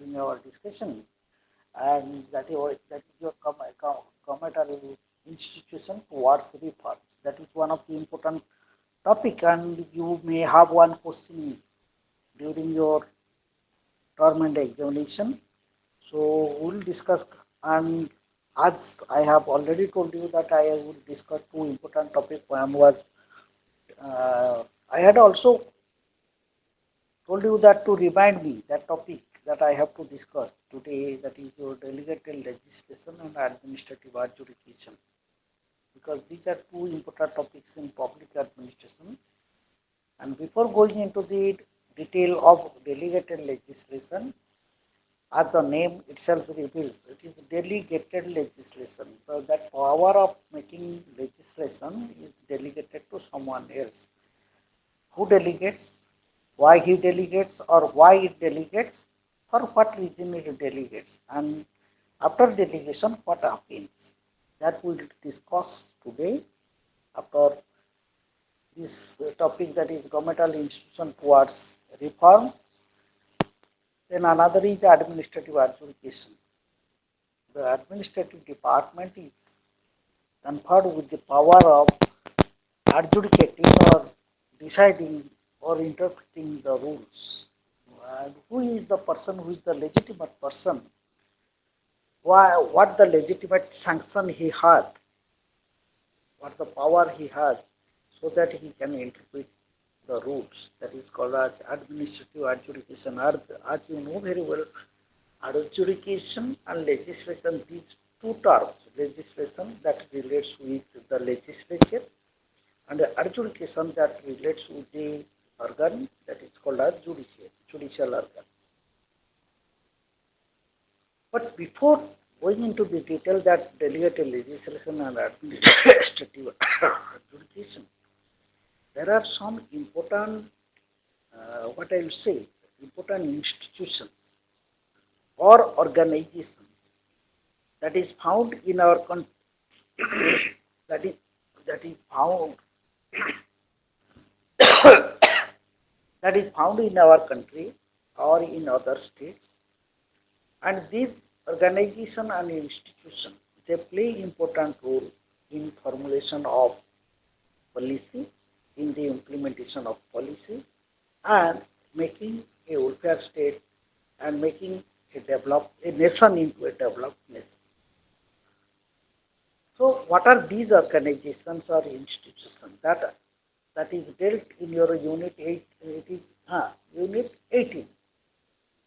during our discussion, and that is your commentary institution towards reforms. That is one of the important topic, and you may have one question during your term and examination. So we'll discuss, and as I have already told you that I will discuss two important topics. One was I had also told you that to remind me that topic that I have to discuss today, that is your delegated legislation and administrative adjudication, because these are two important topics in public administration. And before going into the detail of delegated legislation, as the name itself reveals, it is delegated legislation. So that power of making legislation is delegated to someone else. Who delegates? Why he delegates, or why it delegates, for what reason it delegates, and after delegation what happens. That we will discuss today after this topic, that is governmental institution towards reform. Then another is administrative adjudication. The administrative department is conferred with the power of adjudicating or deciding or interpreting the rules. And who is the person who is the legitimate person? Why, what the legitimate sanction he had, what the power he has, so that he can interpret the rules. That is called as administrative adjudication. As you know very well, adjudication and legislation, these two terms, legislation that relates with the legislature, and the adjudication that relates with the organ that is called as judicial organ. But before going into the detail that delegated legislation and administrative adjudication, there are some important, what I will say, important institutions or organizations that is found in our country, that is found that is found in our country or in other states. And these organization and institution, they play important role in formulation of policy, in the implementation of policy, and making a welfare state and making a nation into a developed nation. So what are these organizations or institutions? That is dealt in your unit 8, it is unit 18,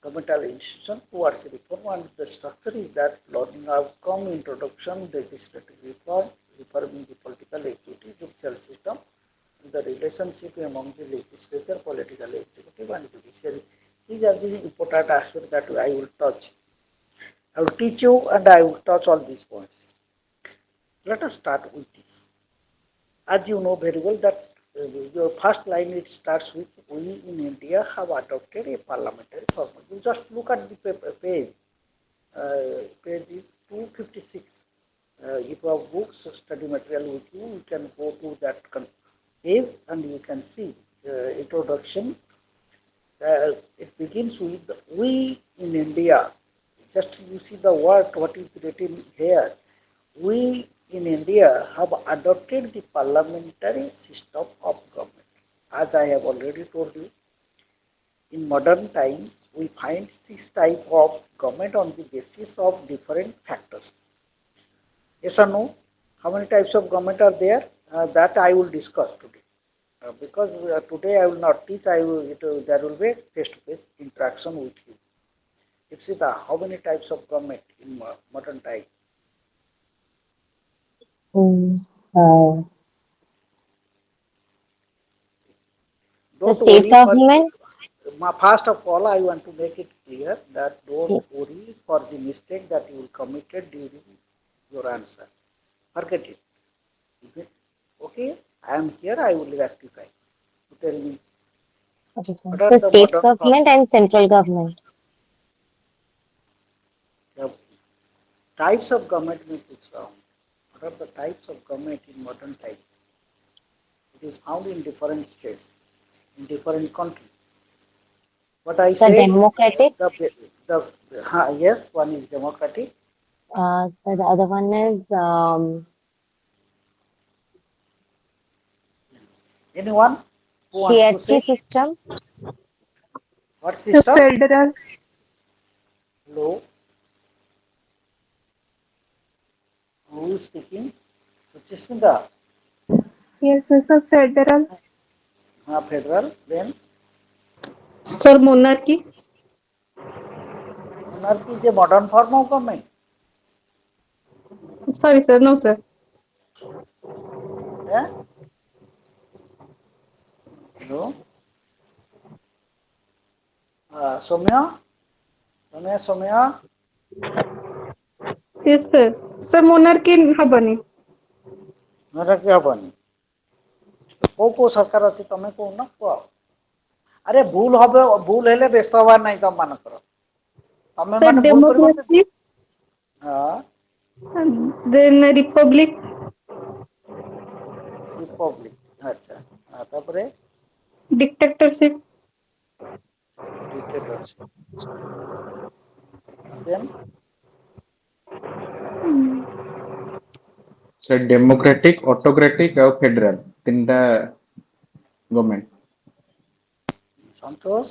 governmental institution towards reform, and the structure is that learning outcome, introduction, legislative reform, reforming the political executive, judicial system, and the relationship among the legislature, political executive, and judiciary. These are the important aspects that I will touch. I will teach you and I will touch all these points. Let us start with this. As you know very well that your first line, it starts with, we in India have adopted a parliamentary format. You just look at the page. Page is 256. If you have books, study material with you, you can go to that page and you can see introduction. It begins with, we in India. Just you see the word, what is written here. We in India have adopted the parliamentary system of government. As I have already told you, in modern times, we find this type of government on the basis of different factors. Yes or no? How many types of government are there? That I will discuss today. Because today I will not teach, there will be face-to-face interaction with you. Ipsita, how many types of government in modern times? Mm, uh, the Don't state worry for, government, first of all, I want to make it clear that don't yes. worry for the mistake that you will committed during your answer. Forget it. Okay? I am here, I will rectify. You tell me, Okay, sir. what are So the state modern government and central government. the types of government means it's wrong. What are the types of government in modern times? It is found in different states, in different countries. But I The said democratic, the The yes, one is democratic. So the other one is Anyone who wants to hierarchy say system. what So system? federal. Hello, who is speaking? Suchismita. Yes, so federal. Federal. Then Sir, monarchy. monarchy is a modern form of government. Sorry, sir. No, sir. Yeah? Hello, Somya, Somya. Yes, sir. Sir, monarchy habani. monarchy ହବନି କୋଉ କୋଉ ସରକାର ଅଛି ତମେ କହୁନ କୁହ ଆରେ ଭୁଲ ହବ ଭୁଲ ହେଲେ ବ୍ୟସ୍ତ ହବାର ନାହିଁ ତମ ମାନଙ୍କର ତମେ Sir, ମାନେ ଭୁଲ କରିବ democracy. ହଁ Then republic. ରିପବ୍ଲିକ ଆଚ୍ଛା ତାପରେ Dictatorship. ଡିକ୍ଟେଟରସିପ ଦେନ୍ ସେ ଡେମୋକ୍ରାଟିକ ଅଟୋକ୍ରାଟିକ ଆଉ ଫେଡେରାଲ ତିନିଟା ଗଭର୍ଣ୍ଣମେଣ୍ଟ ସନ୍ତୋଷ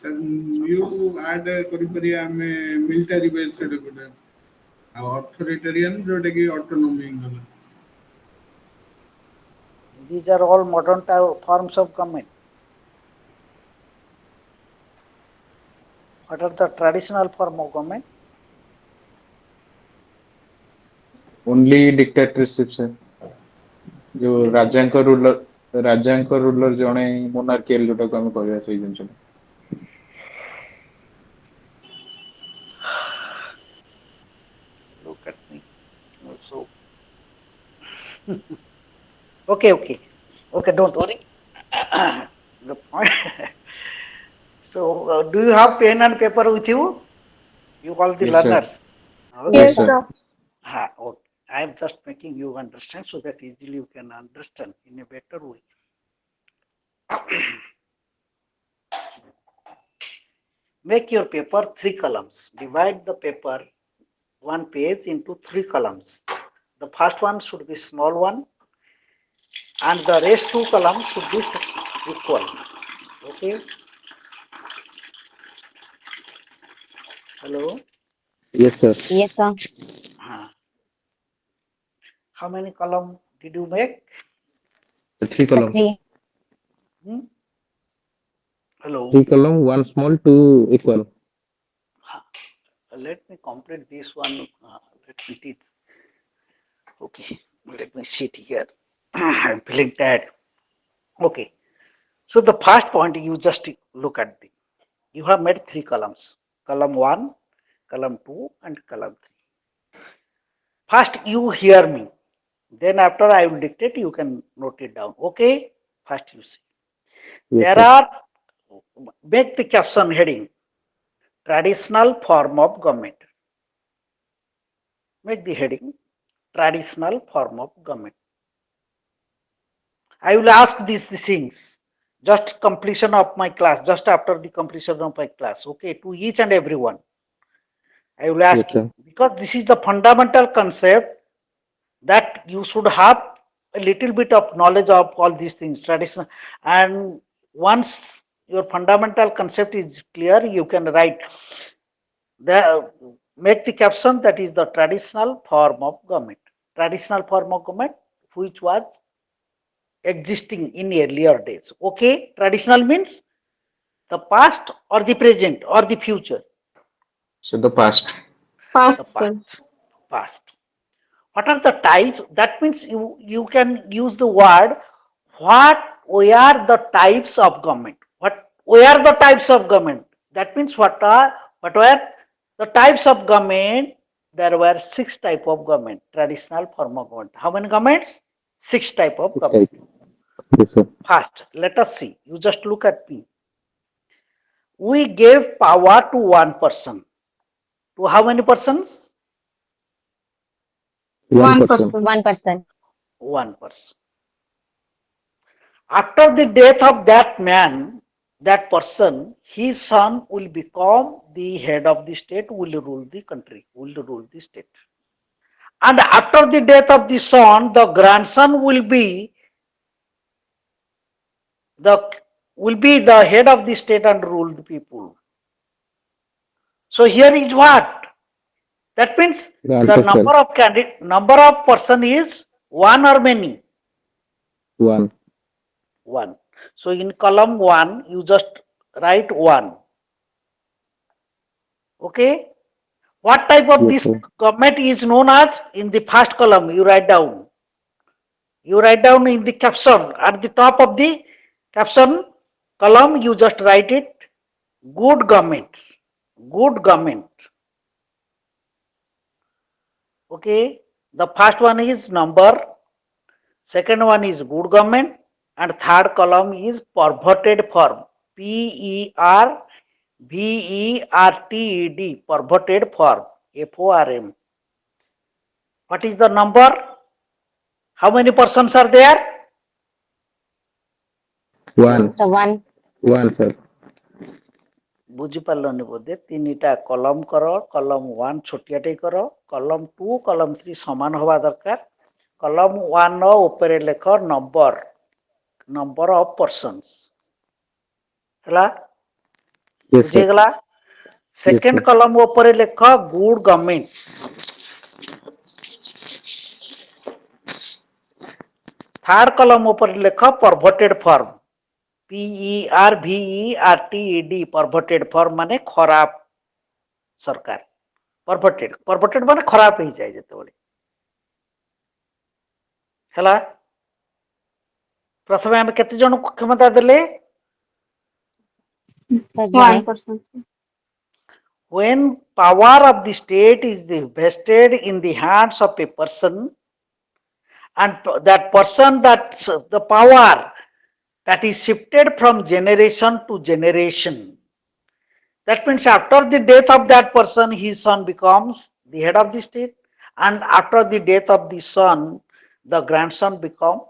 ନ୍ୟୁ ଆଡ୍ କରିପାରିବା ଆମେ ମିଲିଟାରୀ ବେସ୍ଡ ଗୋଟେ ଆଉ ଅଥରିଟେରିଆନ ଯୋଉଟା କି ଅଟୋନୋମି ଗଲା these are all modern forms of government what are the traditional form of government only dictatorship ସେ ଯୋଉ only ରାଜାଙ୍କ ରୁଲର ଜଣେ ମୋନାର୍କିଆଲ ଯୋଉଟାକୁ ଆମେ କହିବା ସେଇ ଜିନିଷ look at me so okay don't worry the point so do you have pen and paper with you you all the yes sir learners Yes, okay Yes, sir. sir. okay. I am just making you understand so that easily you can understand in a better way. Make your paper 3 columns. Divide the paper one page into 3 columns. The first one should be small one and the rest 2 columns should be equal. Okay. Hello. yes sir Yes, sir. How many columns did you make? three The column three. Hmm? Hello. three column one small two equal Let me complete this one. Let me teach. Okay. Let me sit here. I'm feeling tired. Okay. So the first point you just look at the you have made 3 columns. Column 1, column 2 and column 3. First you hear me. Then after I will dictate you can note it down. Okay? First you see. yes There sir are make the caption heading traditional form of government. Make the heading traditional form of government. I will ask these things just completion of my class, just after the completion of my class. Okay, to each and every one. I will yes ask you sir because this is the fundamental concept that you should have a little bit of knowledge of all these things traditional and once your fundamental concept is clear you can write the make the caption that is the traditional form of government which was existing in earlier days. Okay, traditional means the past or the present or the future. so the past Past, The sir. past. What are the types? That means you can use the word what were the types of government. What were the types of government? That means what were the types of government? There were 6 type of government, traditional form of government. How many governments? 6 type of government. right yes sir First, let us see. You just look at me. We gave power to one person. To how many persons? one One person person. 1%. One person. After the death of that man, that person, his son will become the head of the state, will rule the country, will rule the state. And after the death of the son, the grandson the will be the head of the state and rule the people. So here is what? That means The the answer, sir. number of person is one or many? One. One. So in column 1, you just write 1. Okay? What type of Yes, this sir. comment is known as? In the first column, you write down. You write down in the caption. At the top of the caption column, you just write it. Good government. Good government. Okay? The first one is number. Second one is good government. And third column is perverted form. PERVERTED. Perverted form. FORM. What is the number? How many persons are there? One. So one. One, sir. बुझीपारे बोधे तीन टा कलम कर कलम 1 छोटियाटे कर कलम 2 कलम 3 समान हवा दरकार कलम 1 ऊपर लेख नंबर नंबर ऑफ पर्सन्स हला Yes, बुझे sir. गला Yes, सेकंड sir. कलम ऊपर लेख गुड गवर्नमेंट थर्ड कलम ऊपर लेख perverted form PERVERTED perverted form माने खराब सरकार परवर्टेड परवर्टेड माने खराब हो जाए जते बळे हला प्रथमे हम केते जन क्षमता देले So One Jane. person. when power of the state is vested in the hands of a person and that person that the power that is shifted from generation to generation. That means after the death of that person, his son becomes the head of the state, and after the death of the son, the grandson becomes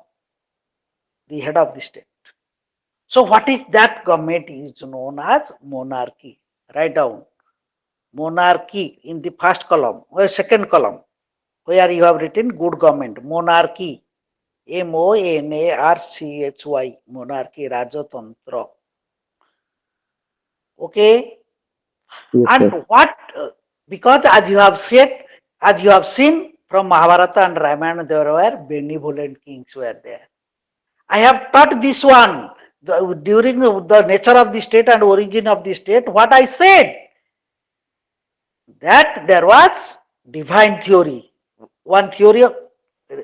the head of the state. So what is that government is known as monarchy. Write down monarchy in the first column or second column where you have written good government. Monarchy, MONARCHY, monarchy, Rajatantra. Okay. Yes, And sir. what, because as you have said, as you have seen from Mahabharata and Ramayana, there were benevolent kings were there. I have taught this one during the nature of the state and origin of the state. What I said, that there was divine theory. One theory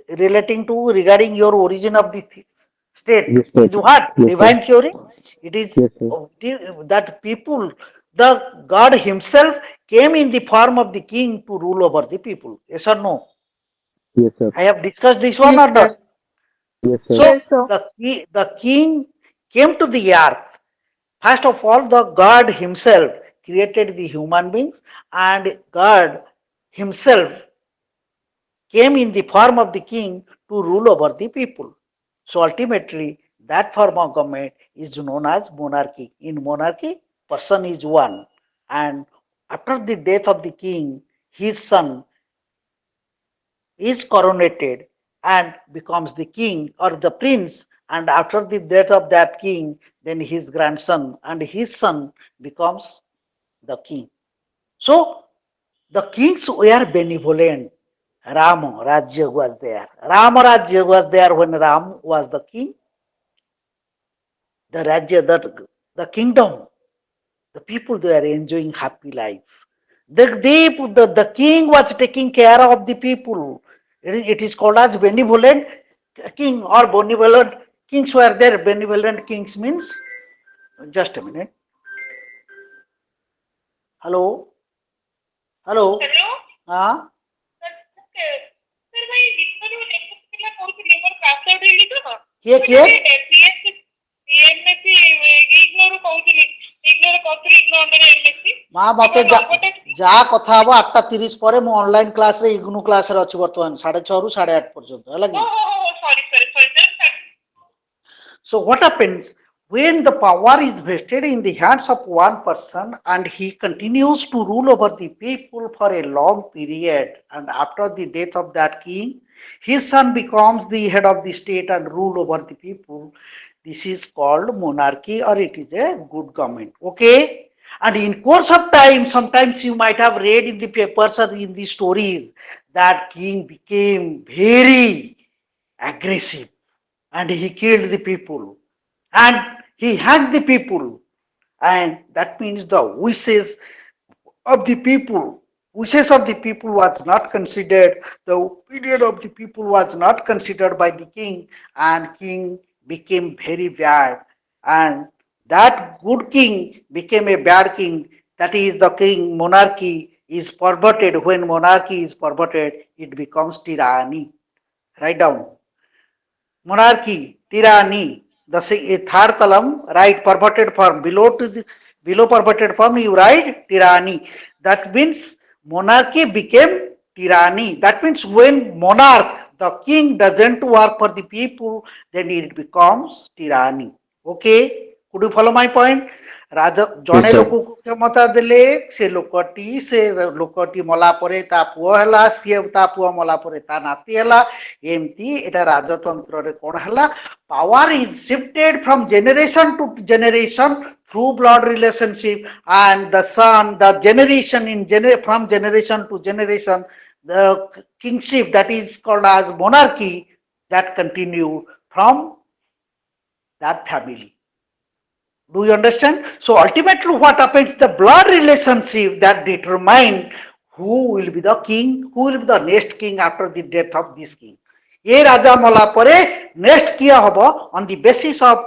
relating to regarding your origin of the state Yes, sir. is what? Yes, sir. Divine theory. It is Yes, sir. that people, the God himself came in the form of the king to rule over the people. Yes or no? Yes, sir. I have discussed this one Yes, or not? sir. Yes, sir. So Yes, sir. the king came to the earth. First of all, the God himself created the human beings, and God himself came in the form of the king to rule over the people. So ultimately, that form of government is known as monarchy. In monarchy, person is one, and after the death of the king, his son is coronated and becomes the king or the prince, and after the death of that king, then his grandson and his son becomes the king. So the kings were benevolent. Rama Rajya was there. Rama Rajya was there when Ram was the king. The Rajya, the kingdom, the people they are enjoying happy life. The king was taking care of the people. It is called as benevolent king or benevolent kings were there. Benevolent kings means, just a minute. Hello? Hello? Hello? Huh? Sir, ଭାଇ ଗୀତରୁ ଲେଖୁଥିଲା କହୁଥିଲି ମୋର pass out ହେଇଲି ତ କିଏ PMSC ignore କହୁଥିଲି ignore କରୁଥିଲି ignore under MSC ମା ମତେ ଯାହା କଥା ହବ 8:30 ପରେ ମୁଁ ଅନଲାଇନ କ୍ଲାସରେ ଇଗ୍ନୁ କ୍ଲାସରେ ଅଛି ବର୍ତ୍ତମାନ 6:30 ରୁ 8:30 ପର୍ଯ୍ୟନ୍ତ ହେଲା କି ସରି So what happens when the power is vested in the hands of one person and he continues to rule over the people for a long period, and after the death of that king, his son becomes the head of the state and rule over the people. This is called monarchy, or it is a good government. Okay? And in course of time, sometimes you might have read in the papers or in the stories that king became very aggressive and he killed the people and he hanged the people, and that means the of the people wishes of the people was not considered, the opinion of the people was not considered by the king, and king became very bad, and that good king became a bad king. That is, the king monarchy is perverted. When monarchy is perverted, it becomes tyranny. Write down: monarchy, tyranny. The third column, write perverted form. Below perverted form, you write tyranny. That means monarchy became tyranny. That means when monarch, the king doesn't work for the people, then it becomes tyranny. Okay? Could you follow my point? Raj Yes, ଜଣେ sir. ଲୋକକୁ କ୍ଷମତା ଦେଲେ, ସେ ଲୋକଟି ମଲା ପରେ ତା ପୁଅ ହେଲା, ସିଏ ତା ପୁଅ ମଲା ପରେ ତା ନାତି ହେଲା। ଏମିତି ଏଟା ରାଜତନ୍ତ୍ରରେ କଣ ହେଲା, power is shifted from generation to generation through blood relationship, and the son, the generation from generation to generation, the kingship, that is called as monarchy, that continued from that family. Do you understand? So ultimately what happens, the blood relationship that determine who will be the king, who will be the next king after the death of this king. ये राजा मला परे next किया होबो on the basis of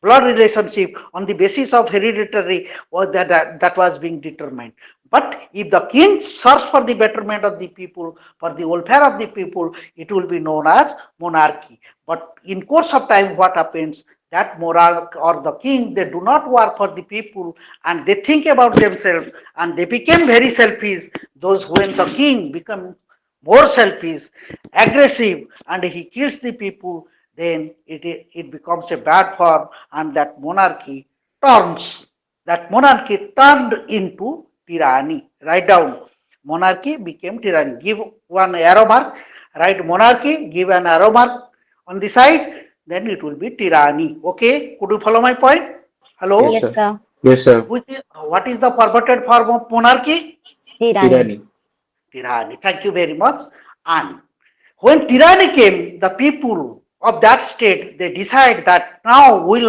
blood relationship, on the basis of hereditary, or that was being determined. But if the king serves for the betterment of the people, for the welfare of the people, it will be known as monarchy. But in course of time, what happens, that monarch or the king, they do not work for the people and they think about themselves, and they became very selfish. Those when the king become more selfish, aggressive, and he kills the people, then it becomes a bad form, and that monarchy turned into tyranny. Write down: monarchy became tyranny. Give one arrow mark. Write monarchy, give an arrow mark on the side, then it will be tyranny. Okay, could you follow my point? Yes, Hello? Yes, sir. sir. Yes, sir. What is the perverted form of monarchy? Tirani. Tyranny. Tyranny. Thank you very much. And when tyranny came, the people of that state, they decide that now we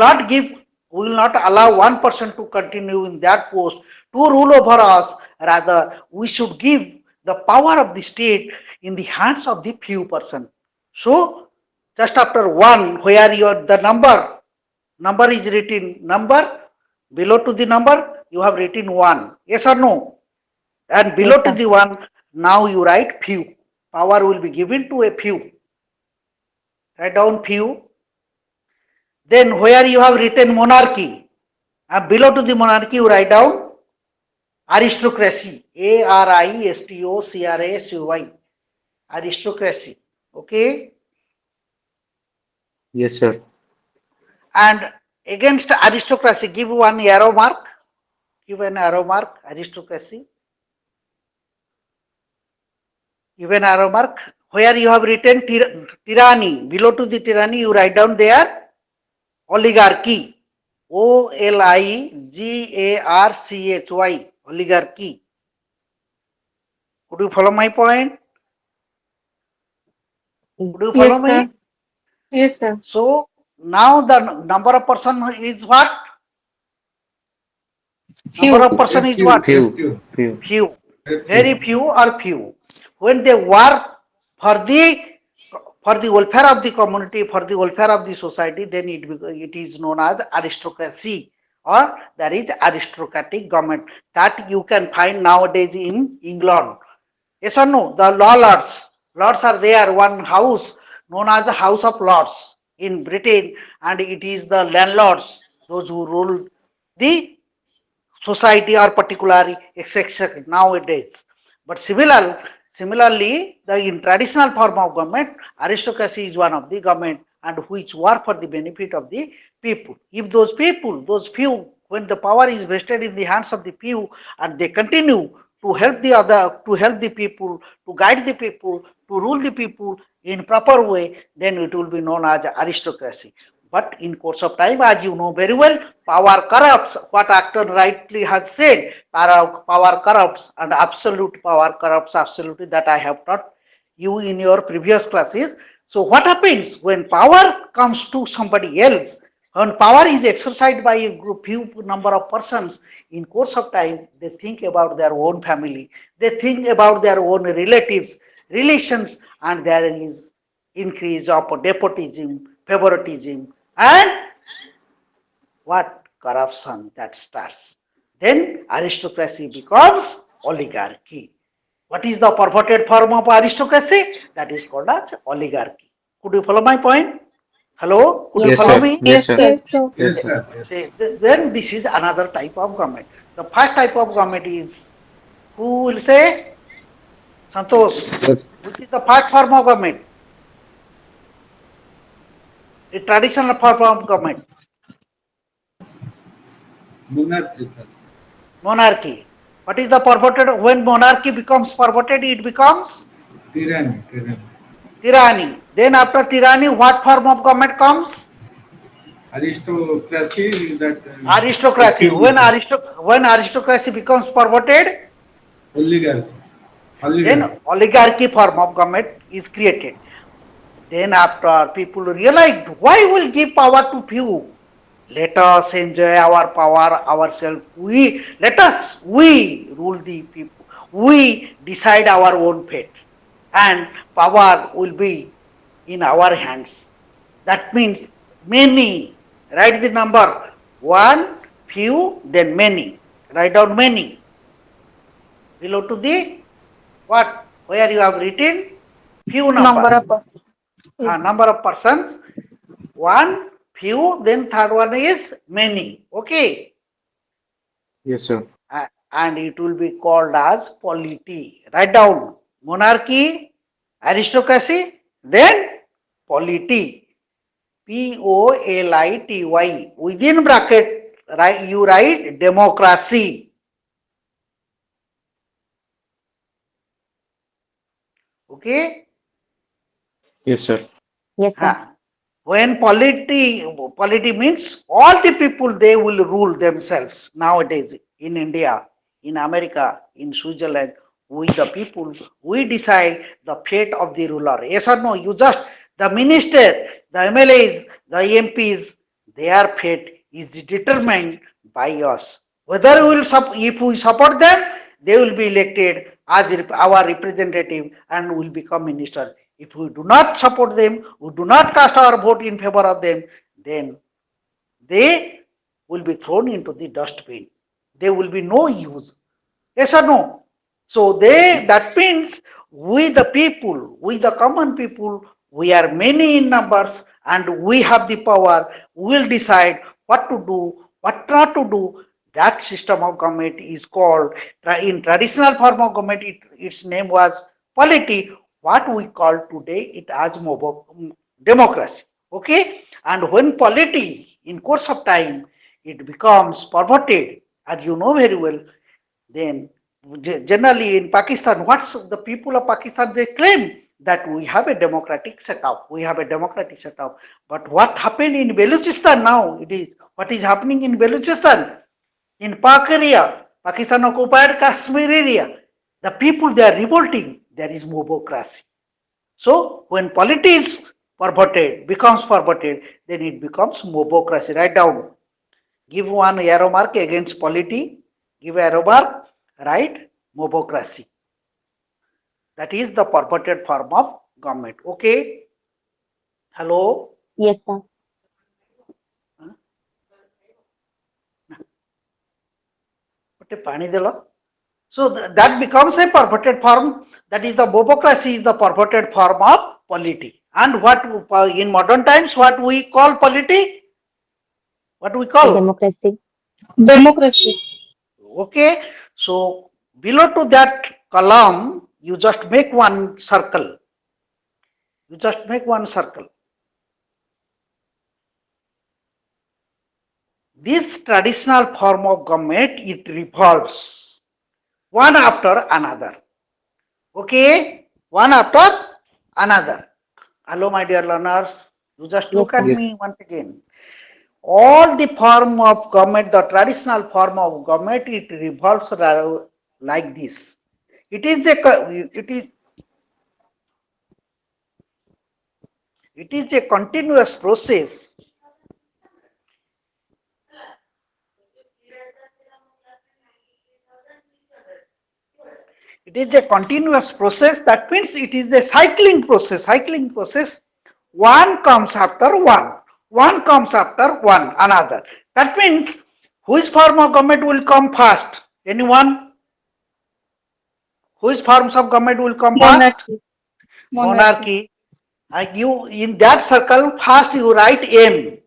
will not allow one person to continue in that post to rule over us. Rather, we should give the power of the state in the hands of the few person. So, just after one, where the number is written, number, below to the number, you have written one. Yes or no? And below Yes, to sir. the one, now you write few. Power will be given to a few. Write down few. Then where you have written monarchy, and below to the monarchy you write down aristocracy. Aristocracy. Aristocracy. Okay. Yes, sir. And against aristocracy, give one arrow mark. Give an arrow mark. Aristocracy. Give an arrow mark. Where you have written tyranny, below to the tyranny you write down there oligarchy. Oligarchy. Oligarchy. Could you follow my point? Could you follow Yes, me? sir. Yes, sir. So now the number of person is what? Number Few. of person is Few, what? Few. few, Few. Few. very Very few. few or few. When they work for the welfare of the community, for the welfare of the society, then it is known as aristocracy, or there is aristocratic government that you can find nowadays in England. Yes or no? The law lords. Lords are there, one house known as the House of Lords in Britain, and it is the landlords, those who rule the society or particularly etc. nowadays. But similarly, the in traditional form of government, aristocracy is one of the government and which work for the benefit of the people. If those people, those few, when the power is vested in the hands of the few and they continue to help the other, to help the people, to guide the people, to rule the people in proper way, then it will be known as aristocracy. But in course of time, as you know very well, power corrupts. What Acton rightly has said, power corrupts and absolute power corrupts absolutely, that I have taught you in your previous classes. So what happens when power comes to somebody else? When power is exercised by a group, few number of persons, in course of time, they think about their own family, they think about their own relatives, relations, and there is increase of nepotism, favoritism, and what corruption that starts. Then aristocracy becomes oligarchy. What is the perverted form of aristocracy? That is called as oligarchy. Could you follow my point? Hello? Could you Yes, Yes, follow sir. sir. me? Yes, Yes, sir. sir. Yes, sir. Yes, Yes. sir. Yes. Then this is another type of government. The first type of government is, who will say? Santosh. Yes. Which is the first form of government? The traditional form of government. Monarchy. Monarchy. What is the perverted? When monarchy becomes perverted, it becomes Tyranny. Tyranny. tyranny. Then after tyranny, what form of government comes? Aristocracy, that a Aristocracy. few, When aristocracy becomes perverted, oligarchy. then Oligarchy. oligarchy form of government is created. Then after people realized, why will give power to few? Let us enjoy our power ourselves. We rule the people. We decide our own fate, and power will be in our hands. That means many. Write the number one, few, then many. Write down many. Below to the what? Where you have written few Number number. of yes. Number of persons. One, few, then third one is many. Okay. Yes, sir. And it will be called as polity. Write down monarchy, aristocracy, then polity. Polity. Within bracket, you write democracy. Okay. Yes, sir. Yes, sir. When polity means all the people, they will rule themselves nowadays in India, in America, in Switzerland. We the people, we decide the fate of the ruler. Yes or no? You just the minister, the MLAs, the MPs, their fate is determined by us. Whether we will if we support them, they will be elected as our representative and will become minister. If we do not support them, we do not cast our vote in favor of them, then they will be thrown into the dustbin. There will be no use. Yes or no? So that means we the people, we the common people, we are many in numbers and we have the power. We will decide what to do, what not to do. That system of government is called, in traditional form of government, its name was polity. What we call today it as democracy. Okay? And when polity, in course of time, it becomes perverted, as you know very well, then generally in Pakistan, what's the people of Pakistan, they claim that we have a democratic setup. We have a democratic setup. But what happened in Balochistan now? It is what is happening in Balochistan, in Pak area, Pakistan occupied Kashmir area. The people, they are revolting. There is mobocracy. So when politics perverted, becomes perverted, then it becomes mobocracy. Write down. Give one arrow mark against polity. Give arrow mark. Right? Mobocracy. That is the perverted form of government. Okay? Hello? Yes, sir. So that becomes a perverted form. That is the mobocracy is the perverted form of polity. And what in modern times, what we call polity? What we call? Democracy. Democracy. Okay. So below to that column, you just make one circle. You just make one circle. this traditional form of government, it revolves one after another. Okay, one after another. Hello, my dear learners. You just Yes, look at sir. Yes. me once again. All the form of government, the traditional form of government, it revolves like this. It is a it is a continuous process. It is a continuous process. That means it is a cycling process. Cycling process. One comes after one. One comes after one another. That means which form of government will come first? Anyone? Which forms of government will come first? Monarchy. Monarchy. Monarchy. You in that circle first you write M.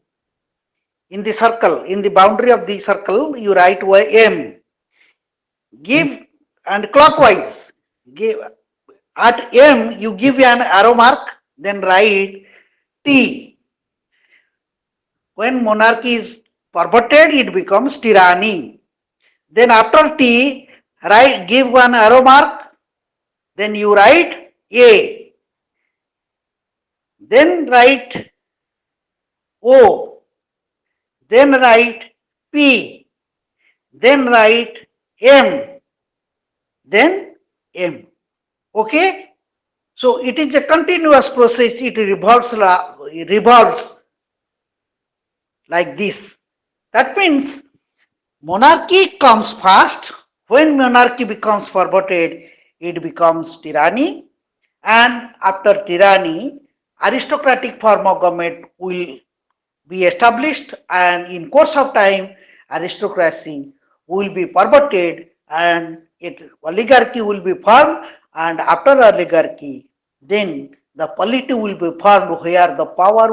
In the circle, in the boundary of the circle, you write M. Give and clockwise. Give at M you give an arrow mark, then write T. When monarchy is perverted, it becomes tyranny. Then after T, write give one arrow mark, then you write A. Then write O. Then write P. Then write M. Then M. Okay? So it is a continuous process. It revolves like this. That means monarchy comes first. When monarchy becomes perverted, it becomes tyranny. And after tyranny, aristocratic form of government will be established, and in course of time aristocracy will be perverted and oligarchy will be formed, and after oligarchy then the polity will be formed where the power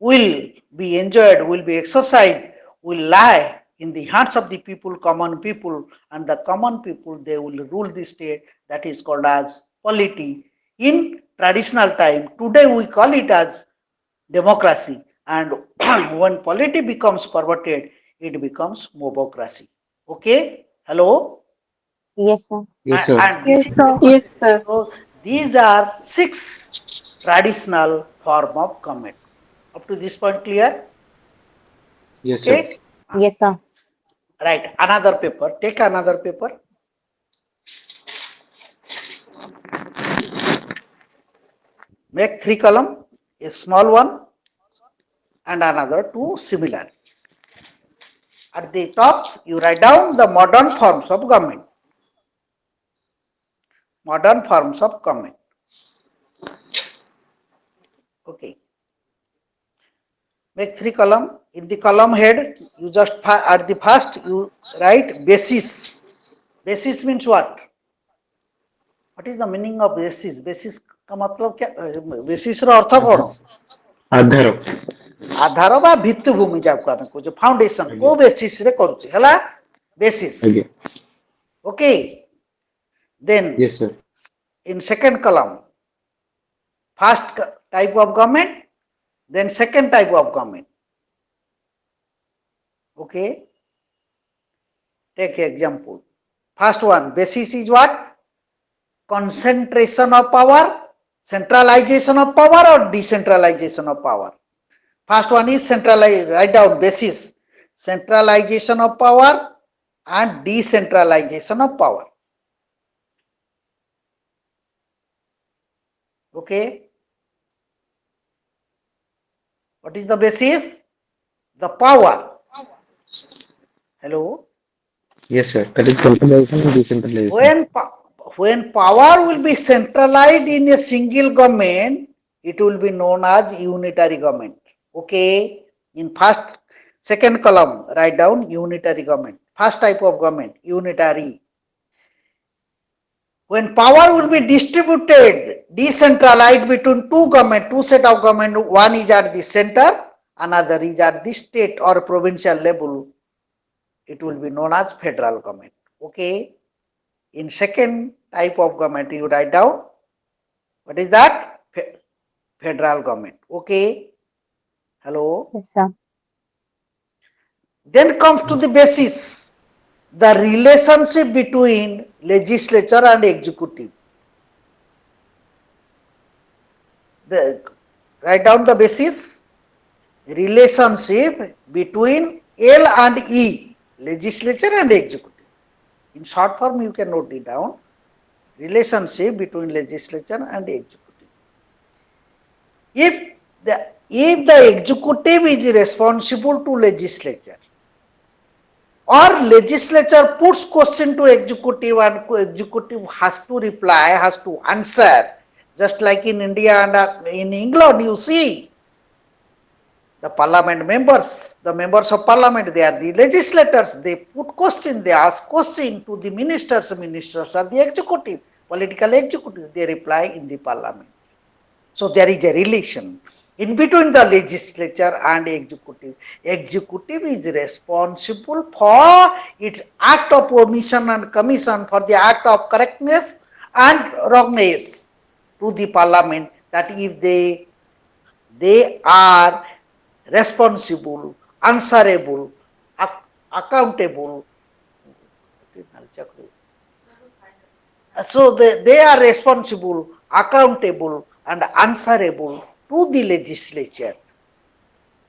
will be enjoyed, will be exercised, will lie in the hands of the people, common people, and the common people they will rule the state. That is called as polity in traditional time. Today we call it as democracy, and when polity becomes perverted, it becomes mobocracy. Okay, hello. Yes, sir. Yes, sir. And this Yes, is sir. the Yes, concept. sir. So these are 6 traditional form of government. Up to this point clear? Yes, sir. Okay. Yes, sir. Right, another paper, take another paper, make 3 column, a small one and another two similar. At the top you write down the modern forms of government. Modern forms of government. Okay. Make 3 column. In the column head, you just at the first you write basis. Basis means what? What is the meaning of basis? Basis का मतलब क्या? Basis ର अर्थ कौन? आधार आधार बा भित्तिभूमि जाको आमे कହୁचे foundation आगे को बेसिस रे करूचे हला basis. आगे Okay. Then yes sir in second column, first type of government, then second type of government. Okay. Take example. First one, basis is what? Concentration of power, centralization of power or decentralization of power. First one is centralized, write down basis, centralization of power and decentralization of power. Okay. What is the basis? The power. Hello. Yes sir that is centralisation and decentralisation When power will be centralized in a single government, it will be known as unitary government. Okay. In second column, write down unitary government. First type of government, unitary. When power will be distributed, decentralized between two set of government, one is at the center, another is at the state or provincial level, it will be known as federal government. Okay. In second type of government, you write down, what is that? Federal government. Okay. Hello. Yes, sir. Then comes to the basis, the relationship between legislature and executive. Write down the basis, relationship between L and E, legislature and executive. In short form, you can note it down, relationship between legislature and executive. If the executive is responsible to legislature, or legislature puts question to executive and executive has to reply, has to answer, just like in India and in England, you see, the parliament members, the members of parliament, they are the legislators, they put question, they ask question to the ministers, ministers are the executive, political executive, they reply in the parliament. So there is a relation in between the legislature and executive. Executive is responsible for its act of omission and commission, for the act of correctness and wrongness to the parliament, that if they are responsible, answerable, accountable. So they are responsible, accountable, and answerable to the legislature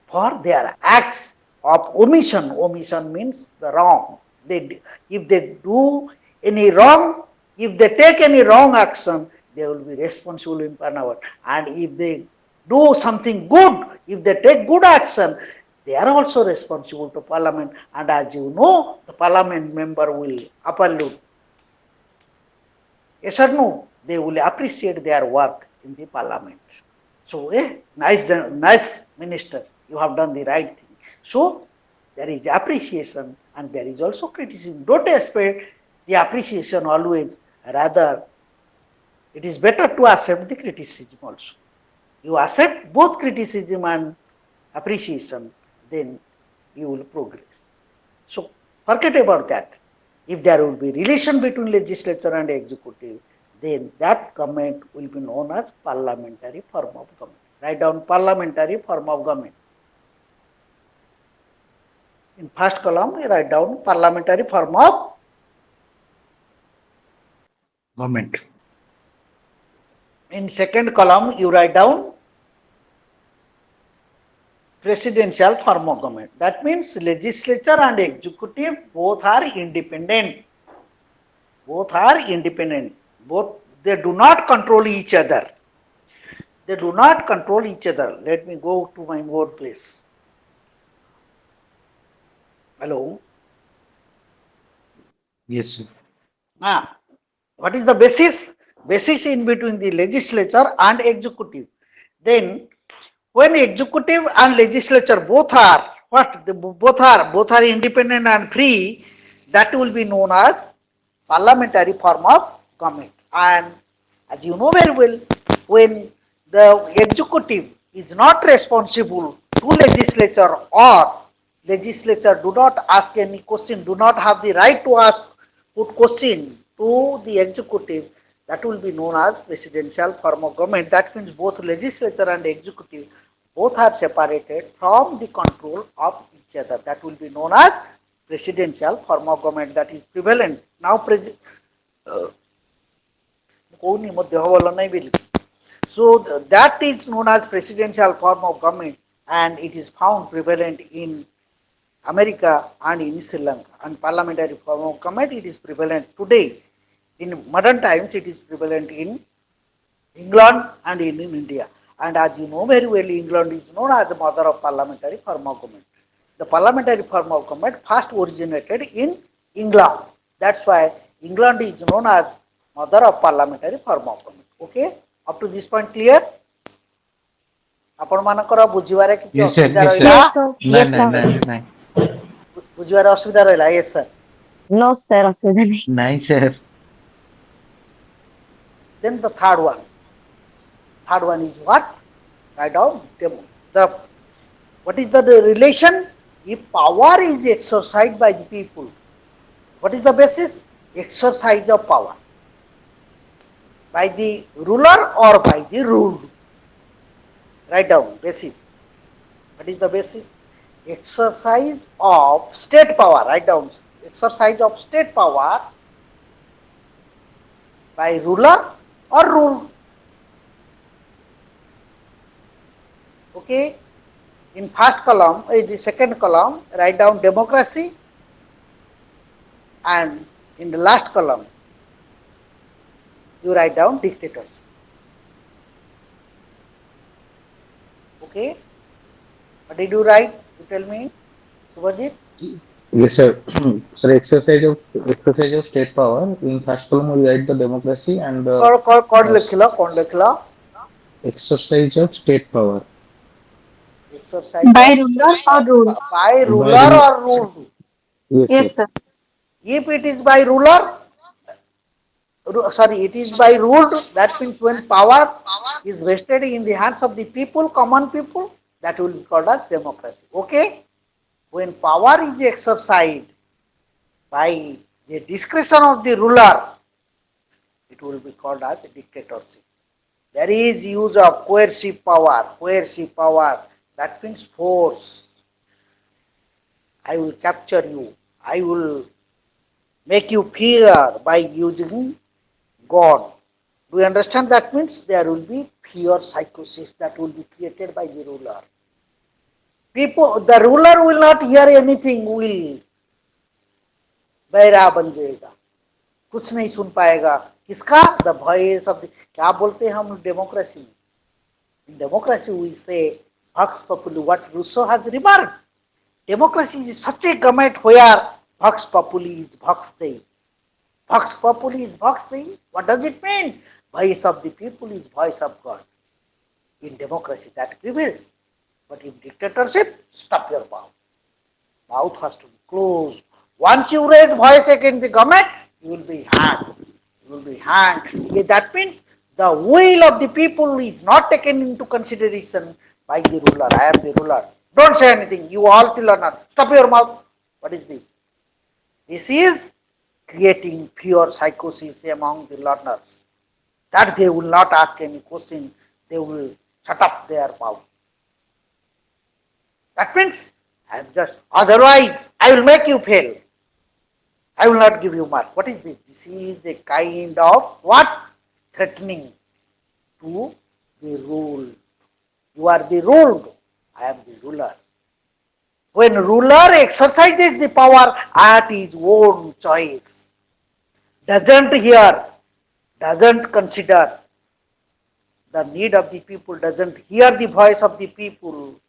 for their acts of omission. Omission means the wrong. If they do any wrong, if they take any wrong action, they will be responsible in Parliament. And if they do something good, if they take good action, they are also responsible to Parliament. And as you know, the Parliament member will upload. Yes or no? They will appreciate their work in the Parliament. So, nice minister, you have done the right thing. So, there is appreciation and there is also criticism. Don't expect the appreciation always, rather, it is better to accept the criticism also. You accept both criticism and appreciation, then you will progress. So, forget about that. If there will be relation between legislature and executive, then that government will be known as parliamentary form of government. Write down parliamentary form of government. In first column, you write down parliamentary form of Government. In second column, you write down presidential form of government. That means legislature and executive both are independent. Both are independent. Both, they do not control each other. They do not control each other. Let me go to my word place. Hello. Yes, sir. What is the basis? Basis in between the legislature and executive. Then, when executive and legislature both are what? Both are independent and free. That will be known as parliamentary form of government. And as you know very well, when the executive is not responsible to legislature, or legislature do not ask any question, do not have the right to ask put question to the executive, that will be known as presidential form of government. That means both legislature and executive both are separated from the control of each other. That will be known as presidential form of government, that is prevalent. Now, so that is known as presidential form of government, and it is found prevalent in America and in Sri Lanka. And parliamentary form of government, it is prevalent today. In modern times, it is prevalent in England and in India. And as you know very well, England is known as the mother of parliamentary form of government. The parliamentary form of government first originated in England. That's why England is known as mother of parliamentary form of government. Okay? Up to this point clear? ଆପଣ ମାନଙ୍କର ବୁଝିବାରେ କିଛି Yes, sir. ଅସୁବିଧା Yes, ରହିଲା? Yes, sir. Yes, sir. Nine. ବୁଝିବାରେ ଅସୁବିଧା ରହିଲା? Yes, sir. No, sir. ଅସୁବିଧା ନାହିଁ. Nine, sir. Then the third one. Third one is what? Write down what is the relation? If power is exercised by the people, what is the basis? Exercise of power by the ruler or by the ruled. Write down basis. What is the basis? exercise of state power, write down, exercise of state power by ruler or ruled. Okay, in first column, in the second column, write down democracy, and in the last column, you write down dictatorship. Okay, what did you write? You tell me, Subhajit. Yes, sir. Sir, exercise of state power. In first column, we write the democracy and the कौन uh, लिखिला कौन लिखिला exercise of state power exercise By of ruler or rule? by by ruler rule. or ruled. Yes, Yes, sir. sir. If it is by ruler, sorry, it is by ruled, that means when power is vested in the hands of the people, common people, that will be called as democracy. Okay? When power is exercised by the discretion of the ruler, it will be called as dictatorship. There is use of coercive power, that means force. I will capture you, I will make you fear by using God. Do you understand? That means there will be fear psychosis that will be created by the ruler. People, the ruler will not hear anything, will बैरा बन जाएगा, कुछ नहीं सुन पाएगा. किसका? The voice of the. क्या बोलते हैं हम डेमोक्रेसी में? In democracy we say vox populi, what Rousseau has remarked. Democracy is such a government where vox populi is vox dei. Vox populi is vox dei. What does it mean? Voice of the people is voice of God. In democracy that prevails. But in dictatorship, stop your mouth. Mouth has to be closed. Once you raise voice against the government, you will be hanged. You will be hanged. That means the will of the people is not taken into consideration by the ruler. I am the ruler. Don't say anything. You all the learner. Stop your mouth. What is this? This is creating fear psychosis among the learners. That they will not ask any question. They will shut up their mouth. That means I am just, otherwise I will make you fail. I will not give you mark. What is this? This is a kind of what? Threatening to be ruled. You are the ruled. I am the ruler. When ruler exercises the power at his own choice, doesn't hear, doesn't consider the need of the people, doesn't hear the voice of the people,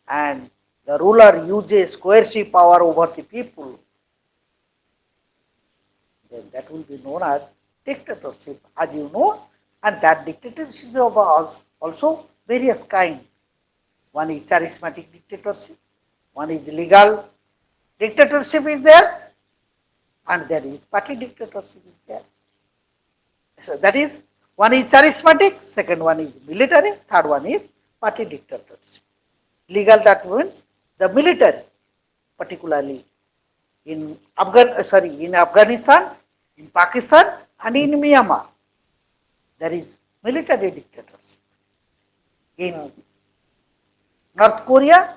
and the ruler uses coercive power over the people, then that will be known as dictatorship, as you know. And that dictatorship is of also various kinds. One is charismatic dictatorship, one is legal dictatorship is there, and there is party dictatorship is there. So that is, one is charismatic, second one is military, third one is party dictatorship. Legal, that means the military, particularly in Afghanistan, in Pakistan, and in Myanmar, there is military dictatorship. In North Korea,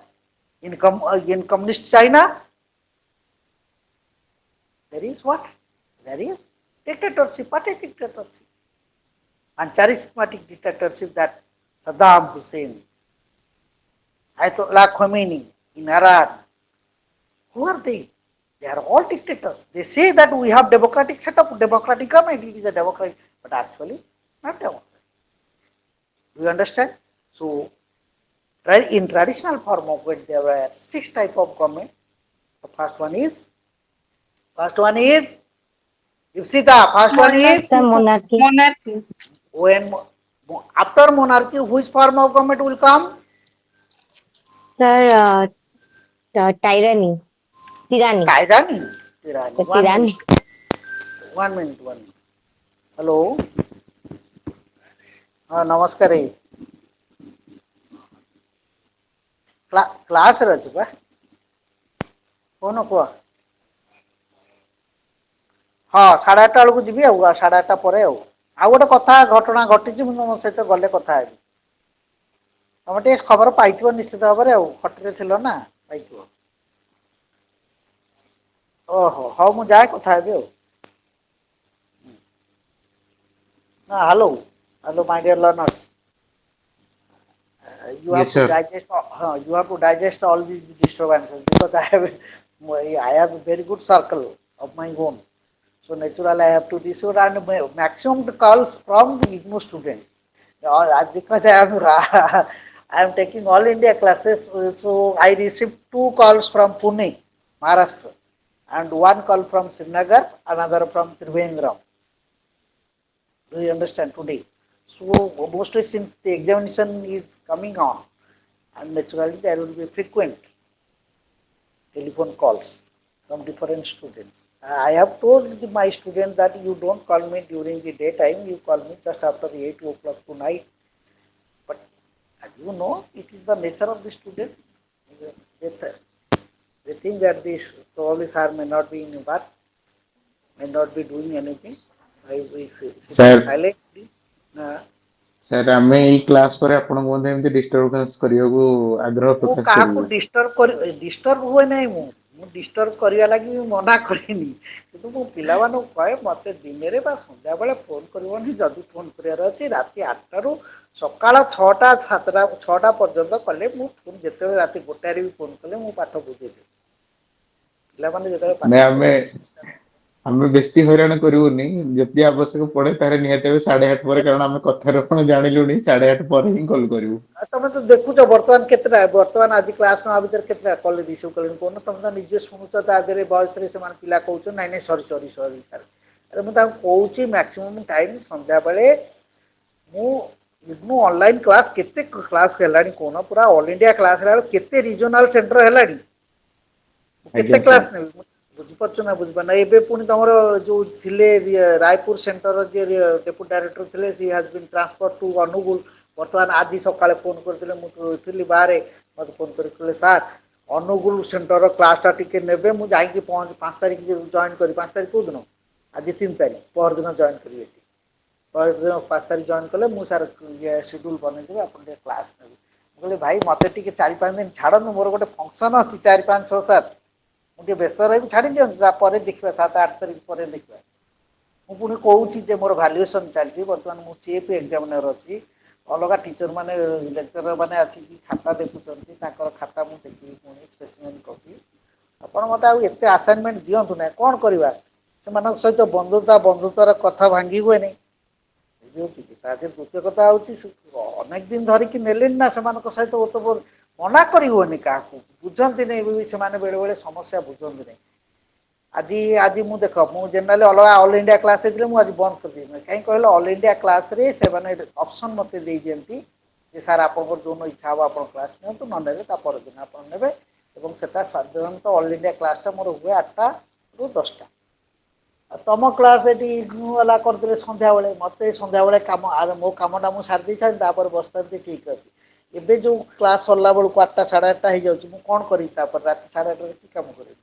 in communist China, there is what? There is dictatorship, party dictatorship, and charismatic dictatorship, that Saddam Hussein, Ayatollah Khomeini in Iran. Who are they? They are all dictators. They say that we have democratic setup, democratic government, it is a democratic, but actually not democratic. Do you understand? So, in traditional form of government, there were 6 types of government. The first one is, Ipsita, first one is, Sir, monarchy. Monarchy. when after monarchy, which form of government will come? Sir, tyranny. Tyranny. Tyranny. Sir, tyranny. 1 minute. Hello. नमस्कार. Class रे अछि बा कोन को हाँ 8:30 बेलू जी 8:30 पर आ गोटे कथा घटना घटी मो सहित गले कथा तुम टे खबर पाई निश्चित भाव में खटी थी ना ପାଇଥିବ। ଓହୋ ହଉ ମୁଁ ଯାଏ କଥା ହେବି ଆଉ। Hello, my dear learners. You Yes, have to sir. digest. You have to digest all these disturbances because I have a very good circle of my own. So naturally, I have to disturb and maximum calls from the IGNO students. Because I am I am taking all India classes, so I received 2 calls from Pune, Maharashtra, and 1 call from Srinagar, another from Trivandrum. Do you understand today? So mostly since the examination is coming on, and naturally there will be frequent telephone calls from different students. I have told my students that you don't call me during the daytime, you call me just after 8 o'clock tonight. But as you know, it is the nature of the student. They, they think that this probably sir may not be in work, may not be doing anything. I will sitting Sir, silently. sir, ଆମେ ଏଇ class ପରେ ଆପଣଙ୍କୁ ମଧ୍ୟ ଏମିତି disturbance କରିବାକୁ ଆଗ୍ରହ ମୁଁ ପ୍ରକାଶ କାହାକୁ କରିବୁ। ଡିଷ୍ଟର୍ବ ହୁଏ ନାହିଁ ମୁଁ ଡିଷ୍ଟର୍ବ କରିବା ଲାଗି ମନା କରିନି କିନ୍ତୁ ମୁଁ ପିଲାମାନଙ୍କୁ କହେ ମୋତେ ଦିନରେ ବା ସନ୍ଧ୍ୟାବେଳେ ଫୋନ୍ କରିବନି ଯଦି ଫୋନ୍ କରିବାର ଅଛି ରାତି 8ଟାରୁ ସକାଳ 6ଟା ପର୍ଯ୍ୟନ୍ତ କଲେ ମୁଁ ଯେତେବେଳେ ରାତି 1ଟାରେ ବି ଫୋନ୍ କଲେ ମୁଁ ପାଠ ବୁଝେଇଦେବି। ପିଲାମାନେ ଯେତେବେଳେ ପାଠ ନାଇଁ ଆମେ ପଢ଼ନ୍ତି ଆମେ ବେଶୀ ହଇରାଣ କରିବୁନି ଯଦି ଆବଶ୍ୟକ ପଡେ ତାହେଲେ ନିହାତି ଭାବେ 8:30 ପରେ କାରଣ ଆମେ କଥାରୁ ଆପଣ ଜାଣିଲୁଣି 8:30 ପରେ ହିଁ କଲ୍ କରିବୁ। ତମେ ତ ଦେଖୁଛ ବର୍ତ୍ତମାନ ଆଜି କ୍ଲାସ୍ ନେବା ଭିତରେ କେତେଟା କଲ୍ ରିସିଭ୍ କଲେଣି କହୁନ ତମେ ତ ନିଜେ ଶୁଣୁଛ ତା ଦେହରେ ଭଏସ୍ରେ ସେମାନେ ପିଲା କହୁଛନ୍ତି ନାଇଁ ନାଇଁ ସରି ସାର୍ ଆରେ ମୁଁ ତାଙ୍କୁ କହୁଛି ମ୍ୟାକ୍ସିମମ୍ ଟାଇମ୍ ସନ୍ଧ୍ୟାବେଳେ ମୁଁ ଅନଲାଇନ୍ କ୍ଲାସ୍ କେତେ କ୍ଲାସ୍ ହେଲାଣି କହୁନ ପୁରା ଅଲ୍ ଇଣ୍ଡିଆ କ୍ଲାସ୍ ହେଲା ବେଳକୁ କେତେ ରିଜନାଲ୍ ସେଣ୍ଟର ହେଲାଣି କେତେ ଆଜ୍ଞା ସାର୍। କ୍ଲାସ୍ ନେବି ବୁଝିପାରୁଛ ନା ବୁଝିପାରୁନ ଏବେ ପୁଣି ତମର ଯୋଉ ଥିଲେ ରାୟପୁର ସେଣ୍ଟର ଯିଏ ଡେପୁଟି ଡାଇରେକ୍ଟର ଥିଲେ she has been transfer to Angul ବର୍ତ୍ତମାନ ଆଜି ସକାଳେ ଫୋନ୍ କରିଥିଲେ ମୁଁ ଥିଲି ବାହାରେ ମୋତେ ଫୋନ୍ କରିଥିଲେ ସାର୍ ଅନୁଗୁଳ ସେଣ୍ଟର କ୍ଲାସ୍ଟା ଟିକେ ନେବେ ମୁଁ ଯାଇକି 5 ତାରିଖ ଜଏନ୍ କରି 5 ତାରିଖ କେଉଁ ଦିନ ଆଜି 3 ତାରିଖ ପହରଦିନ ଜଏନ୍ କରିବେ ପହରଦିନ 5 ତାରିଖ ଜଏନ୍ କଲେ ମୁଁ ସାର୍ ସିଡ୍ୟୁଲ୍ ବନେଇଦେବି ଆପଣ ଟିକେ କ୍ଲାସ୍ ନେବେ ମୁଁ କହିଲି ଭାଇ ମୋତେ ଟିକେ 4-5 ଦିନ ଛାଡ଼ନ୍ତୁ ମୋର ଗୋଟେ ଫଙ୍କସନ୍ ଅଛି 4-5-6 ସାର୍ ମୁଁ ଟିକେ ବ୍ୟସ୍ତ ରହିବି ଛାଡ଼ି ଦିଅନ୍ତୁ ତାପରେ ଦେଖିବା 7-8 ତାରିଖ ପରେ ଦେଖିବା ମୁଁ ପୁଣି କହୁଛି ଯେ ମୋର ଭାଲ୍ୟୁଏସନ୍ ଚାଲିଛି ବର୍ତ୍ତମାନ ମୁଁ ଚିଏଫ୍ ଏକ୍ଜାମିନର ଅଛି ଅଲଗା ଟିଚର ମାନେ ଲେକ୍ଚରର ମାନେ ଆସିକି ଖାତା ଦେଖୁଛନ୍ତି ତାଙ୍କର ଖାତା ମୁଁ ଦେଖିବି ପୁଣି ସ୍ପେସିମେନ୍ କପି ଆପଣ ମୋତେ ଆଉ ଏତେ ଆସାଇନମେଣ୍ଟ ଦିଅନ୍ତୁ ନାହିଁ କ'ଣ କରିବା ସେମାନଙ୍କ ସହିତ ବନ୍ଧୁତାର କଥା ଭାଙ୍ଗି ହୁଏନି ବୁଝିହେଉଛି କି ତା ଦେହରେ ଦ୍ୱିତୀୟ କଥା ହେଉଛି ଅନେକ ଦିନ ଧରିକି ନେଲେଣି ନା ସେମାନଙ୍କ ସହିତ ମନା କରି ହୁଏନି କାହାକୁ ବୁଝନ୍ତି ନାହିଁ ବି ସେମାନେ ବେଳେବେଳେ ସମସ୍ୟା ବୁଝନ୍ତି ନାହିଁ ଆଜି ମୁଁ ଦେଖ ମୁଁ ଜେନେରାଲି ଅଲଗା ଅଲ୍ ଇଣ୍ଡିଆ କ୍ଲାସ୍ ହେଇଥିଲେ ମୁଁ ଆଜି ବନ୍ଦ କରିଦେବି କାହିଁକି କହିଲେ ଅଲ୍ ଇଣ୍ଡିଆ କ୍ଲାସ୍ରେ ସେମାନେ ଅପସନ୍ ମୋତେ ଦେଇ ଦିଅନ୍ତି ଯେ ସାର୍ ଆପଣଙ୍କର ଯେଉଁଦିନ ଇଚ୍ଛା ହେବ ଆପଣ କ୍ଲାସ୍ ନିଅନ୍ତୁ ନ ନେବେ ତା ପରଦିନ ଆପଣ ନେବେ ଏବଂ ସେଟା ସାଧାରଣତଃ ଅଲ୍ ଇଣ୍ଡିଆ କ୍ଲାସ୍ଟା ମୋର ହୁଏ 8ଟାରୁ 10ଟା ଆଉ ତମ କ୍ଲାସ୍ ଏଠି ବାଲା କରିଦେଲେ ସନ୍ଧ୍ୟାବେଳେ ମୋତେ ସନ୍ଧ୍ୟାବେଳେ ମୋ କାମଟା ମୁଁ ସାରି ଦେଇଥାନ୍ତି ତାପରେ ବସିଥାନ୍ତି ଠିକ୍ ଅଛି ଏବେ ଯେଉଁ କ୍ଲାସ୍ ସରିଲା ବେଳକୁ 8ଟା 8:30 ହେଇଯାଉଛି ମୁଁ କ'ଣ କରିବି ତାପରେ ରାତି 8:30ରେ କି କାମ କରିବି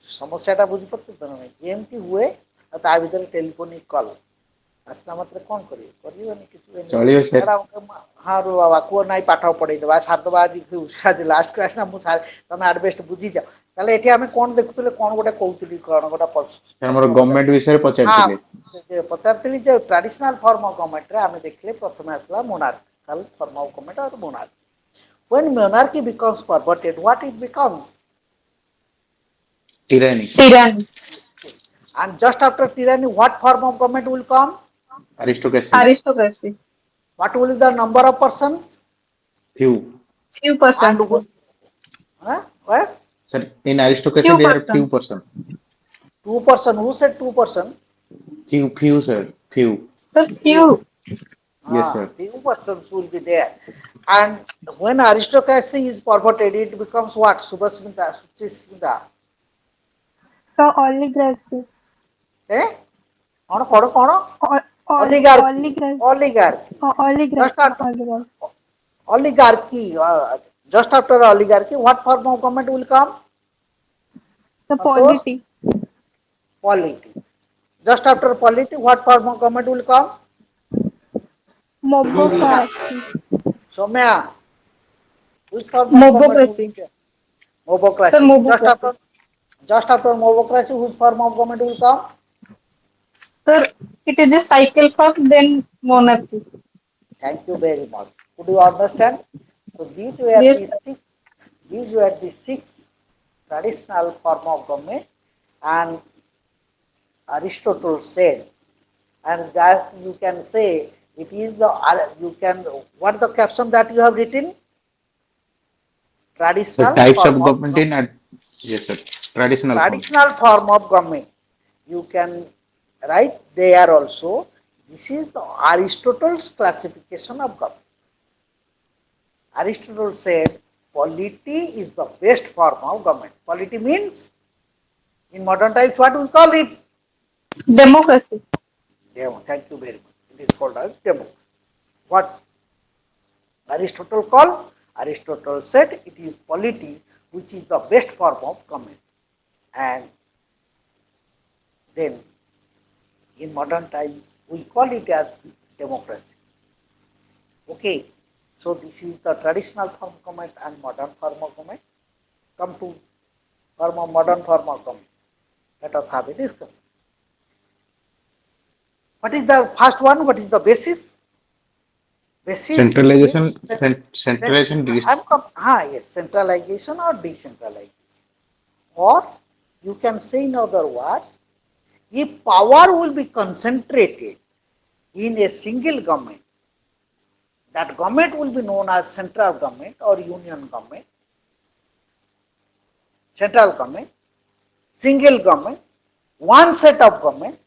ସମସ୍ୟାଟା ବୁଝିପାରୁଛ ତ ନାଇଁ ଏମିତି ହୁଏ ଆଉ ତା ଭିତରେ ଟେଲିଫୋନିକ୍ କଲ୍ ଆସିଲା ମାତ୍ରେ କ'ଣ କରିବେ କରିବେନି କିଛି ଚଳିବ ସାର୍। ହଁ ରୁ ବାବା କୁହ ନାଇଁ ପାଠ ପଢ଼େଇଦେବା ସାରିଦେବା ଆଜି ଲାଷ୍ଟ କ୍ଲାସ୍ ନା ମୁଁ ତମେ ଆଡ଼ବେଷ୍ଟ ବୁଝିଯାଅ ତାହେଲେ ଏଠି ଆମେ କ'ଣ ଦେଖୁଥିଲେ କ'ଣ ଗୋଟେ କହୁଥିଲି କ'ଣ ଗୋଟେ ଆମର ପ୍ରଶ୍ନ ଗଭର୍ଣ୍ଣମେଣ୍ଟ ବିଷୟରେ ହଁ ପଚାରିଥିଲେ। ପଚାରିଥିଲି ଯେ ଟ୍ରାଡିସନାଲ ଫର୍ମ ଅଫ୍ ଗଭର୍ଣ୍ଣମେଣ୍ଟରେ ଆମେ ଦେଖିଲେ ପ୍ରଥମେ ଆସିଲା ମୋନାର୍କାଲ ଫର୍ମ ଅଫ୍ ଗଭର୍ଣ୍ଣମେଣ୍ଟ ଆଉ monarch when monarchy becomes perverted what it becomes tyranny, tyranny, and just after tyranny what form of government will come aristocracy, aristocracy, what will be the number of persons few. few and persons, what Sir, in aristocracy few there are few persons. person. 2 person who said 2 person Few, sir. Few. So few few. Yes, sir. few persons will be there and when aristocracy is perverted it becomes what Subhasmita So oligarchy, eh କ'ଣ oligarchy oligarchy, oligarchy just oligarchy, after oligarchy. oligarchy just after oligarchy what form of government will come The Santosh polity, polity just after polity what form of government will come Somya mobocracy, Somya which form of government will mobocracy, be there Mobocracy. Sir, Mobocracy. Just after mobocracy, which form of government will come? Sir, it is a cycle first, then monarchy. Thank you very much. Could you understand? So Yes, sir. these were the six traditional form of government, and Aristotle said, and that you can say it is the you can what the caption that you have written? The Traditional types form of of government in yes sir, traditional form. traditional form of government. You can write there also. This is the Aristotle's classification of government. Aristotle said polity is the best form of government. Polity means in modern times what we call it? Democracy. Demo. Thank you very much. It is called as demo. What Aristotle called? Aristotle said it is polity which is the best form of government. And then in modern times we call it as democracy. Okay. So this is the traditional form of government and modern form of government. Come to form of modern form of government. Let us have a discussion. What is the first one? What is the basis? Basis is Centralization, centralization, yes, centralization or decentralization. Or you can say in other words, if power will be concentrated in a single government, that government will be known as central government or union government, central government, single government, one set of government,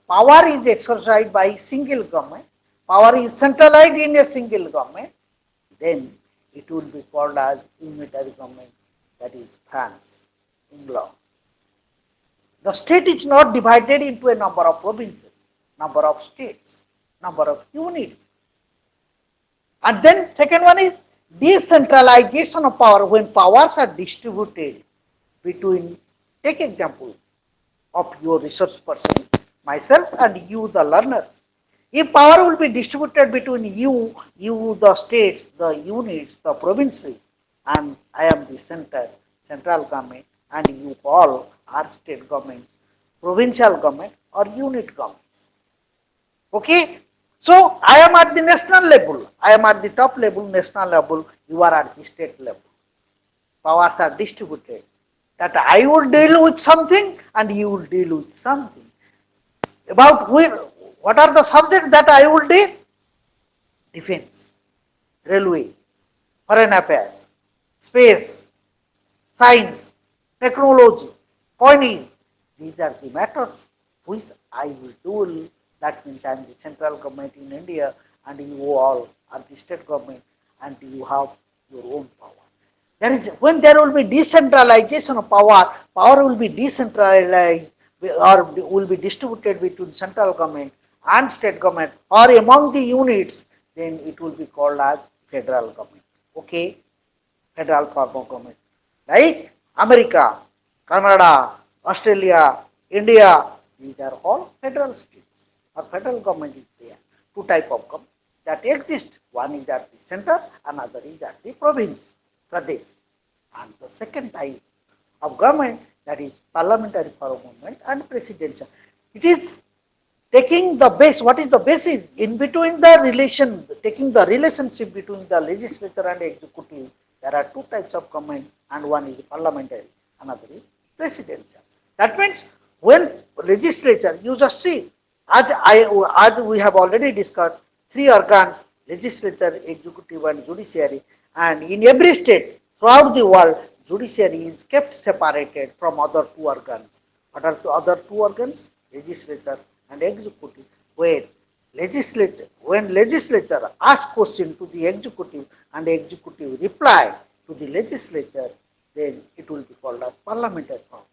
power is exercised by single government, power is centralized in a single government, then it will be called as unitary government, that is France, England. The state is not divided into a number of provinces, number of states, number of units. And then second one is decentralization of power, when powers are distributed between, take example of your resource person, myself and you the learners. If power will be distributed between you the states, the units, the provinces, and I am the central government, and you all are state governments, provincial government or unit governments. Okay? So I am at the national level, I am at the top level, national level, you are at the state level. Powers are distributed. That I will deal with something and you will deal with something. About what are the subjects that I will do? Defense, railway, foreign affairs, space, science, technology, coinage. These are the matters which I will do. That means I am the central government in India and you all are the state government and you have your own power. There is, when there will be decentralization of power, power will be decentralized or will be distributed between central government and state government or among the units, then it will be called as federal government. Okay? Federal form of government. Like America, Canada, Australia, India, these are all federal states or federal government is there. Two type of government that exist. One is at the center, another is at the province, Pradesh. And the second type of government, that is parliamentary form of government and presidential. It is taking the base, what is the basis? In between the relation, taking the relationship between the legislature and executive, there are two types of government and one is parliamentary, another is presidential. That means when legislature, you just see, as we have already discussed, three organs, legislature, executive and judiciary, and in every state throughout the world, judiciary is kept separated from other two organs. What are the other two organs? Legislature and executive. When legislature asks question to the executive and the executive reply to the legislature, then it will be called as parliamentary form.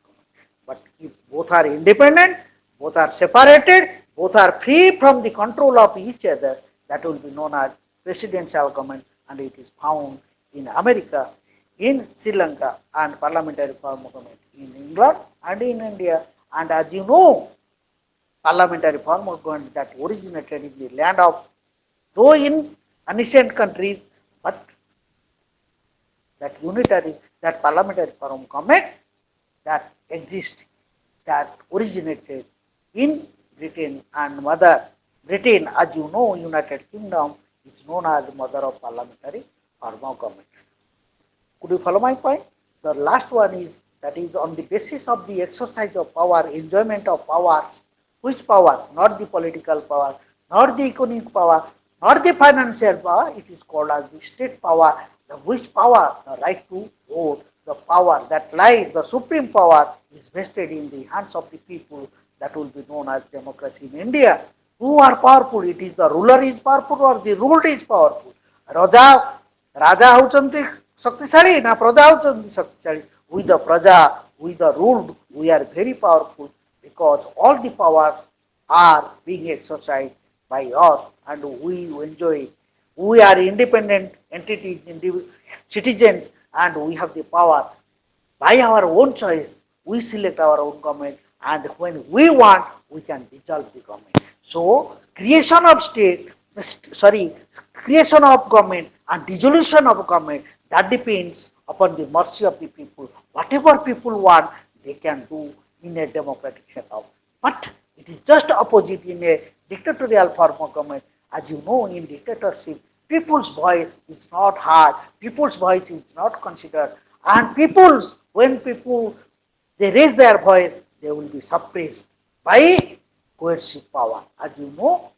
But if both are independent, both are separated, both are free from the control of each other, that will be known as presidential government, and it is found in America, in Sri Lanka, and parliamentary form of government in England and in India. And as you know, parliamentary form of government that originated in the land of, though in ancient countries, but that unitary that parliamentary form of government that exists, that originated in Britain, and mother Britain, as you know, United Kingdom is known as mother of parliamentary form of government. Could you follow my point? The last one is that is on the basis of the exercise of power, enjoyment of powers. Which power? Not the political power, not the economic power, not the financial power. It is called as the state power. The which power? The right to vote. The power that lies, the supreme power is vested in the hands of the people. That will be known as democracy in India. Who are powerful? It is the ruler is powerful or the ruled is powerful. Raja ରାଜା ହଉଛନ୍ତି ଶକ୍ତିଶାଳୀ ନା ପ୍ରଜା ହଉଛନ୍ତି ଶକ୍ତିଶାଳୀ? With the praja, with the ruled, we are very powerful because all the powers are being exercised by us and we enjoy. We are independent entities, citizens, and we have the power. By our own choice, we select our own government, and when we want, we can dissolve the government. So, creation of state, creation of government and dissolution of government, that depends upon the mercy of the people. Whatever people want, they can do in a democratic setup. But it is just opposite in a dictatorial form of government. As you know, in dictatorship, people's voice is not heard, people's voice is not considered, and when people they raise their voice, they will be suppressed by coercive power. As you know,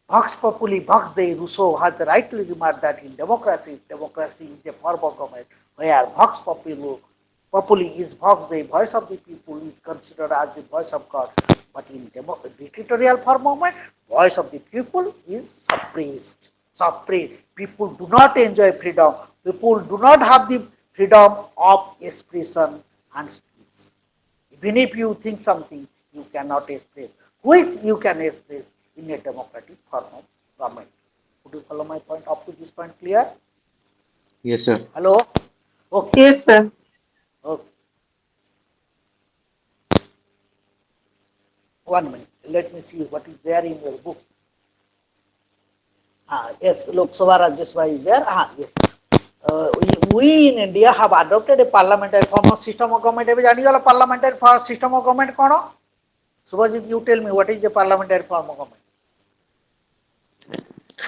Vox Populi, Vox Dei, Rousseau has rightly remarked that in democracy is a form of government where Vox Populi is Vox Dei, voice of the people is considered as the voice of God. But in dictatorial form of government, voice of the people is suppressed. People do not enjoy freedom. People do not have the freedom of expression and speech. Even if you think something, you cannot express, which you can express in a democratic form of government. Could you follow my point up to this point clear? Yes, sir. Hello? Okay. Yes, sir. Okay. 1 minute. Let me see what is there in your book. Yes, Lok Sabha Rajya Sabha is there. Yes. We in India have adopted a parliamentary form of system of government. ଏବେ ଜାଣିଗଲ parliamentary system of government କ'ଣ? Subhajit, you tell me what is the parliamentary form of government?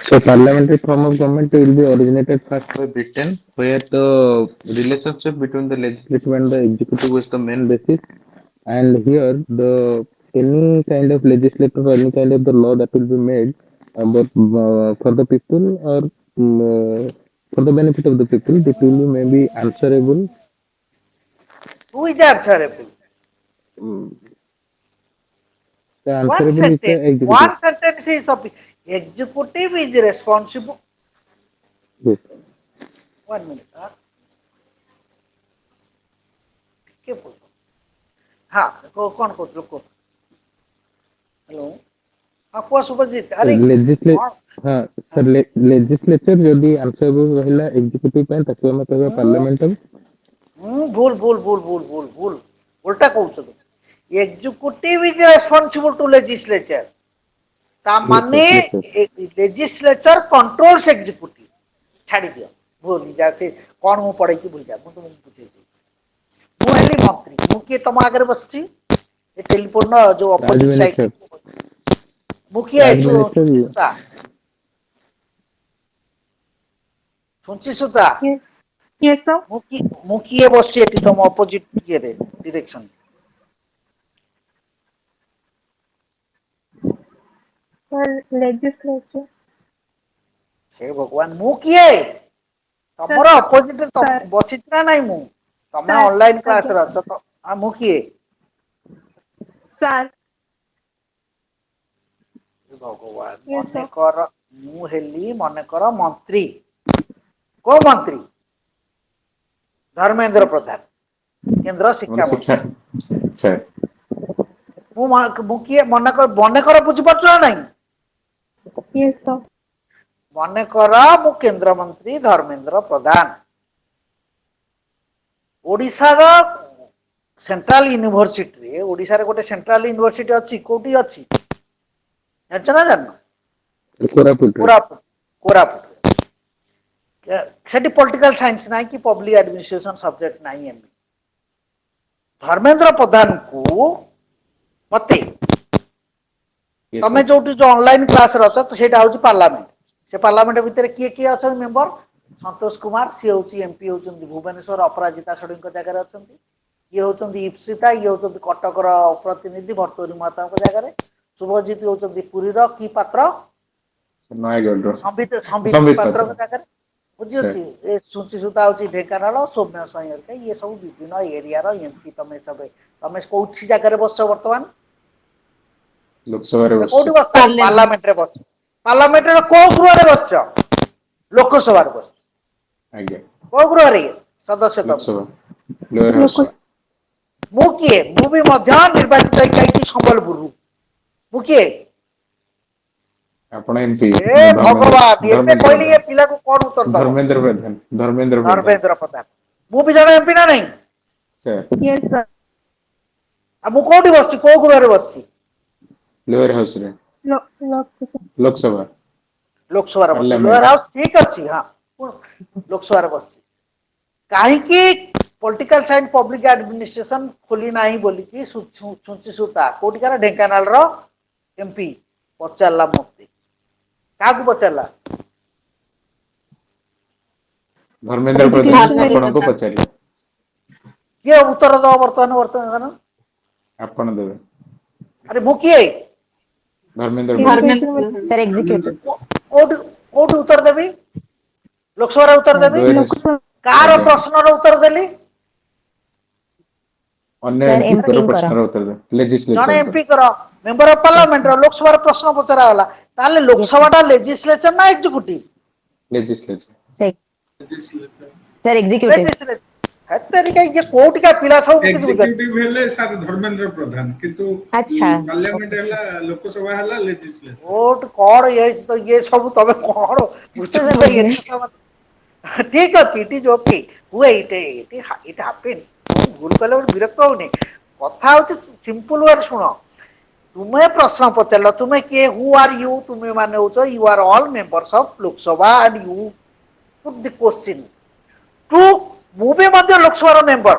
So parliamentary form of government will be originated first by Britain, where the relationship between the legislative and the executive was the main basis. And here, any kind of legislative or any kind of the law that will be made about for the people or for the benefit of the people, it will be maybe answerable. Who is answerable? The answerable is the executive. One sentence is of executive is responsible. Yes. 1 minute. हाँ कौन को लोग hello हाँ कुआ सुभजित अरे हाँ sir legislature जदि answerable रहिला एग्जीक्यूटिव पे ताकि हम कहबा पार्लियामेंट भूल उल्टा कहउछ तो executive is responsible to legislature ता माने लेजिस्लेचर कंट्रोल्स एग्जीक्यूटिव छाड़ी दियो भूल जैसे कौन मु पढ़ै की भूल जा मु तुमको पूछे मु हेली मंत्री मु के तुम आगे बसची ए टेलीफोन जो अपोजिट साइड मु किए सुनची सुता Yes. Yes, sir. मु किए बसची एटी तुम अपोजिट किए रे डायरेक्शन Sir, legislature. हे भगवान मु किए तमरो अपोजिट बसित ना नाही मु तमे ऑनलाइन क्लास रे अछ तो आ मु किए Sir. भगवान Yes, मने sir. कर मु हेली मने कर मंत्री को मंत्री धर्मेंद्र प्रधान केंद्र शिक्षा मंत्री सर मु किए मने कर बुझी पछ ना नहीं Yes, sir. मने कर मु केंद्र मंत्री धर्मेंद्र प्रधान ओडिसा रो सेंट्रल यूनिवर्सिटी रे ओडिसा रे गोटे सेंट्रल यूनिवर्सिटी अछि कोठी अछि जानछ ना जान कोरापुट कोरापुट सेठी पॉलिटिकल साइंस ना कि पब्लिक एडमिनिस्ट्रेशन सब्जेक्ट नहीं एम धर्मेंद्र प्रधान को मते Yes, तमें sir. जो ऑनलाइन क्लास रे अछ तो सेटा होची पार्लियामेंट से पार्लियामेंट भितर किए किए अच्छा मेंबर संतोष कुमार सी होची एमपी होचंदी भुवनेश्वर अपराजिता षडी जगह रे अछंती ये होचंदी इप्सिता ये होचंदी कटक रो प्रतिनिधि भर्तूरी माता जगह रे शुभजीत होचंदी पुरी रो की पात्र नयगढ़ संबित संबित संबित पात्र पात्र जगह रे बुझी sir. अछि ए सुची सुता होची ढेकानाल सौम्य स्वयं के ये सब विभिन्न एरिया रो एमपी तमे कोठी जगह रे बसछ वर्तमान लोकसभा रे कोठी बसछ बसछ पार्लियामेंट रे बसछ पार्लियामेंट रे को गृह रे बसछ लोकसभा रे बसछ आज्ञा को गृह रे सदस्य तम लोकसभा लोअर हाउस मु किए मु भी मध्य निर्वाचित होई संबलपुर मु किए आपण एमपी ए भगवान एते धर्मेंद्र कहली ये प्रधान पिला को कौन उत्तर दबो धर्मेंद्र प्रधान धर्मेंद्र प्रधान मु भी जण एमपी ना नहीं सर Yes, sir. आ मु कोठी बसछि को गृह रे बसछि लोअर हाउस रे लोकसभा लोकसभा रे बसछि पार्लियामेंट लोअर हाउस ठीक अछि हां लोकसभा रे बसछि काहे की पॉलिटिकल साइंस पब्लिक एडमिनिस्ट्रेशन खोली नाही बोली की सुची सुता कोठी कर ढेंकानाल रो एमपी पचारला मते काकू पचारला धर्मेंद्र प्रधान आपण को पचारिले किए उत्तर दो वर्तमान आपण देबे अरे मु किए धर्मेंद्र प्रधान सर एग्जीक्यूटिव कोठी उत्तर देबी लोकसभा रे उत्तर देबी लोअर हाउस कार प्रश्न रो उत्तर देली अन्य सर, एमपी MP को ଙ୍କର। प्रश्न उत्तर दे जने लेजिस्लेचर एमपी कर मेंबर ऑफ पार्लियामेंट रो लोकसभा रे प्रश्न पचरा होला ताले लोकसभा टा लेजिस्लेचर ना executive legislature sir executive legislature हेतरी का ये कोठी का पिला सब किछ बुझ एग्जीक्यूटिव हेले सर धर्मेंद्र प्रधान किंतु अच्छा। पार्लियामेंट हैला लोकसभा हैला लेजिस्लेचर कोट कोड ये तो ये सब तबे कोड बुझते ये ठीक अछि इट इज ओके हुए इट हैपेन भूल कले विरक्त होनी कथा होची सिंपल वर्ड सुनो तुम्हें प्रश्न पचारल तुम्हें के हु आर यू तुम्हें माने होचो you are all members of Lok Sabha and you put the question to मुबे मध्य लोकसभा रो मेंबर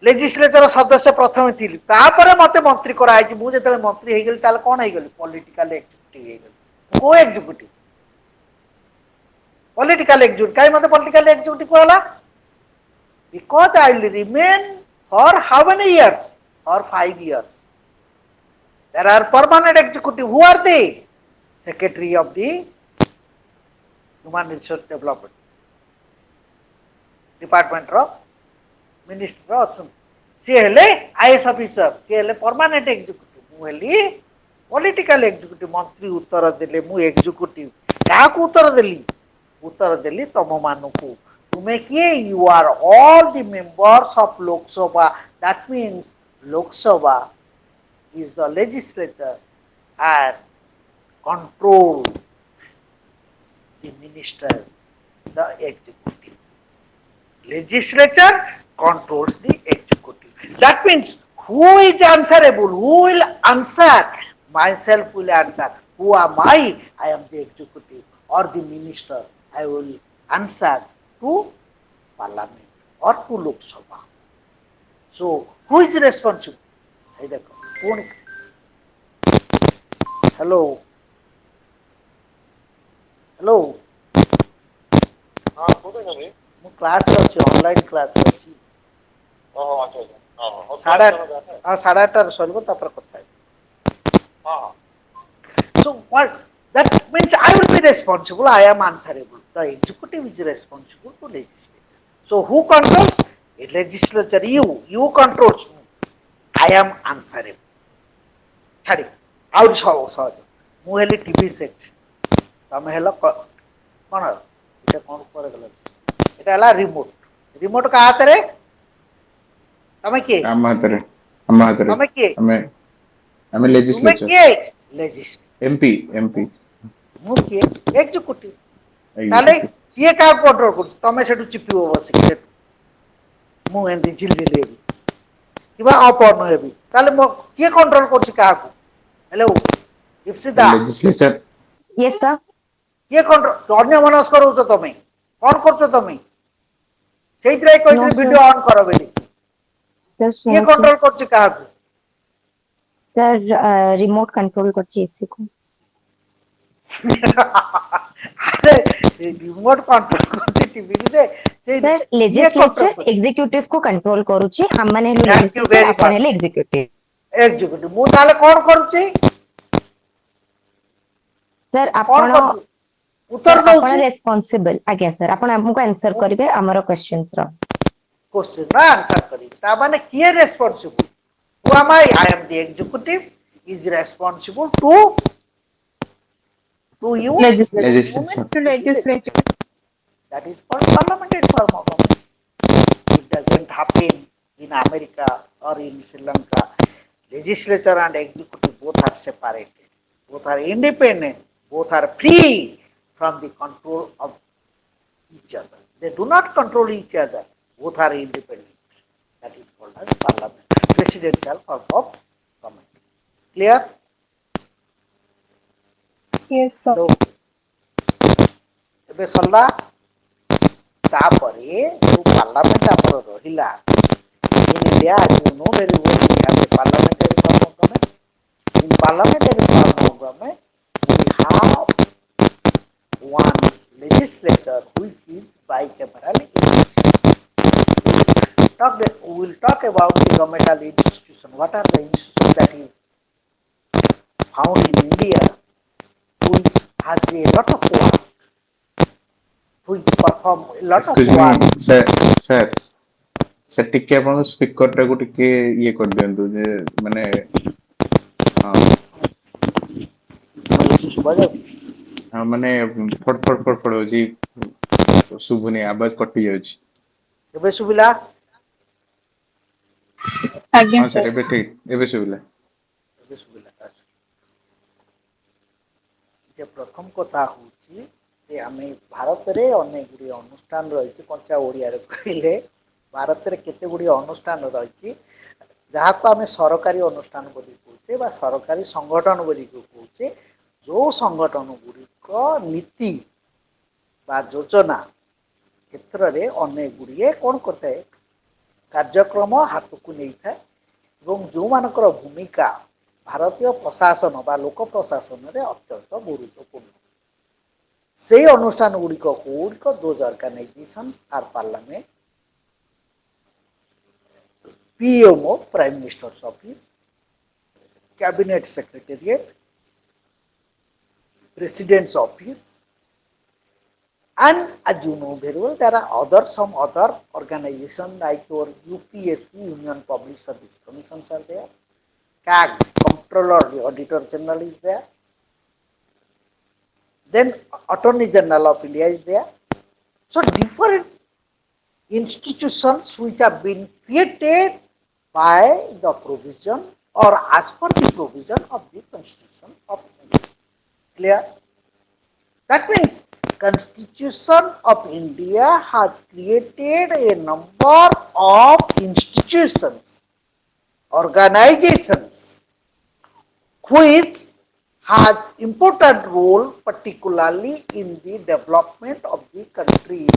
लेजिस्लेचर सदस्य प्रथम थी तापर मते मंत्री कराई मु जेतले मंत्री हे गेल ताले कोन हे गेल पॉलिटिकल एक्टिविटी हे गेल को एक्टिविटी पॉलिटिकल एक्टिविटी काई मते पॉलिटिकल एक्टिविटी कहला because I will remain for how many years? For 5 years. There are permanent executive. Who are they? Secretary of the Human Resource Development Department of Minister of सी हेले IAS officer सी हेले permanent executive मु heli political executive मंत्री उत्तर देले मु executive काकू उत्तर देली तम मानकू तुम्हें किए you are all the members of Lok Sabha that means Lok Sabha is the legislature and control the minister the executive legislature controls the executive that means who is answerable who will answer myself will answer who am I am the executive or the minister I will answer to parliament or to Lok Sabha. So who is responsible? Hey देखो hello hello हाँ बोलो ना भाई ମୁଁ class ରେ ଅଛି online class ରେ ଅଛି ओहो अच्छा अच्छा साढ़े साढ़े 8 ସରିବ ତାପରେ କଥା ହେବି हाँ so what that means I will be responsible I am answerable the executive is responsible to legislature so who controls a legislature you controls I am answerable ଛାଡ଼ି ଆହୁରି ସହଜ ମୁଁ ହେଲି ଟିଭି ସେଟ୍ ତମେ ହେଲ କ'ଣ ଏଇଟା କ'ଣ ଉପରେ ଗଲା ଏଇଟା ହେଲା ରିମୋଟ କାହା ହାତରେ ତମେ କିଏ ଆମ ହାତରେ ତମେ କିଏ ଆମେ ତୁମେ ଲେଜିସ୍ଲେଚର କିଏ ଲେଜିସ୍ଲେଚର ଏମପି ମୁଁ କିଏ ଏକ୍ଜିକ୍ୟୁଟିଭ ତାହେଲେ କିଏ କାହାକୁ କଣ୍ଟ୍ରୋଲ କରୁଛି ତମେ ସେଠୁ ଚିପିବ ବସିକି ସେଠୁ ମୁଁ ଏମିତି ଝିଲଝିଲି ହେବି କିମ୍ବା ଅପର୍ଣ୍ଣ ହେବି ତାହେଲେ କିଏ କଣ୍ଟ୍ରୋଲ କରୁଛି କାହାକୁ ହେଲୋ ଇପ୍ସିତା ଲେଜିସ୍ଲେଚର Yes, sir. किए कंट्रोल अन्य मनस्क रोच तमें कौन कर तमें से No, sir. वीडियो ऑन कर बोली Sir, किए ଶୁଣୁଛି। कंट्रोल कर Sir, remote control करछि एसी को। अरे रिमोट कंट्रोल कर टीवी रे से Sir, किए legislature कंट्रोल executive को control करूछि। हम माने हेलु थैंक यू legislature वेरी आपण मच हेले executive। एग्जीक्यूटिव मु ताले कौन करूची Sir, कौन आपण करू sir उत्तर आपण दउची responsible। आज्ञा sir, आपण हमको answer करिवे हमर questions रो। क्वेश्चन ना आंसर करी ता माने किए responsible who am I am the executive is responsible to you Legislature. movement legislation. To to the legislature. legislature. That is called parliamentary form of government. It doesn't happen in America or in Sri Lanka. Legislature and executive both are separated, both are independent, both are free from the control of each other. They do not control each other, both are independent. That is called as parliament, presidential form of government. Clear? Yes, sir. Hello. ଏବେ ସରିଲା ତାପରେ ଯୋଉ parliament ଆମର ରହିଲା in India, as you know very well, we have a parliamentary form of government. In parliamentary form of government, we have one legislature which is bicameral in nature. We will talk about the governmental institution. What are the institutions that is found in India which has a lot of work, which perform a lot of Excuse me, work. sir, sir. ସେ ଟିକେ ଆପଣ speaker ଟାକୁ ଟିକେ ଇଏ କରିଦିଅନ୍ତୁ ଯେ ମାନେ ହଁ ଶୁଭାଯାଉଛି ହଁ, ମାନେ ଫଡ ଫଡ ଫଡ ଫଡ ହଉଛି ଶୁଭୁନି ଆବାଜ କଟି ଯାଉଛି। ଏବେ ଶୁଭିଲା ଆଜ୍ଞା ହଁ sir. ସାର୍ ଏବେ ଠିକ ଏବେ ଶୁଭିଲା। ଏବେ ଶୁଭିଲା ଯେ ପ୍ରଥମ କଥା ହଉଛି ଯେ ଆମେ ଭାରତରେ ଅନେକ ଗୁଡ଼ିଏ ଅନୁଷ୍ଠାନ ରହିଛି କଞ୍ଚା ଓଡ଼ିଆରେ କହିଲେ ଭାରତରେ କେତେ ଗୁଡ଼ିଏ ଅନୁଷ୍ଠାନ ରହିଛି ଯାହାକୁ ଆମେ ସରକାରୀ ଅନୁଷ୍ଠାନ ବୋଲି କହୁଛେ ବା ସରକାରୀ ସଂଗଠନ ବୋଲି କହୁଛେ ଯେଉଁ ସଂଗଠନ ଗୁଡ଼ିକ ନୀତି ବା ଯୋଜନା କ୍ଷେତ୍ରରେ ଅନେକ ଗୁଡ଼ିଏ କ'ଣ କରିଥାଏ କାର୍ଯ୍ୟକ୍ରମ ହାତକୁ ନେଇଥାଏ ଏବଂ ଯେଉଁମାନଙ୍କର ଭୂମିକା ଭାରତୀୟ ପ୍ରଶାସନ ବା ଲୋକ ପ୍ରଶାସନରେ ଅତ୍ୟନ୍ତ ଗୁରୁତ୍ୱପୂର୍ଣ୍ଣ ସେହି ଅନୁଷ୍ଠାନ ଗୁଡ଼ିକ those organizations are parliament, PMO, Prime Minister's Office, Cabinet Secretariat, President's Office, and as you know very well, there are some other organizations like your UPSC, Union Public Service Commissions are there, CAG, Comptroller, the Auditor General is there, then Attorney General of India is there. So different institutions which have been created by the provision or as per the provision of the Constitution of India. Clear? That means Constitution of India has created a number of institutions, organizations which has important role particularly in the development of the country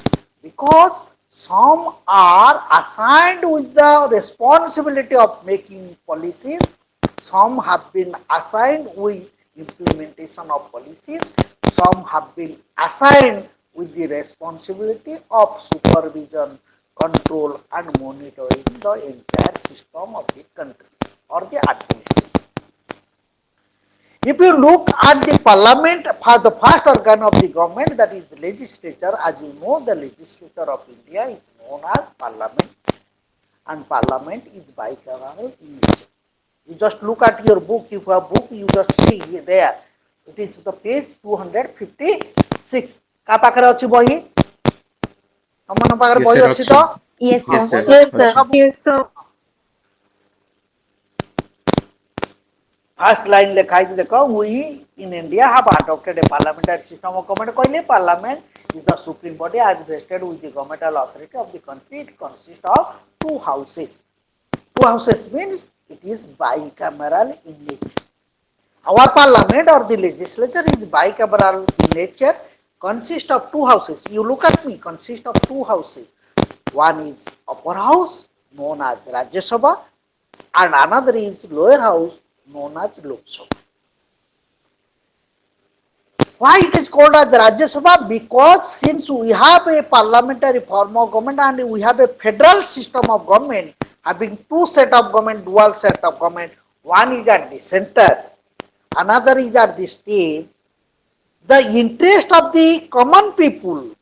because some are assigned with the responsibility of making policies, some have been assigned with implementation of policies, some have been assigned with the responsibility of supervision, control and monitoring the entire system of the country or the administration. If you look at the parliament, for the first organ of the government, that is legislature, as you know, the legislature of India is known as parliament, and parliament is bicameral in nature. You just look at your book, if you have book, you just see there. It is the page 256. का पाखरे अछि बही? तमन पाखरे Yes, बही sir, अछि तो? Yes, sir. yes, sir. Yes, sir. ଅଛି। Yes, sir. First line lekha hai dekho, we in India have adopted a parliamentary system of government. Koile parliament is the supreme body as vested with the governmental authority of the country. It consists of two houses. Two houses means it is bicameral in nature. Our parliament or the legislature is bicameral in nature consists of two houses. You look at me, consists of two houses. One is upper house known as Rajya Sabha and another is lower house known as Lok Sabha. Why it is called as Rajya Sabha? Because since we have a parliamentary form of government and we have a federal system of government having two set of government, dual set of government, one is at the center, another is at the state, the interest of the common people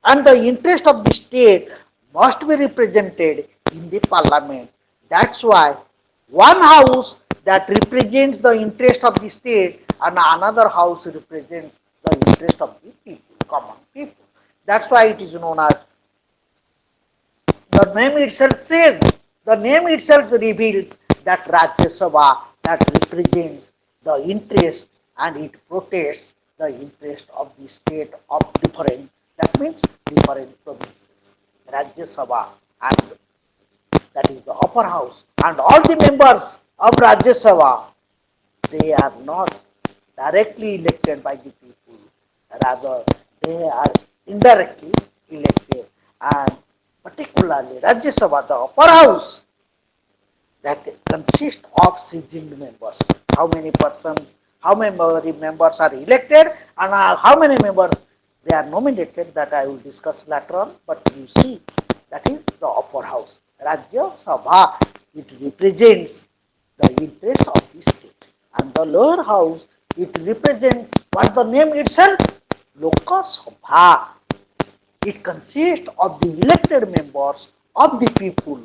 and the interest of the state must be represented in the parliament. That's why one house that represents the interest of the state and another house represents the interest of the people, common people. That's why it is known as, the name itself says, the name itself reveals that Rajya Sabha that represents the interest and it protects the interest of the state of different, that means different provinces. Rajya Sabha, and that is the upper house, and all the members of Rajya Sabha, they are not directly elected by the people, rather they are indirectly elected, and particularly Rajya Sabha, the upper house, that consists of seasoned members. How many persons, how many members are elected and how many members they are nominated, that I will discuss later on. But you see, that is the upper house. Rajya Sabha, it represents the interest of the state. And the lower house, it represents what the name itself, Loka Sabha. It consists of the elected members of the people.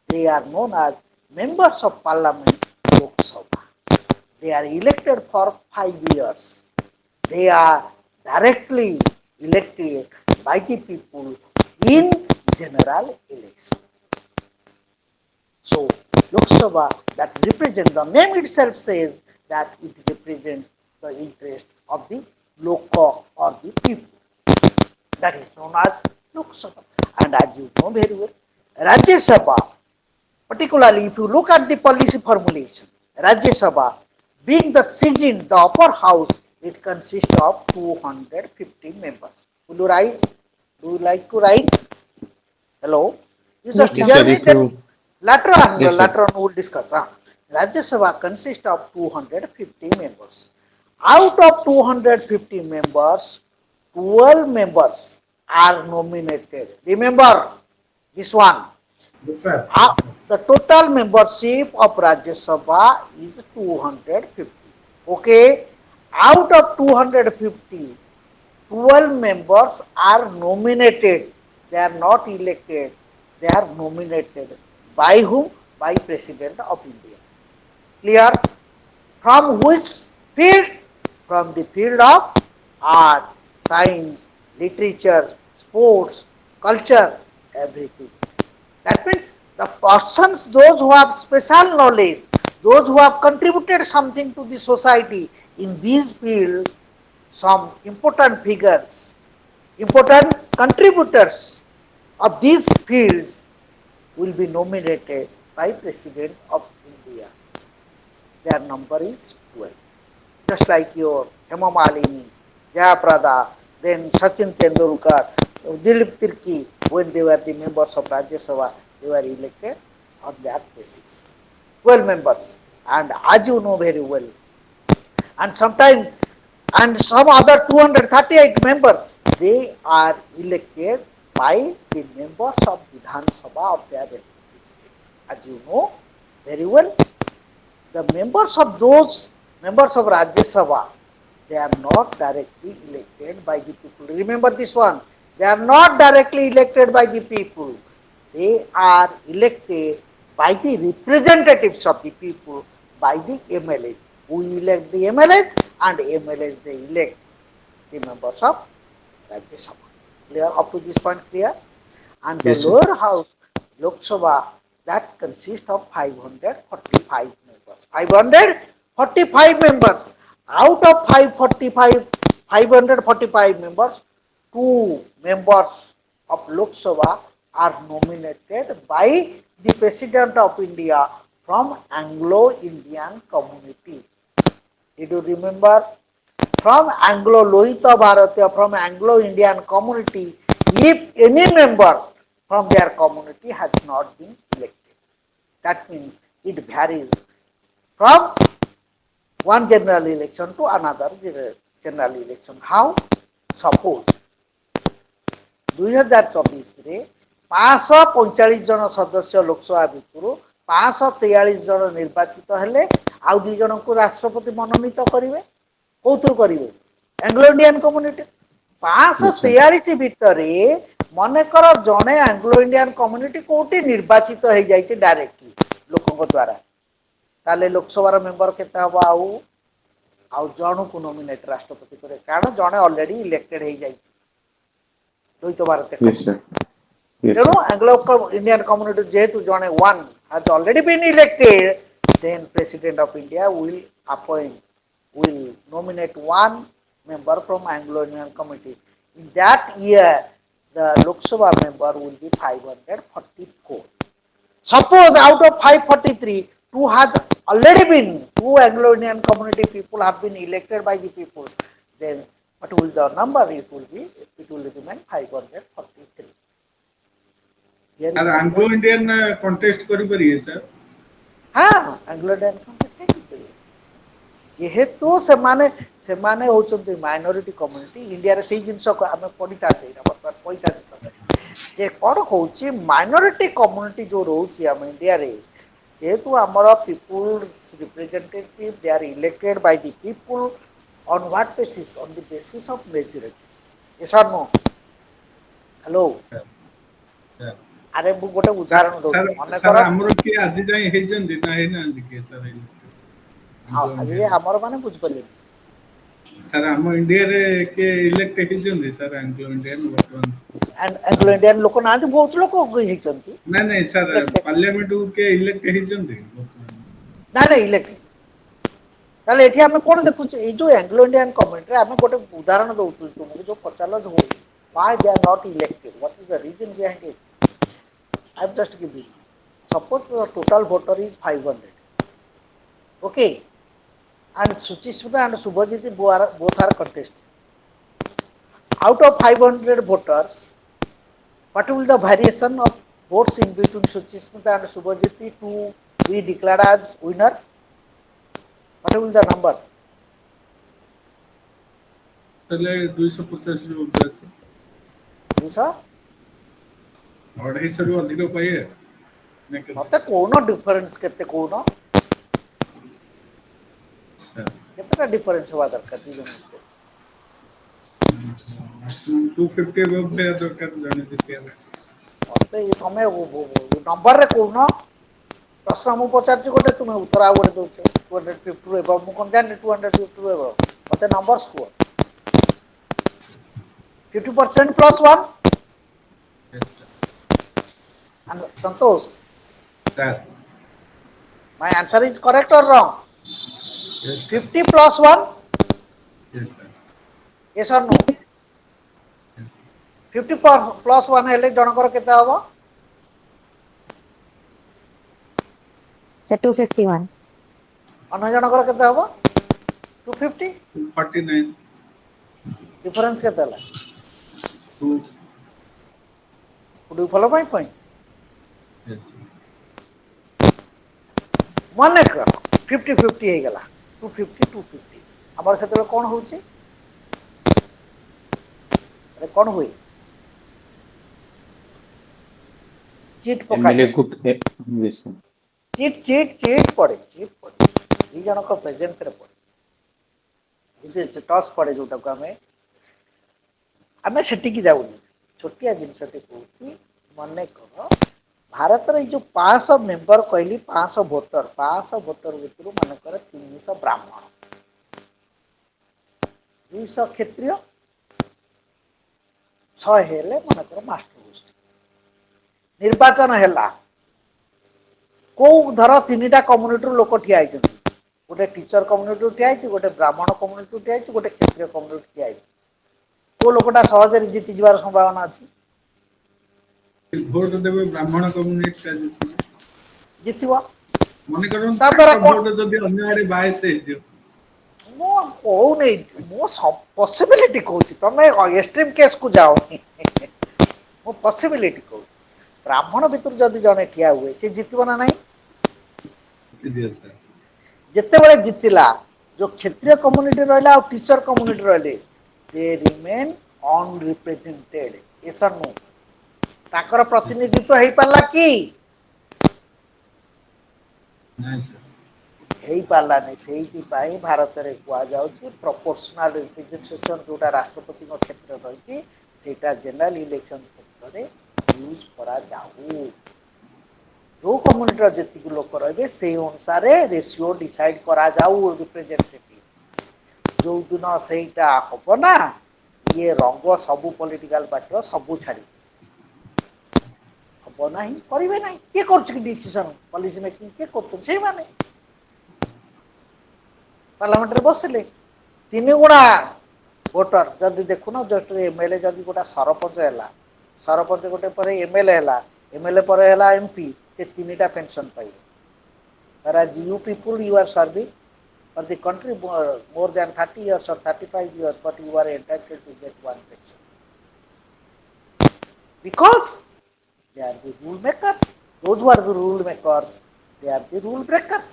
They are known as members of parliament, Lok Sabha. They are elected for 5 years. They are directly elected by the people in general election. So, Lok Sabha that represents, the name itself says that it represents the interest of the Loka or the people. That is known as Lok Sabha. And as you know very well, Rajya Sabha, particularly if you look at the policy formulation, Rajya Sabha, being the season, the upper house, it consists of 250 members. Will you write? Do you like to write? Hello? You just Yes, Yes, hear sir. me, If then you later yes, on, sir. we will discuss. Rajya Sabha consists of 250 members. Out of 250 members, 12 members are nominated. Remember this one. Yes, sir. Uh, the total membership of Rajya Sabha is 250. Okay. Out of 250, 12 members are nominated. They are not elected. They are nominated. By whom? By President of India. Clear? From which field? From the field of art, science, literature, sports, culture, everything. That means the persons, those who have special knowledge, those who have contributed something to the society in these fields, some important figures, important contributors of these fields will be nominated by President of India. Their number is 12. Just like your Hema Malini, Jayaprada, then Sachin Tendulkar, Dilip Tirki, when they were the members of Rajya Sabha, they were elected on that basis. 12 members. And as you know very well, and sometimes, and some other 238 members, they are elected by the members of Vidhan Sabha of their respective states. As you know very well, the members of those members of Rajya Sabha, they are not directly elected by the people. Remember this one. They are not directly elected by the people. They are elected by the representatives of the people, by the MLAs. We elect the MLAs and MLAs they elect the members of Rajya Sabha. Clear? Up to this point clear? And the Yes, sir. lower house, Lok Sabha, that consists of 545 members. 545 members. Out of 545 members, two members of Lok Sabha are nominated by the President of India from Anglo-Indian community. Did you remember? from Anglo Lohita Bharatiya, from Anglo Indian community, if any member from their community has not been elected. That means it varies from one general election to another general election. How? Suppose 2024 रे 545 जन सदस्य लोकसभा भितर 543 जन निर्वाचित हेले आउ 2 जन को राष्ट्रपति मनोनीत करेंगे कौथुर करेंगे एंग्लो इंडियन कम्युनिटी 543 भितर मनकर जड़े एंग्लो इंडियन कम्युनिटी कोटी निर्वाचित हो जाए डायरेक्टली लोकों द्वारा ताले लोकसभा मेंबर केते हम आउ जन को नॉमिनेट राष्ट्रपति करे कारण जड़े ऑलरेडी इलेक्टेड हो जाए तो भारत तेणु एंग्लो इंडियन कम्युनिटी जेहेतु जड़े one has already been elected, then President of India will appoint, will nominate one member from Anglo-Indian community. In that year, the Lok Sabha member will be 544. Suppose out of 543, two has already been, two Anglo-Indian community people have been elected by the people, then what will the number? It will remain 543. Sir Anglo Indian contest करि परिए sir हाँ Anglo Indian contest जेहेतु से माने होचंती minority community India रे सेही जिंस को हमें पढी ताते बर्तमान पइता जे कोन होची माइनॉरिटी कम्युनिटी जो रहउची हम इंडिया रे जेहेतु हमर people representative they are elected by the people on what basis on the basis of majority yes और नो हेलो अरे मु गोटे उदाहरण दो माने सर हमरो के आज जाई हे जंदी ना हे ना के सर हां आज हमर माने बुझ पले सर हम इंडिया रे के इलेक्ट हे जंदी सर एंग्लो इंडियन वर्तमान एंड एंग्लो इंडियन लोक ना बहुत लोक हे जंदी नहीं सर पार्लियामेंट के इलेक्ट हे जंदी ना इलेक्ट ताले एठी हम कोन देखु ए जो एंग्लो इंडियन कम्युनिटी रे हम गोटे उदाहरण दउ तुमको जो पचालो हो why they are not elected what is the reason behind it I am just giving. Suppose the total voter is 500. Okay. And Suchishmita and Subhajit both are contesting. Out of 500 voters, what will the variation of votes in between Suchishmita and Subhajit to be declared as winner? What will the number? तले 250 लोग আছে 200 250 ରୁ ଅଧିକ ପାଇए मते कोनो difference केते कोनो केतेटा difference होवा दरकार दी जन 250 एबव पे दरकार जाने दिते मते तमे नंबर रे कोनो प्रश्न मु पचारछि गोटे तुमे उत्तर आ गोटे दउछ 250 एबव मु कोन जाने 250 एबव मते नंबर्स को 50% plus 1 and Santosh sir my answer is correct or wrong yes 50 plus 1 yes sir yes or no 50 plus 1 हेले जनकर केते हबो से 251 अन्य जनकर केते हबो 250 249 डिफरेंस केते हला 2 would you follow my point yes मन कर 50-50 हे गला 250 हमर सेते कोन होउची अरे कोन होई चीट एमएलए पका को चीट पड़े दी जन को प्रेजेंस रे पड़े जे टॉस पड़े जोटा को हमें सेठी की जाउनी छोटिया जिनसटी कहूची मन कर भारत रे जो 500 मेंबर कहली 500 वोटर भितर मन कर 300 ब्राह्मण 200 क्षेत्रीय 100 हेले मन कर मास्टर गोष्ठी निर्वाचन हैला को धर तीनटा कम्युनिटी लोक ठिया आइछन गोटे टीचर कम्युनिटी ठिया आइछ गोटे ब्राह्मण कम्युनिटी ठिया आइछ गोटे क्षेत्रीय कम्युनिटी ठिया आइछ को लोकटा सहज जीति जबार संभावना अछि भोट देबे ब्राह्मण कम्युनिटी का जीतिबो मने करन ता द्वारा भोट जदी अन्य आडे बायस हे जो ମୁଁ କହୁନି ମୁଁ ପସିବିଲିଟି କହୁଛି ତମେ ଏକ୍ସଟ୍ରିମ୍ କେସ୍କୁ ଯାଅନି ମୁଁ ପସିବିଲିଟି କହୁଛି ବ୍ରାହ୍ମଣ ଭିତରୁ ଯଦି ଜଣେ ଠିଆ ହୁଏ ସେ ଜିତିବ ନା ନାହିଁ ଯେତେବେଳେ ଜିତିଲା ଯୋଉ କ୍ଷତ୍ରିୟ କମ୍ୟୁନିଟି ରହିଲା ଆଉ ଟିଚର କମ୍ୟୁନିଟି ରହିଲେ they remain unrepresented yes or no ତାଙ୍କର ପ୍ରତିନିଧିତ୍ୱ ହେଇପାରିଲା କି ହେଇପାରିଲାନି ସେଇଥିପାଇଁ ଭାରତରେ କୁହାଯାଉଛି ପ୍ରପୋର୍ସନାଲ ରିପ୍ରେଜେଣ୍ଟେସନ ଯୋଉଟା ରାଷ୍ଟ୍ରପତିଙ୍କ କ୍ଷେତ୍ରରେ ରହିଛି ସେଇଟା ଜେନେରାଲ ଇଲେକ୍ସନ କ୍ଷେତ୍ରରେ ୟୁଜ କରାଯାଉ ଯୋଉ କମ୍ୟୁନିଟିର ଯେତିକି ଲୋକ ରହିବେ ସେଇ ଅନୁସାରେ ରେସିଓ ଡିସାଇଡ କରାଯାଉ ରିପ୍ରେଜେଣ୍ଟେଟିଭ ଯୋଉ ଦିନ ସେଇଟା ହବ ନା ଇଏ ରଙ୍ଗ ସବୁ ପଲିଟିକାଲ ପାର୍ଟିର ସବୁ ଛାଡିବ ହବ ନାହିଁ କରିବେ ନାହିଁ କିଏ କରୁଛି କି ଡିସିସନ ପଲିସି ମେକିଂ କିଏ କରୁଛନ୍ତି ସେଇମାନେ ପାର୍ଲାମେଣ୍ଟରେ ବସିଲେ ତିନି ଗୁଣା ଭୋଟର ଯଦି ଦେଖୁନ ଜଷ୍ଟ ଏମଏଲଏ ଯଦି ଗୋଟେ ସରପଞ୍ଚ ହେଲା ସରପଞ୍ଚ ଗୋଟେ ପରେ ଏମଏଲଏ ହେଲା ଏମଏଲଏ ପରେ ହେଲା ଏମପି ସେ ତିନିଟା ପେନସନ ପାଇବେ whereas you people you are serving for the country more than 30 years or 35 years but you are entitled to get one pension because they are the rule makers those who are the rule makers they are the rule breakers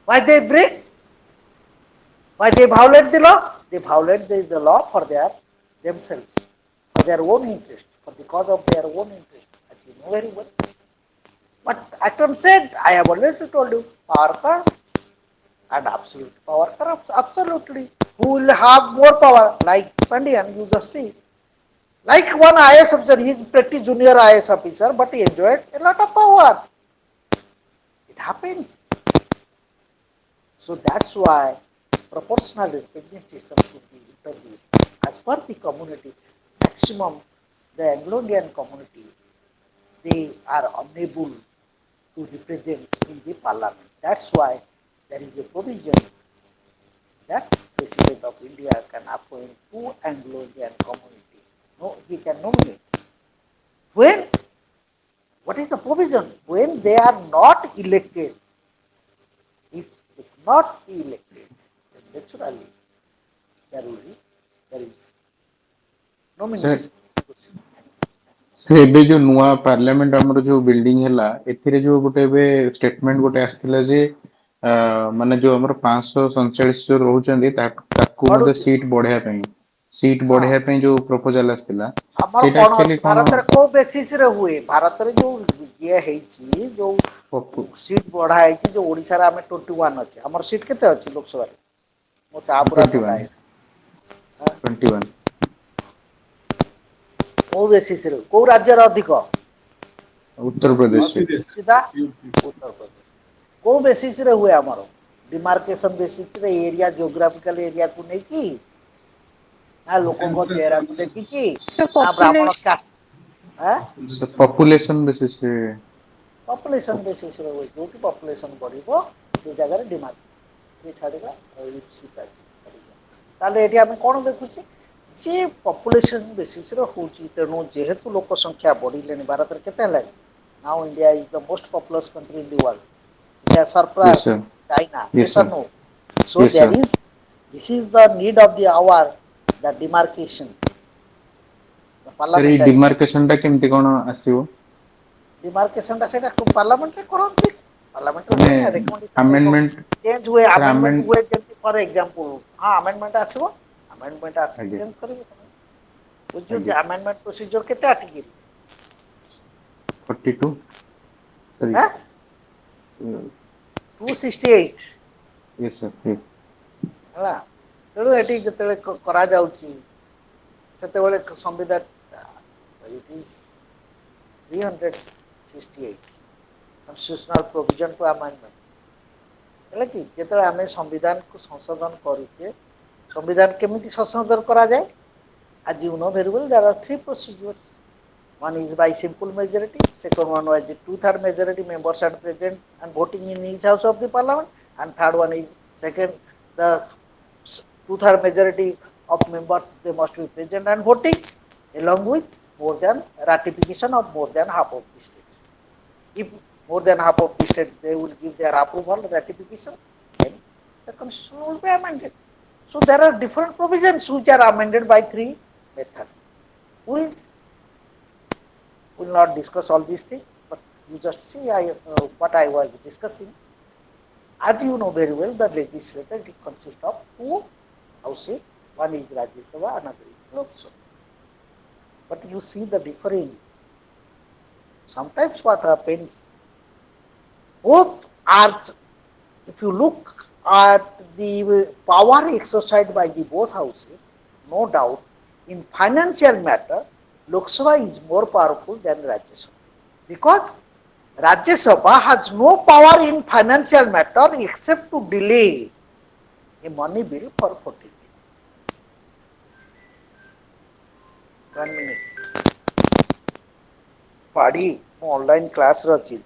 why they break why they violate the law they violate the law for their themselves for their own interest for the cause of their own interest as you know very well but Acton said I have already told you power cards and absolute power corrupts absolutely who will have more power like Pandian you just see like one IS officer he is pretty junior IS officer but he enjoyed a lot of power it happens so that's why proportional representation should be introduced as per the community maximum the Anglo-Indian community they are unable to represent in the parliament that's why there is a provision that President of India can appoint two Anglo-Indian community. No, he can nominate. When? What is the provision? When they are not elected. If they cannot be elected, then naturally there is nomination. ସେ ଏବେ ଯୋଉ ନୂଆ parliament ଆମର ଯୋଉ building ହେଲା ଏଥିରେ ଯୋଉ ଗୋଟେ ଏବେ ଷ୍ଟେଟମେଣ୍ଟ ଗୋଟେ ଆସିଥିଲା ଯେ ମାନେ ଯୋଉ ଆମର 547 ଯୋଉ ରହୁଛନ୍ତି ତାକୁ ମଧ୍ୟ ସିଟ୍ ବଢେଇବା ପାଇଁ ଯୋଉ ପ୍ରପୋଜାଲ ଆସିଥିଲା ଆମର ସେଇଟା କଣ ଆକ୍ଚୁଆଲି ଅଛି ଭାରତରେ କୋଉ ବେସିସରେ ହୁଏ ଭାରତରେ ଯୋଉ ଇଏ ହେଇଛି ଯୋଉ ସିଟ୍ ବଢା ହେଇଛି ଯୋଉ ଓଡିଶାରେ ଆମେ 21 ଅଛି ଆମର ସିଟ୍ କେତେ ଅଛି ଲୋକସଭାରେ ମୋ ଚା ପୁରା ଥଣ୍ଡା 21 ହେଇଛି 21 କୋଉ ବେସିସରେ କୋଉ ରାଜ୍ୟର ଅଧିକ ଉତ୍ତରପ୍ରଦେଶରେ ସିଧା ଉତ୍ତରପ୍ରଦେଶ କୋଉ ବେସିସରେ ହୁଏ ଆମର ଡିମାର୍କେସନ ବେସିସରେ ଏରିଆ ଜିଓଗ୍ରାଫିକାଲ ଏରିଆକୁ ନେଇକି ନା ଲୋକଙ୍କ ଚେହେରାକୁ ଦେଖିକି ନା ବ୍ରାହ୍ମଣ ପପୁଲେସନ ବେସିସରେ ପପୁଲେସନ ବେସିସରେ ହୁଏ ଯୋଉଠି ପପୁଲେସନ ବଢିବ ସେଇ ଜାଗାରେ ଡିମାର୍କ ସେ ଛାଡ଼ିଲା ତାହେଲେ ଏଠି ଆମେ କଣ ଦେଖୁଛେ ଯେ ପପୁଲେସନ ବେସିସରେ ହଉଛି ତେଣୁ ଯେହେତୁ ଲୋକ ସଂଖ୍ୟା ବଢିଲେଣି ଭାରତରେ କେତେ ହେଲାଣି now India is the most populous country in the world India yes surpassed sir China yes yes or sir no so yes sir there is this is the need of the hour the demarcation the sir ଏଇ parliamentary demarcation ଟା କେମିତି କଣ ଆସିବ demarcation ଟା ସେଇଟା ପାର୍ଲାମେଣ୍ଟରେ କରନ୍ତି ପାର୍ଲାମେଣ୍ଟରେ ମାନେ ହୁଏ ନା ରେକମେଣ୍ଡେସନ ଆମେଣ୍ଡମେଣ୍ଟ ଚେଞ୍ଜ ହୁଏ sir ଆମେଣ୍ଡମେଣ୍ଟ ଆମେଣ୍ଡ ହୁଏ ଯେମିତି ଫର ଏକ୍ସାମ୍ପଲ ହଁ ଆମେଣ୍ଡମେଣ୍ଟ ଆସିବ ଆମେଣ୍ଡମେଣ୍ଟ ଆସିକି ଆଜ୍ଞା ଚେଞ୍ଜ କରିବେ ବୁଝୁଛନ୍ତି ଆଜ୍ଞା ଆମେଣ୍ଡମେଣ୍ଟ ପ୍ରୋସିଜର କେତେ ଆର୍ଟିକଲ 42 ସରି ହଁ 268 yes sir yes ହେଲା ତେଣୁ ଏଠି ଯେତେବେଳେ କରାଯାଉଛି ସେତେବେଳେ ସମ୍ବିଧାନ it is 368 constitutional provision to amendment ହେଲା କି ଯେତେବେଳେ ଆମେ ସମ୍ବିଧାନକୁ ସଂଶୋଧନ କରୁଛେ ସମ୍ବିଧାନ କେମିତି ସଂଶୋଧନ କରାଯାଏ as you know very well there are three procedures one is by simple majority second one was the two-third majority members are present and voting in each house of the parliament and third one is second the two-third majority of members they must be present and voting along with more than ratification of more than half of the state if more than half of the state they will give their approval ratification then the constitution will be amended. So there are different provisions which are amended by three methods. We will not discuss all these things, but you just see what I was discussing. As you know very well, the legislature it consists of two houses. One is Rajya Sabha, another is Lok Sabha. But you see the difference. Sometimes what happens, both are, if you look at the power exercised by the both houses, no doubt, in financial matter, Lok Sabha is more powerful than Rajya Sabha. Because Rajya Sabha has no power in financial matter except to delay a money bill for 14 days. 1 minute. ପାଡ଼ି ମୁଁ online କ୍ଲାସରେ ଅଛି।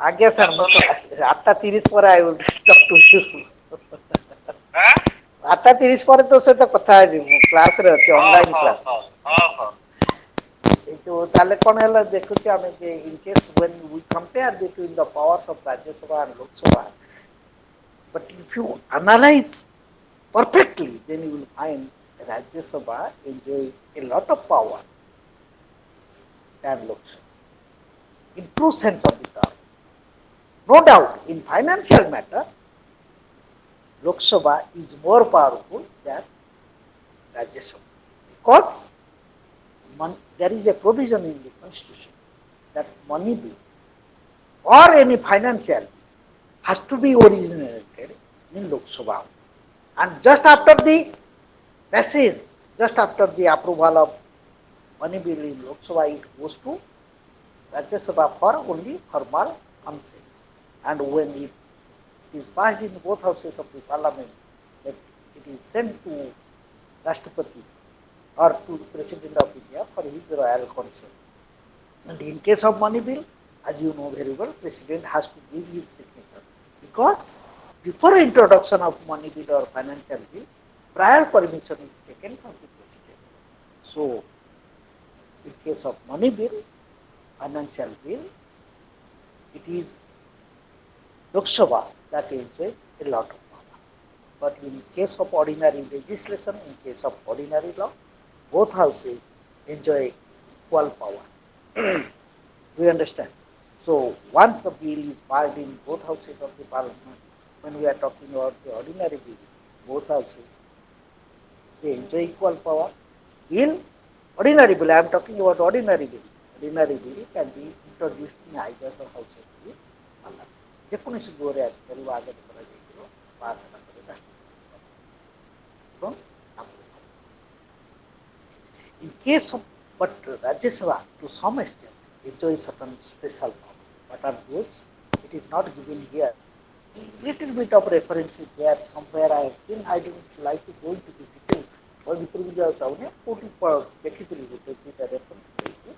ଆଜ୍ଞା sir ମୁଁ 8:30 ପରେ I will talk to you. 8:30 ପରେ ତୋ ସହିତ କଥା ହେବି, ମୁଁ କ୍ଲାସରେ ଅଛି, ଅନଲାଇନ୍ କ୍ଲାସ। ଏଇ ଯୋଉ ତାହେଲେ କ'ଣ ହେଲା ଦେଖୁଛି ଆମେ ଯେ in case when we compare between the powers of Rajya Sabha and Lok Sabha, but if you analyze perfectly, then you will find Rajya Sabha enjoys a lot of power than Lok Sabha. In true sense of the term. No doubt, in financial matter, Lok Sabha is more powerful than Rajya Sabha. Because there is a provision in the constitution that money bill or any financial bill has to be originated in Lok Sabha. And just after the passage, just after the approval of money bill in Lok Sabha, it goes to Rajya Sabha for only formal consent. And when it is passed in both houses of the parliament, that it is sent to Rashtrapati or to the President of India for his royal consent. And in case of money bill, as you know very well, President has to give his signature. Because before introduction of money bill or financial bill, prior permission is taken from the President. So, in case of money bill, financial bill, it is Lok Sabha that enjoys a lot of power. But in case of ordinary legislation, in case of ordinary law, both houses enjoy equal power. We understand. So once the bill is passed in both houses of the parliament, when we are talking about the ordinary bill, both houses, they enjoy equal power. Bill, ordinary bill, I am talking about ordinary bill. Ordinary bill can be introduced in either the house of the parliament. ଯେକୌଣସି ଗୃହରେ ଆସିପାରିବ ଆଗତ କରାଯାଇଥିବ pass ହେଲା ପରେ ରାଷ୍ଟ୍ରପତି in case of but Rajya Sabha to some extent enjoys certain special power. What are those? It is not given here. Little bit of reference is there somewhere I have seen. I don't like to go into the detail. और ଭିତରକୁ ଯିବାକୁ ଚାହୁଁନି କୋଉଠି ଦେଖିଥିଲି ଗୋଟେ ଦୁଇଟା reference ଦେଇଛି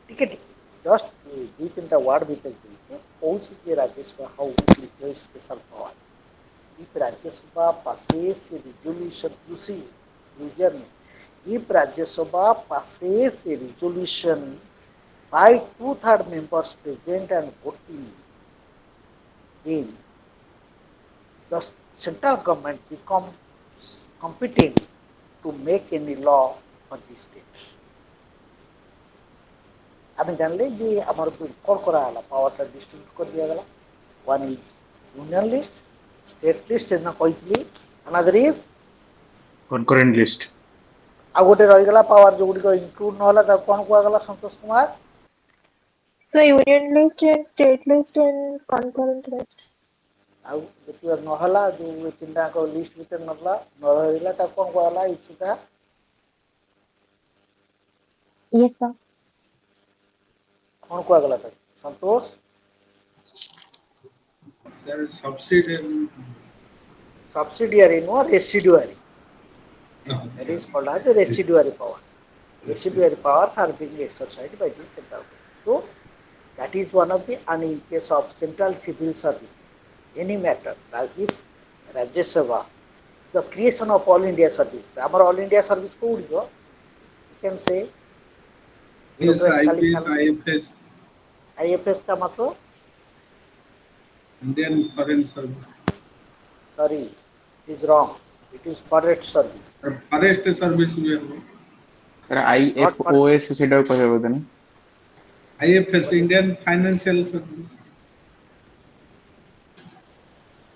ଟିକେ ଟିକେ just ଦୁଇ ତିନିଟା ୱାର୍ଡ ଭିତରେ ଦେଇଛି କହୁଛି ଯେ Rajya Sabha how it enjoys special power. If Rajya Sabha passes a resolution, you see, if Rajya Sabha passes a resolution by 2/3 members present and voting, then the central government becomes competent to make any law for the state. ଆମେ ଜାଣିଲେ ଯେ ଆମର କ'ଣ କରାଗଲା ପାୱାରଟା distribute କରିଦିଆଗଲା one is union list state list ସେଦିନ କହିଥିଲି another is concurrent list ଆଉ ଗୋଟେ ରହିଗଲା ପାୱାର ଯୋଉଗୁଡ଼ିକ ଇନକ୍ଲୁଡ୍ ନହେଲା ତାକୁ କ'ଣ କୁହାଗଲା Santosh Kumar? So union list and state list and concurrent list. ଆଉ ଯେତିକି ନହେଲା ଯୋଉ ତିନିଟାଙ୍କ ଲିଷ୍ଟ ଭିତରେ ନହେଲା ନ ରହିଲା ତାକୁ କ'ଣ କୁହାଗଲା? ଇଚ୍ଛିତା Yes, sir. କ'ଣ କୁହାଗଲା ତାକୁ? ସନ୍ତୋଷ subsidiary ନୁହଁ residuary. That is called as the residuary powers. Residuary powers are being exercised by the central government. So that is one of the, and in case of central civil service, any matter, if Rajya Sabha, the creation of all India service, our all India service code, you can say yes, IPS, IFS. IFS का मतलब Indian Foreign Service. Sorry, it is wrong. It is forest service, Forest Service भी है. Sir not for IFOS सेटा कहबो बोलते ना. IFS Indian Financial Service.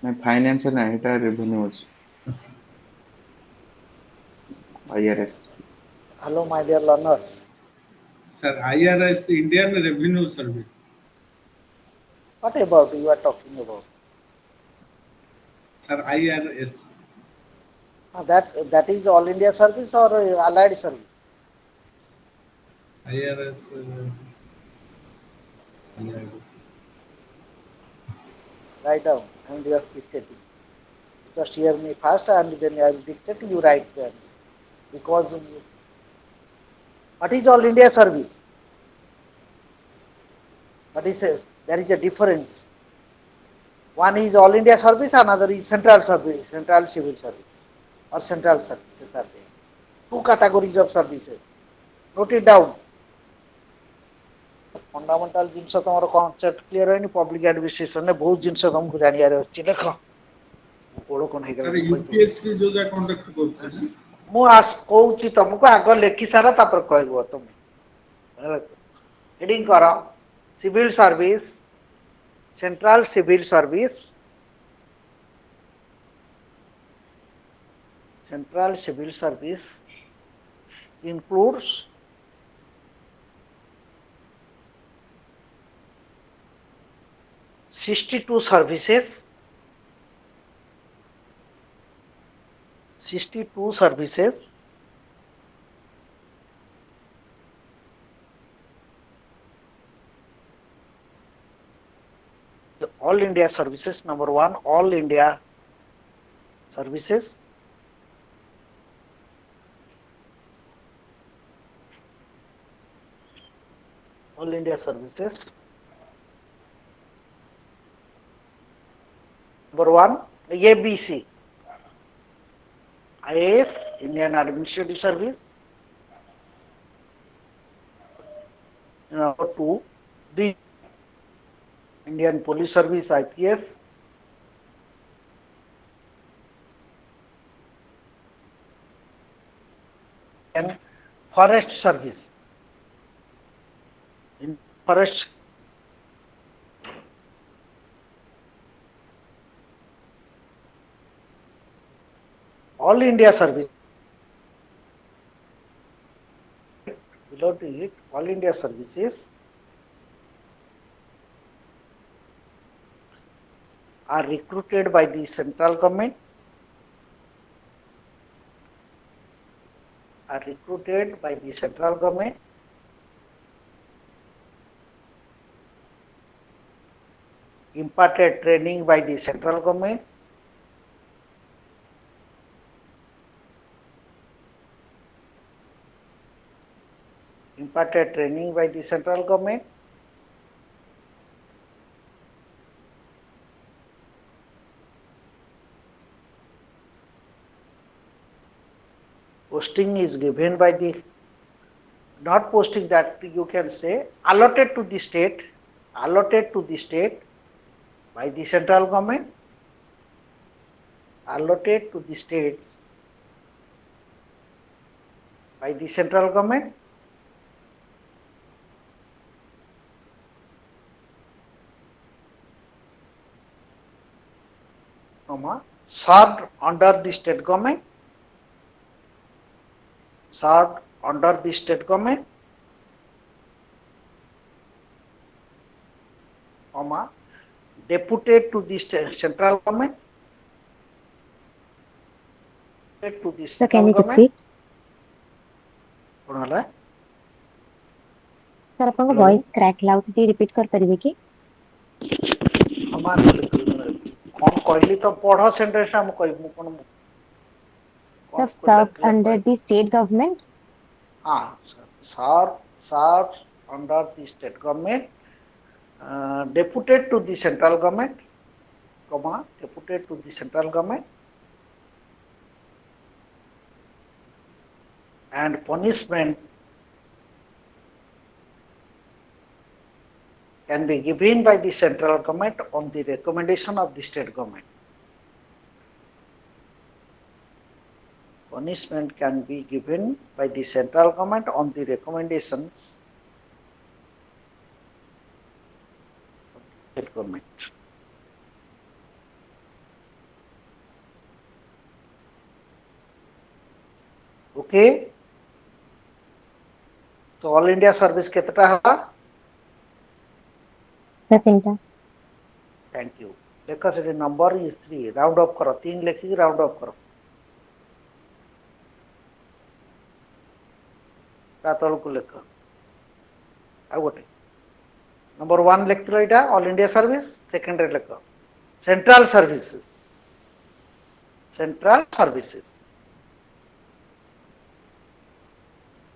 मैं financial ना एटा रेवेन्यू अछि. IRS. hello, my dear learners. Sir, IRS Indian Revenue Service. What about you are talking about? Sir, IRS. That is all India service or allied service? IRS. IRS. Write down and you are dictating. Just hear me first and then I will dictate. You write there. Because what is all India service? What is there is a difference. One is all India service, another is central service, central civil service, or central services are there. Two categories of services. Note it down. Fundamental जिनस तुम concept clear है public administration ने बहुत जिनस तुमको जानियार अछि लेख गोड़ कोन हे Sir, गला UPSC जो जा conduct करते हैं. मु आस कहूची तुमको आग लेखि सारा तापर कहबो तुम हेडिंग करो civil service central civil service central civil service includes (62 services) 62 services the all India services. Number one, all India services. All India services. Number one, ABC. IAS, Indian Administrative Service. Number two, the Indian Police Service, IPS. And Forest Service. In forest all India service below it all India services are recruited by the central government imparted training by the central government posting is given by the not posting that you can say allotted to the state by the central government allotted to the states by the central government served under the state government deputed to the central government Sir, can you repeat? कौन हला sir आपन Hello? Voice crack लाउथ टी repeat कर परिबे की हमार कौन कहली तो पढ़ सेंटेंस हम कहि मु कोन sir serve under the state government हाँ serve under the state government deputed to the central government deputed to the central government and punishment can be given by the central government on the recommendation of the state government. Punishment can be given by the central government on the recommendations of the state government. Okay. So all India service कितना है? Sir 3टा. Thank you. Because the number is 3. Round off करो. 3 लिखी round off करो. तल को लिख. I got it. Number 1 लिख लो इटा all India service. Second लिख. Central services. Central services.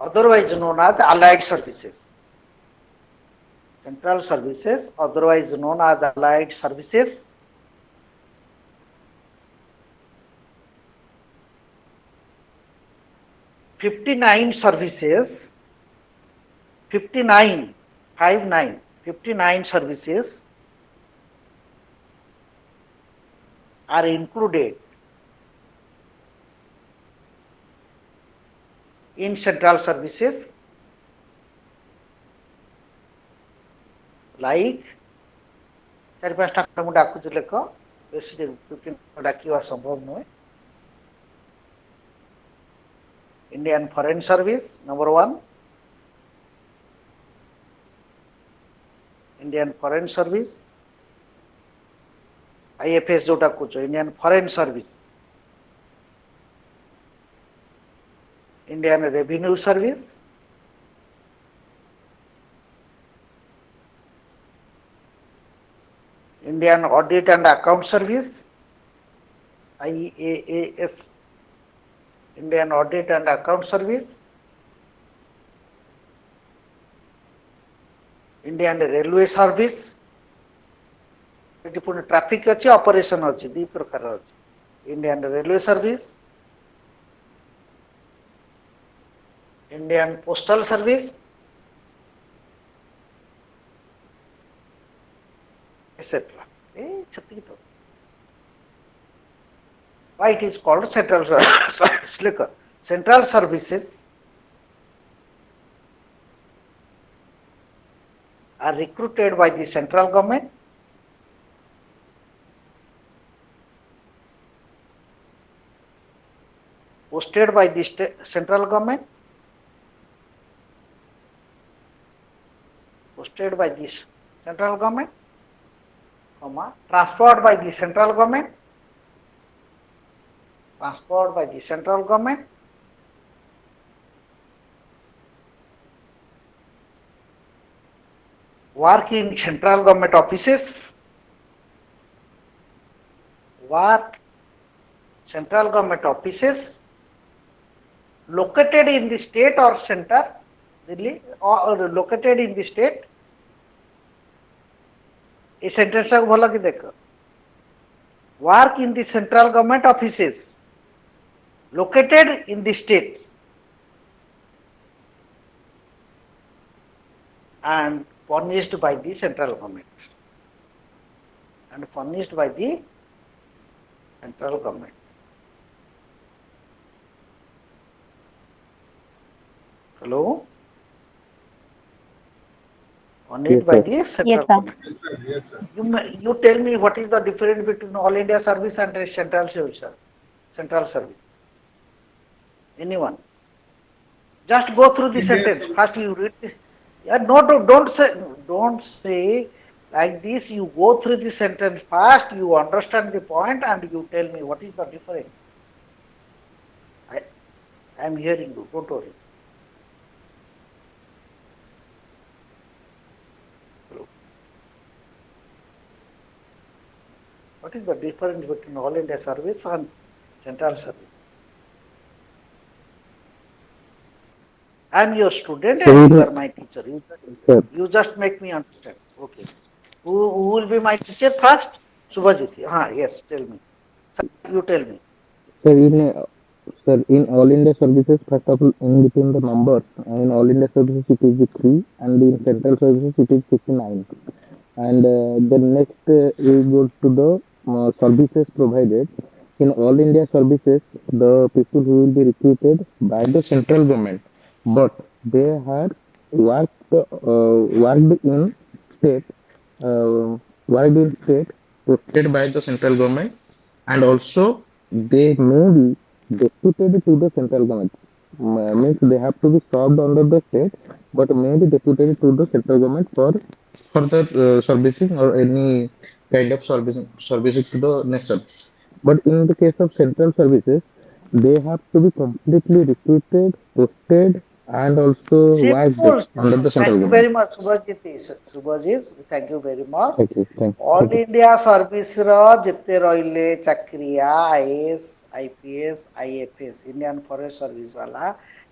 Otherwise known as allied services. Central services, otherwise known as allied services. '59 services, 59 services are included in central services like 4-5टा ମୁଁ ଡାକୁଛି ଲେଖ ବେଶୀ 15 ଡାକିବା ସମ୍ଭବ ନୁହେଁ. Indian Foreign Service number 1, Indian Foreign Service, IFS जोटा कुछ Indian Foreign Service, Indian Revenue Service, Indian Audit and Account Service, IAAS, Indian Audit and Account Service, Indian Railway Service, traffic अच्छी ऑपरेशन अच्छी दी प्रकार अच्छी. Indian Railway Service, Indian Postal Service, etc. Why it is called central service? Central services are recruited by the central government posted by the central government, posted by the central government, transferred by the central government, transferred by the central government, work in central government offices, work central government offices located in the state or center, really, or located in the state. इस sentence को बोला कि देखो, work in the central government offices located in the state and furnished by the central government, and furnished by the central government. Hello? Furnished by the central Yes, sir. government. Yes, sir. Yes, sir. You tell me what is the difference between all India service and central service? Central service. Anyone? Just go through the India sentence. service. First you read this. Yeah, no, don't say like this. You go through the sentence first. You understand the point and you tell me what is the difference. I am hearing you. Don't worry. What is the difference between all India service and central service? I am your student and you are my teacher. You just make me understand. Okay. Who will be my teacher first? Subhajit. Yes, tell me. You tell me. Sir, in all India services, first of all, in between the numbers, in all India services it is 3, and in central services it is 59. And the next we go to the services provided. In all India services, the people who will be recruited by the central government, but they had worked in state, uh, worked in state posted by the central government, and also they may be deputed to the central government. Means they have to be served under the state, but may be deputed to the central government for the servicing or any kind of servicing to the nation. But in the case of central services, they have to be completely recruited, posted, and also worked Simple, under simple. the central Thank you government. very much, Subhajit. Subhajit, thank you very much. Thank you. All Thank you. India ସର୍ଭିସର ଯେତେ ରହିଲେ ଚାକିରିଆ IAS IPS IFS Indian forest service ବାଲା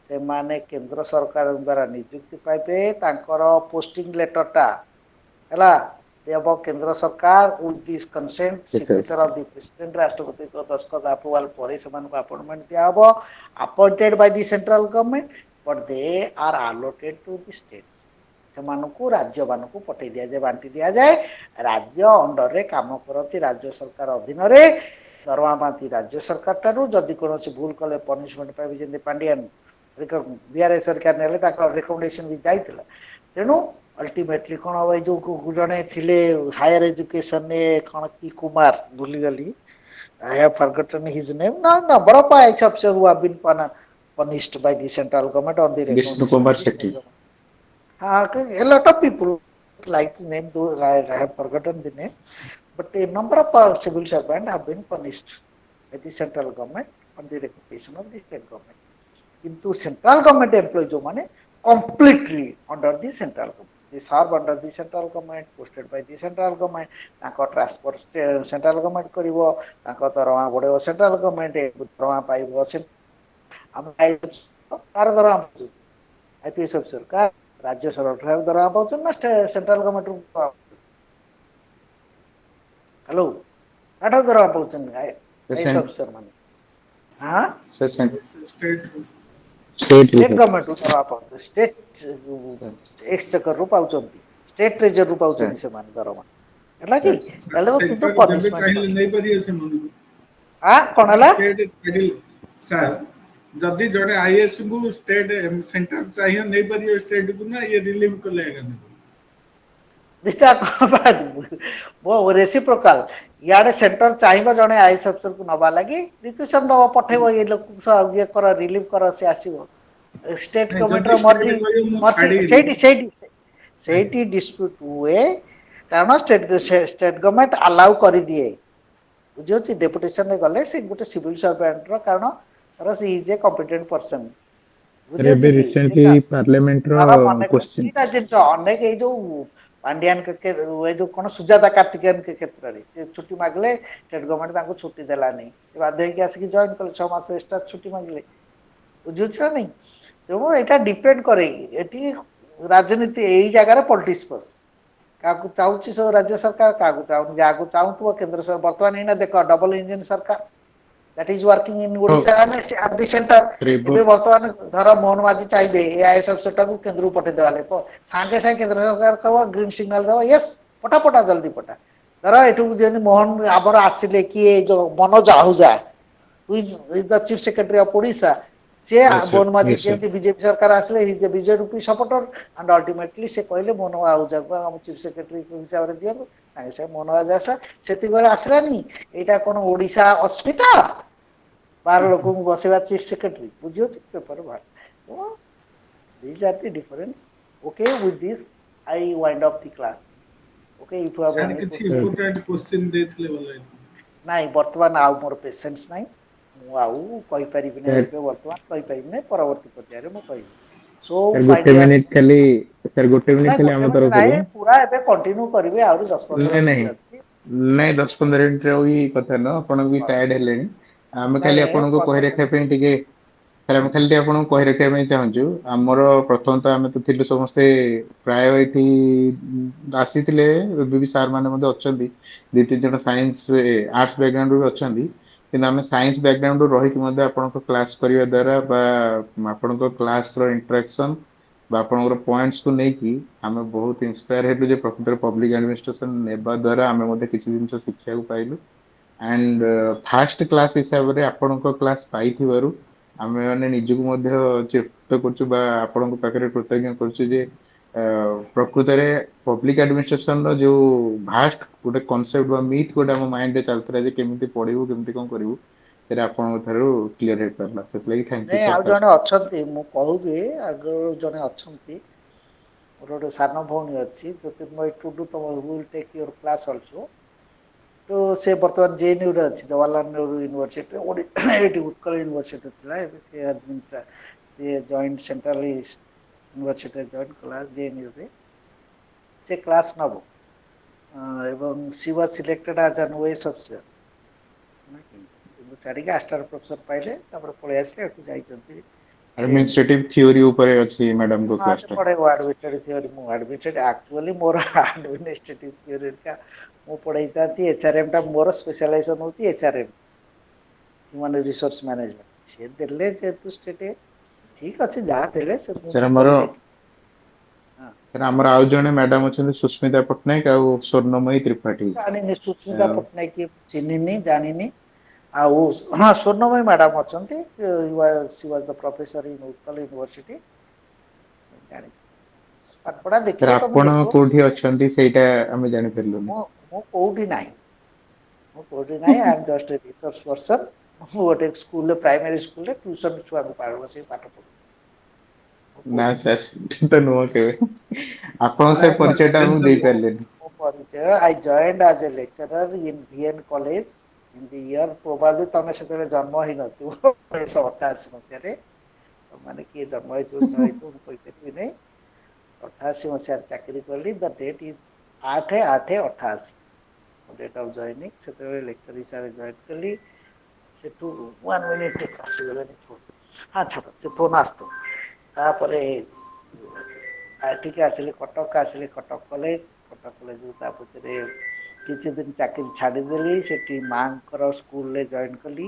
ସେମାନେ କେନ୍ଦ୍ର ସରକାରଙ୍କ ଦ୍ୱାରା ନିଯୁକ୍ତି ପାଇବେ ତାଙ୍କର ପୋଷ୍ଟିଂ ଲେଟରଟା ହେଲା ଦେବ କେନ୍ଦ୍ର ସରକାର with this consent Yes, sir. Signature of the president ରାଷ୍ଟ୍ରପତିଙ୍କ ଦସ୍ତଖତ ଆପ୍ରୁଭାଲ ପରେ ସେମାନଙ୍କୁ ଆପଏଣ୍ଟମେଣ୍ଟ ଦିଆହବ appointed by the central government but they are allocated to the states ସେମାନଙ୍କୁ ରାଜ୍ୟମାନଙ୍କୁ ପଠେଇ ଦିଆଯାଏ ବାଣ୍ଟି ଦିଆଯାଏ ରାଜ୍ୟ ଅଣ୍ଡରରେ କାମ କରନ୍ତି ରାଜ୍ୟ ସରକାର ଅଧୀନରେ ଦରମା ପାଆନ୍ତି ରାଜ୍ୟ ସରକାର ଠାରୁ ଯଦି କୌଣସି ଭୁଲ କଲେ ପନିଶମେଣ୍ଟ ପାଇବେ ଯେମିତି ପାଣ୍ଡିଆନ ବିଆର୍ଏସ୍ ସରକାର ନେଲେ ତାଙ୍କ ରେକମେଣ୍ଡେସନ ବି ଯାଇଥିଲା ତେଣୁ ଅଲ୍ଟିମେଟଲି କ'ଣ ହବ ଏଇ ଯୋଉ ଜଣେ ଥିଲେ ହାୟର ଏଜୁକେସନରେ କ'ଣ କି କୁମାର ଭୁଲିଗଲି I have forgotten his name. No, number of IAS officers who have been punished by the central government on the Vishnu recommendation Kumar of the state Shetty. government. A lot of people like to name those. I have forgotten the name, but a number of civil servants have been punished by the central government on the recommendation of the state government. Into central government employees जो completely under the central government. They serve under the central government, posted by the central government. तांको transport central government करिवो, तांको दरमा बढेवो central government, दरमा पाइवो हम car दरमा पाउँछु IPS officer का राज्य सरकार दरमा पाउँछु न सेन्ट्रल गभर्नमेन्ट रु हेलो काठो दरमा पाउँछन् आईपीएस अफिसर माने हां State गभर्नमेन्ट रु दरमा पाउँछ स्टेट एक्सचेकर रु पाउँछन् स्टेट ट्रेजर रु पाउँछन् ସେମାନେ ଦରମା ହେଲା କି ତାହେଲେ କିନ୍ତୁ सेंटर जब चाहिए नहीं परियो से मन हां कोन हला स्टेट स्केड्यूल सर जदी जड़े आईएएस को स्टेट सेंटर चाहिए नहीं परियो स्टेट को ना ये रिलीव को लेगा दिटा वो रेसिप्रोकाल इाडे सेंटर चाहिए जड़े आईएएस अफिसर को नवा लगी रिक्वेशन दवा पठेबो ये लोक ये कर रिलीव कर से आसीबो स्टेट गवर्नमेंट रो मर्जी मर्जी सेठी डिस्प्यूट हुए कारण स्टेट गवर्नमेंट अलाउ कर दिए बुझी डेपुटेशन रे गले से गोटे सिविल सर्वेंट रो कारण तर she is a competent person recently parliament रो क्वेश्चन अनेक ये जो पांड्यान के जो कौन सुजाता कार्तिकेयन के क्षेत्र में से छुट्टी मागले स्टेट गवर्नमेंट छुट्टी देला नहीं बाध्य होकर आसिक जॉइन कले 6 मास एक्स्ट्रा छुट्टी मागले बुझुछ ना नहीं तेणु यहाँ डिपेंड करे ये राजनीति यही जगार पॉलिटिक्स पस क्या चाहूँ सब राज्य सरकार क्या चाहूँ जहाँ चाहूब केंद्र सरकार बर्तमान यहाँ देख डबल इंजिन सरकार that is working in Odisha and at the center ଏବେ ବର୍ତ୍ତମାନ ଧର ମୋହନ ମାଝୀ ଚାହିଁବେ ଏ ଆଇଏସ୍ ଅଫିସରଟାକୁ କେନ୍ଦ୍ରକୁ ପଠେଇ ଦେବା ଲାଗି ସାଙ୍ଗେ ସାଙ୍ଗେ କେନ୍ଦ୍ର ସରକାର କହିବ ଗ୍ରୀନ ସିଗ୍ନାଲ ଦେବ ୟେସ୍ ପଠା ପଠା ଜଲ୍ଦି ପଠା ଧର ଏଠୁ ଯେମିତି ମୋହନ ଆମର ଆସିଲେ କିଏ ଯୋଉ Manoj Ahuja who is the chief secretary of Odisha ସେ ମୋହନ ମାଝୀ ଯେମିତି ବିଜେପି ସରକାର ଆସିଲେ he is BJP supporter and ultimately ସେ କହିଲେ ମୋହନ ଆହୁଜାକୁ ଆମ ଚିଫ ସେକ୍ରେଟାରୀ ହିସାବରେ ଦିଅନ୍ତୁ ସାଙ୍ଗେ ସାଙ୍ଗେ ମୋହନ ଆହୁଜା ଆସିଲା ସେତିକିବେଳେ ଆସିଲାନି ଏଇଟା କ'ଣ ଓଡ଼ିଶା ଅସ୍ମିତା 12 लोगों को बसेवा चीफ सेक्रेटरी बुझियो पेपर बाहर तो these are the difference okay with this I wind up the class okay if you have sir किछि इंपोर्टेंट क्वेश्चन देथले बोले नाही वर्तमान आउ मोर पेशेंस नाही मु आउ कहि परिबि नै एबे वर्तमान कहि परिबि नै परवर्ती पर्याय रे मु कहि सो गोटे मिनिट खाली सर गोटे मिनिट खाली हम तरफ से पूरा एबे कंटिन्यू करबे और 10-15 मिनिट नहीं 10-15 मिनिट रे ओही कथा न आपण भी टायर्ड हेलेनी आम खाली आपन को कहि रखा पे टिके सर आम खाली आपन को कहि रखा पे चाहूछु हमर प्रथम तो आमे तो थिलु समस्ते प्राय एठी आसीतिले भी सार माने मध्ये अछंदी दि तीन जण साइंस आर्ट्स बैकग्राउंड रो अछंदी किंतु आमे साइंस बैकग्राउंड रो रही कि मध्ये आपन को क्लास करिवा द्वारा बा आपन को क्लास रो इंटरेक्शन ଆପଣଙ୍କର ପଏଣ୍ଟସ୍ କୁ ନେଇକି ଆମେ ବହୁତ ଇନ୍ସପାୟାର ହେଲୁ ଯେ ପ୍ରକୃତରେ ପବ୍ଲିକ ଆଡମିନିଷ୍ଟ୍ରେସନ ନେବା ଦ୍ୱାରା ଆମେ ମଧ୍ୟ କିଛି ଜିନିଷ ଶିଖିବାକୁ ପାଇଲୁ। ଆଣ୍ଡ ଫାଷ୍ଟ କ୍ଲାସ ହିସାବରେ ଆପଣଙ୍କ କ୍ଲାସ ପାଇଥିବାରୁ ଆମେ ମାନେ ନିଜକୁ ମଧ୍ୟ ଚିନ୍ତିତ କରୁଛୁ ବା ଆପଣଙ୍କ ପାଖରେ କୃତଜ୍ଞ କରୁଛୁ ଯେ ପ୍ରକୃତରେ ପବ୍ଲିକ ଆଡମିନିଷ୍ଟ୍ରେସନ ର ଯୋଉ ଭାଷ୍ଟ ଗୋଟେ କନସେପ୍ଟ ବା ମିଥ୍ ଗୋଟେ ଆମ ମାଇଣ୍ଡରେ ଚାଲିଥିଲା ଯେ କେମିତି ପଢିବୁ କେମିତି କଣ କରିବୁ ସେଇଟା ଆପଣଙ୍କ ଠାରୁ କ୍ଲିୟର ହେଇପାରିଲା, ସେଥିଲାଗି ଥ୍ୟାଙ୍କ ୟୁ ନାଇଁ ସାର୍ ଆଉ ଫାଷ୍ଟ। ଜଣେ ଅଛନ୍ତି, ମୁଁ କହୁଛି ଆଗରୁ ଜଣେ ଅଛନ୍ତି, ମୋର ଗୋଟେ ସାନ ଭଉଣୀ ଅଛି, ଜ୍ୟୋତିର୍ମୟୀ ଟୁଡୁ, ତମ will take your class also. ତ ସେ ବର୍ତ୍ତମାନ ଜେଏନୟୁରେ ଅଛି, ଜବାହରଲାଲ ନେହେରୁ ୟୁନିଭର୍ସିଟି, ଏଇଠି ଉତ୍କଳ ୟୁନିଭର୍ସିଟି ଥିଲା, ଏବେ ସେ ଜଏଣ୍ଟ ସେଣ୍ଟ୍ରାଲ ୟୁନିଭର୍ସିଟିରେ ଜଏନ୍ କଲା ଜେଏନୟୁରେ, ସେ କ୍ଲାସ୍ ନବ ଏବଂ ସି ୱାଜ୍ ସିଲେକ୍ଟେଡ୍ ଆଜ୍ ଆନ୍ ଓଏସ୍ ଅଫିସର, କିନ୍ତୁ ଛାଡ଼ିକି ଆଷ୍ଟାର ପ୍ରଫେସର ପାଇଲେ, ତାପରେ ପଳେଇ ଆସିଲେ, ଏଠୁ ଯାଇଛନ୍ତି ଜେଏନୟୁ। ଆଡମିନିଷ୍ଟ୍ରେଟିଭ ଥିଓରି ଉପରେ ଅଛି ମ୍ୟାଡାମଙ୍କ ହଁ କ୍ଲାସ ସେ ଟା। ପଢେଇବ ଆଡମିନିଷ୍ଟ୍ରେଟିଭ ଥିଓରି, ମୁଁ ଆକ୍ଚୁଆଲି ମୋର ଆଡମିନିଷ୍ଟ୍ରେଟିଭ ଥିଓରି ମୁଁ ପଢେଇଥାନ୍ତି, ଏଚଆରଏମ୍ ଟା ମୋର ସ୍ପେଶାଲାଇଜେସନ ହଉଛି ଏଚଆରଏମ୍, ହ୍ୟୁମାନ ରିସୋର୍ସ ମ୍ୟାନେଜମେଣ୍ଟ। ସେ ଦେଲେ ଯେହେତୁ ଷ୍ଟେଟ, ଠିକ ଅଛି ଯାହା ଦେଲେ ସେ ମୁଁ ସାର୍ ଆମର କରି ଦେଖି। ହଁ ସାର୍ ଆମର ଆଉ ଜଣେ ମ୍ୟାଡାମ ଅଛନ୍ତି ସୁସ୍ମିତା ପଟ୍ଟନାୟକ ଆଉ ସ୍ୱର୍ଣ୍ଣମୟୀ ତ୍ରିପାଠୀ। ଜାଣିନି ସୁସ୍ମିତା ପଟ୍ଟନାୟକ ଚିହ୍ନିନି ଜାଣିନି। ଆଉ ହଁ ସ୍ୱର୍ଣ୍ଣମୟୀ ମ୍ୟାଡାମ ଅଛନ୍ତି, C was the professor in Utkal university, ଜାଣିଛି। ପାଠପଢା ସାର୍ ଦେଖିଲେ ତମେ ଆପଣ ଦେଖିବ। କୋଉଠି ଅଛନ୍ତି ସେଇଟା ଆମେ ଜାଣିପାରିଲୁନି। ମୁଁ କୋଉଠି ନାହିଁ, ମୁଁ କୋଉଠି ନାହିଁ, I M just a research person. ମୁଁ ଗୋଟେ ସ୍କୁଲରେ, ପ୍ରାଇମାରୀ ସ୍କୁଲରେ ଟ୍ୟୁସନ ଛୁଆଙ୍କୁ ବସିକି ପାଠ ପଢୁଛି। ମୁଁ ନା କୋଉଠି ସାର୍ ସେଠି ତ ନୁହଁ କେବେ, ଆପଣଙ୍କ Our ସେ ପରିଚୟ ଟା ଆମକୁ confidential ଦେଇପାରିଲେନି। ମୋ ପରିଚୟ, I joined as a lecturer in VN college in the year, probably ତମେ ସେତେବେଳେ ଜନ୍ମ ହେଇନଥିବ, 1988 ମାନେ କିଏ ଜନ୍ମ ହେଇଥିବ କି ନ ହେଇଥିବ ମୁଁ କହିପାରିବି ନାହିଁ। 88 ମସିହାରେ ଚାକିରି କଲି, the date is 8/8/88, date of joining, ସେତେବେଳେ ଲେକ୍ଚର ହିସାବରେ ଜଏନ୍ କଲି। ସେଠୁ 1 ମିନିଟ୍ ଆସିଗଲାଣି, ହଁ ଛାଡ଼ ସେ ଫୋନ୍ ଆସୁଥିବ। ତାପରେ ଏଠିକି ଆସିଲି, କଟକ ଆସିଲି, କଟକ କଲେଜ, କଟକ କଲେଜରୁ ତା ଭିତରେ କିଛି ଦିନ ଚାକିରି ଛାଡ଼ିଦେଲି, ସେଠି ମାଙ୍କର ସ୍କୁଲରେ ଜଏନ୍ କଲି।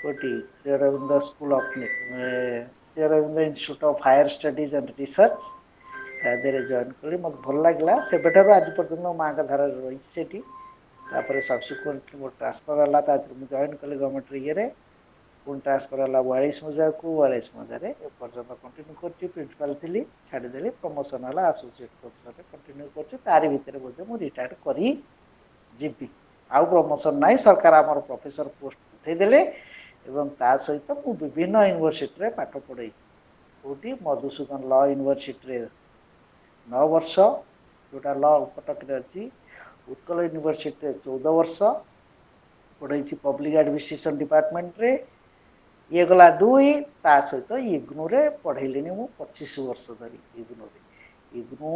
କୋଉଠି? Shri Aurobindo school of Shri Aurobindo institute of higher studies and research, ତା ଦେହରେ ଜଏନ୍ କଲି, ମୋତେ ଭଲ ଲାଗିଲା। ସେବେଠାରୁ ଆଜି ପର୍ଯ୍ୟନ୍ତ ମାଙ୍କ ଧାରାରେ ରହିଛି ସେଠି। ତାପରେ ସବସିକ୍ୱେଣ୍ଟଲି ମୋର ଟ୍ରାନ୍ସଫର ହେଲା, ତା ଦେହରେ ମୁଁ ଜଏନ୍ କଲି ଗଭର୍ଣ୍ଣମେଣ୍ଟ ଇଏରେ, ପୁଣି ଟ୍ରାନ୍ସଫର ହେଲା 42 ମସିହାକୁ, 42 ମସିହାରେ ଏପର୍ଯ୍ୟନ୍ତ କଣ୍ଟିନ୍ୟୁ କରୁଛି। ପ୍ରିନ୍ସିପାଲ ଥିଲି, ଛାଡ଼ିଦେଲି, ପ୍ରମୋସନ ହେଲା ଆସୋସିଏଟ୍ ପ୍ରଫେସରରେ କଣ୍ଟିନ୍ୟୁ କରୁଛି। ତାରି ଭିତରେ ମଧ୍ୟ ମୁଁ ରିଟାୟାର୍ଡ କରି ଯିବି, ଆଉ ପ୍ରମୋସନ ନାହିଁ, ସରକାର ଆମର ପ୍ରଫେସର ପୋଷ୍ଟ ଉଠେଇଦେଲେ ଏବଂ ତା ସହିତ ମୁଁ ବିଭିନ୍ନ ୟୁନିଭର୍ସିଟିରେ ପାଠ ପଢ଼େଇଛି। କୋଉଠି? ମଧୁସୂଦନ ଲ ୟୁନିଭର୍ସିଟିରେ 9 ବର୍ଷ, ଯୋଉଟା ଲ କଟକରେ ଅଛି, ଉତ୍କଳ ୟୁନିଭର୍ସିଟିରେ 14 ବର୍ଷ ପଢ଼େଇଛି ପବ୍ଲିକ ଆଡମିନିଷ୍ଟ୍ରେସନ ଡିପାର୍ଟମେଣ୍ଟରେ। ଇଏ ଗଲା 2, ତା ସହିତ ଇଗ୍ନୋରେ ପଢେଇଲିଣି ମୁଁ 25 ବର୍ଷ ଧରି। IGNOU,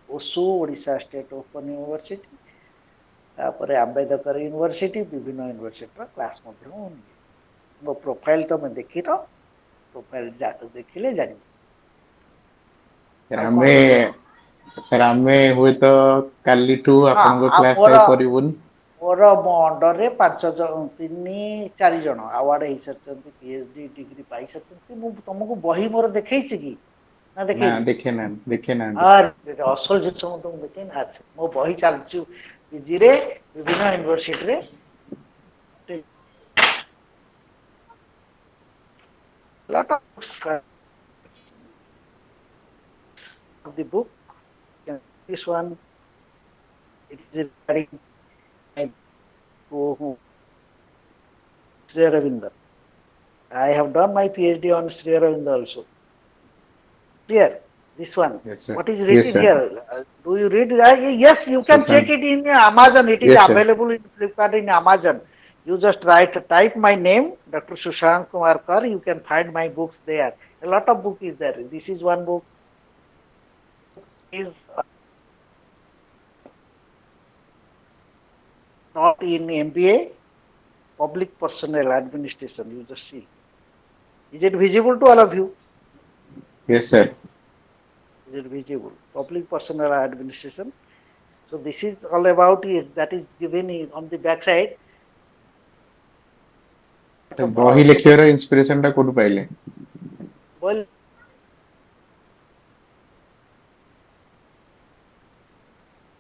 OSOU, Odisha state open university, ତାପରେ ଆମ୍ବେଦକର ୟୁନିଭର୍ସିଟି, ବିଭିନ୍ନ ୟୁନିଭର୍ସିଟିର କ୍ଲାସ୍ ମଧ୍ୟ ମୁଁ ନିଏ। ମୋ ପ୍ରୋଫାଇଲ ତମେ ଦେଖିନ, ପ୍ରୋଫାଇଲ ଦେଖିଲେ ଜାଣିବ। ସାର୍ ଆଉ କଣ ଆମେ ପଚାର? ସାର୍ ଆମେ ହୁଏତ କାଲିଠୁ ହଁ ଆପଣଙ୍କ ଆଉ କ୍ଲାସ ଆଉ କରିବୁନି। ମୋର ମୋ ଅଣ୍ଡରରେ 3-4 ଜଣ ଆୱାର୍ଡ ହେଇସାରିଛନ୍ତି, ପିଏଚଡି ଡିଗ୍ରୀ ପାଇସାରିଛନ୍ତି। ମୁଁ ତମକୁ ବହି ମୋର ଦେଖେଇଛି କି? ନା ଦେଖେଇନି? ଦେଖେ ନାହାନ୍ତି। ଅସଲ ଜିନିଷ ମୁଁ ତମକୁ ଦେଖେଇନି। ମୋ ବହି ଚାଲିଛି ପିଜିରେ, ବିଭିନ୍ନ ୟୁନିଭର୍ସିଟିରେ। of the book. This one, it is regarding my Sri Aurobindo. I have done my PhD on Sri Aurobindo also. Clear? This one. Yes, sir. What is Yes, written sir. here? Do you read? Yes, you can check Susan. it in Amazon. It is Yes, sir. available in Flipkart, in Amazon. You just type my name, Dr. Sushant Kumar Kar. You can find my books there. A lot of book is there. This is one book. Is not in MPA, public personnel administration. You just see. Is it visible to all of you? Yes, sir. Is it visible? Public personnel administration. So this is all about it. That is given on the back side. ବହି ଲେଖିବାର inspiration ଟା କୋଉଠୁ ପାଇଲେ? Well,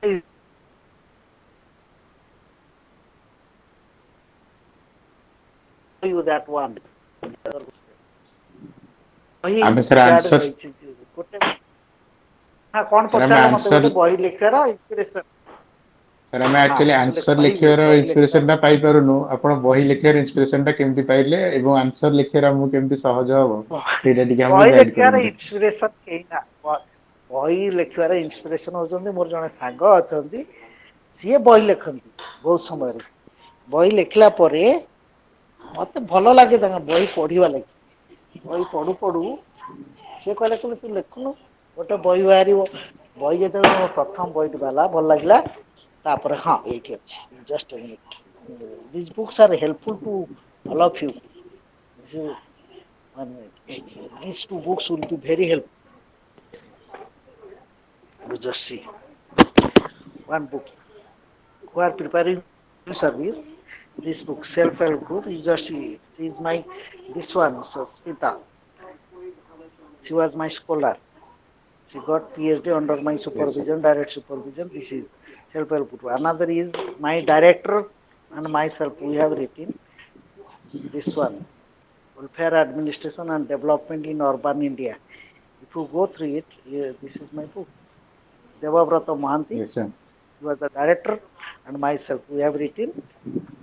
you that one. ଆମେ sir ଇଆଡେ answer ରହିଛି ଗୋଟେ ହଁ କଣ ସାର୍ ଆମେ ପଚାରିଲେ ମତେ ଆନ୍ସର ଗୋଟେ ବହି ଲେଖିବାର ଇନ୍ସପିରେସନ। ସାର୍ ଆମେ ହଁ ଆକ୍ଚୁଆଲି ମୁଁ ଆନ୍ସର କହିବି ଲେଖିବାର ବହି ଲେଖିବାର ଇନ୍ସପିରେସନ ଟା ପାଇପାରୁନୁ। ଆପଣ ବହି ଲେଖିବାର ଇନ୍ସପିରେସନ ଟା କେମିତି ପାଇଲେ ଏବଂ ଆନ୍ସର ଲେଖିବାର ଆମକୁ କେମିତି ସହଜ ହବ ସେଇଟା ଟିକେ ଆମକୁ ବହି ଗାଇଡ ଲେଖିବାର କରନ୍ତୁ। ଇନ୍ସପିରେସନ କେହି ନା ବହି ଲେଖିବାର ଇନ୍ସପିରେସନ ହଉଛନ୍ତି ମୋର ଜଣେ ସାଙ୍ଗ ଅଛନ୍ତି, ସିଏ ବହି ଲେଖନ୍ତି ବହୁତ ସମୟରେ। ବହି ଲେଖିଲା ପରେ ମତେ ଭଲ ଲାଗେ ତାଙ୍କ ବହି ପଢିବା ଲାଗି। ବହି ପଢୁ ପଢୁ ସିଏ କହିଲେ ତୁ ଲେଖୁନୁ ଗୋଟେ ବହି ବାହାରିବ। ବହି ଯେତେବେଳେ ମୋ ପ୍ରଥମ ବହିଟି ବାହାରିଲା ଭଲ ଲାଗିଲା। ତାପରେ ହଁ ଏଇଠି ଅଛି just a minute. These books are helpful to all of you. These two books will be very helpful. You just see one book who are preparing service. This book self-help group. You just see. She is my this one Smita. She was my scholar. She got PhD under my Yes, sir. supervision, direct supervision. This is self-help group. Another is my director and myself. We have written this one, Welfare Administration and Development in Urban India. If you go through it, this is my book. Devabrata Mohanty, Yes, sir. he was the director, and myself. We have written.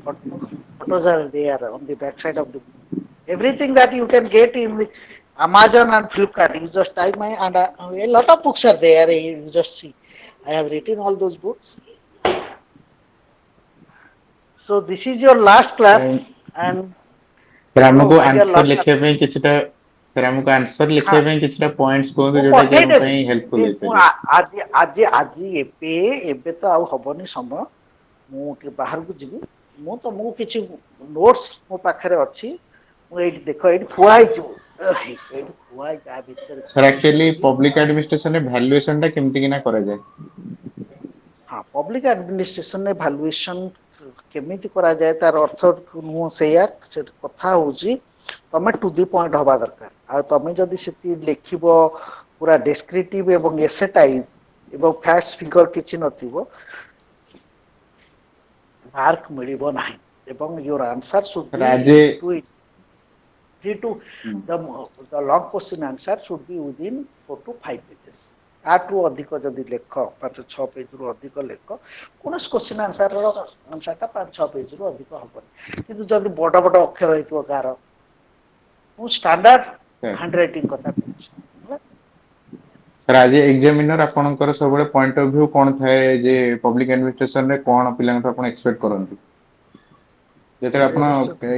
Photos are there on the back side of the book. Everything that you can get in the Amazon and Flipkart, you just type my and a lot of books are there. You just see. I have written all those books. So this is your last class, and sir no, ଆମକୁ my dear answer learner. ଲେଖିବା ପାଇଁ କିଛିଟା sir ଆମକୁ answer ହଁ ଲେଖିବା ପାଇଁ କିଛିଟା points କୁହନ୍ତୁ ମୁଁ ଯୋଉଟା କି ଆମ ପଠେଇଦେବି। ପାଇଁ ହେଲ୍ପଫୁଲ ମୁଁ ହେଇପାରିବ। ଆଜି ଏବେ ତ ଆଉ ହବନି ସମୟ। ମୁଁ ଟିକେ ବାହାରକୁ ଯିବି। ମୁଁ ତମକୁ କିଛି ନୋଟ୍ସ ମୋ ପାଖରେ ଅଛି। ମୁଁ ଏଇଠି ଦେଖ ଏଇଠି ଥୁଆ ହେଇଛି। ଏଇଠି ଥୁଆ ହେଇଛି ଆ ଭିତରେ ସାର୍ ଥୁଆ ଆକ୍ଚୁଆଲି ହେଇଛି। ପବ୍ଲିକ ଆଡମିନିଷ୍ଟ୍ରେସନରେ ଭ୍ୟାଲୁଏସନ ଟା କେମିତି କିନା କରାଯାଏ? ହଁ ପବ୍ଲିକ ଆଡମିନିଷ୍ଟ୍ରେସନରେ ଭାଲୁଏସନ କେମିତି କରାଯାଏ ତାର ଅର୍ଥ ନୁହଁ ସେଇଆ। ସେଠି କଥା ହଉଛି ତମେ ଟୁ ଦି ପଏଣ୍ଟ ହବା ଦରକାର। ଆଉ ତମେ ଯଦି ସେଠି ଲେଖିବ ପୁରା ଡେସ୍କ୍ରିପଟିଭ ଏବଂ ଏସେ ଟାଇପ ଏବଂ ଫ୍ୟାକ୍ଟ ଫିଗର କିଛି ନଥିବ ମାର୍କ ମିଳିବ ନାହିଁ। ଏବଂ ୟୋର ଆନ୍ସର ସୁଡ୍ ସାର୍ ବି ଆଜି two the long question answer should be within 4 to 5 pages. ତାଠୁ ଅଧିକ ଯଦି ଲେଖ 5-6 ପେଜରୁ ଅଧିକ ଲେଖ କୌଣସି କ୍ୱେଶ୍ଚିନ୍ ଆନ୍ସରଟା 5-6 ପେଜରୁ ଅଧିକ ହବନି। କିନ୍ତୁ ଯଦି ବଡ ବଡ ଅକ୍ଷର ହେଇଥିବ କାହାର, ମୁଁ ଷ୍ଟାଣ୍ଡାର୍ଡ ସାର୍ ହ୍ୟାଣ୍ଡ ରାଇଟିଂ କଥା କହୁଛି। ସାର୍ ଆଜି ଏକ୍ସାମିନର ଆପଣଙ୍କର ସବୁବେଳେ ପଏଣ୍ଟ ଅଫ ଭ୍ୟୁ କଣ ଥାଏ ଯେ ପବ୍ଲିକ ଆଡମିନିଷ୍ଟ୍ରେସନରେ କଣ ପିଲାଙ୍କଠୁ ଆପଣ ଏକ୍ସପେକ୍ଟ କରନ୍ତି ଯେତେବେଳେ ଆପଣ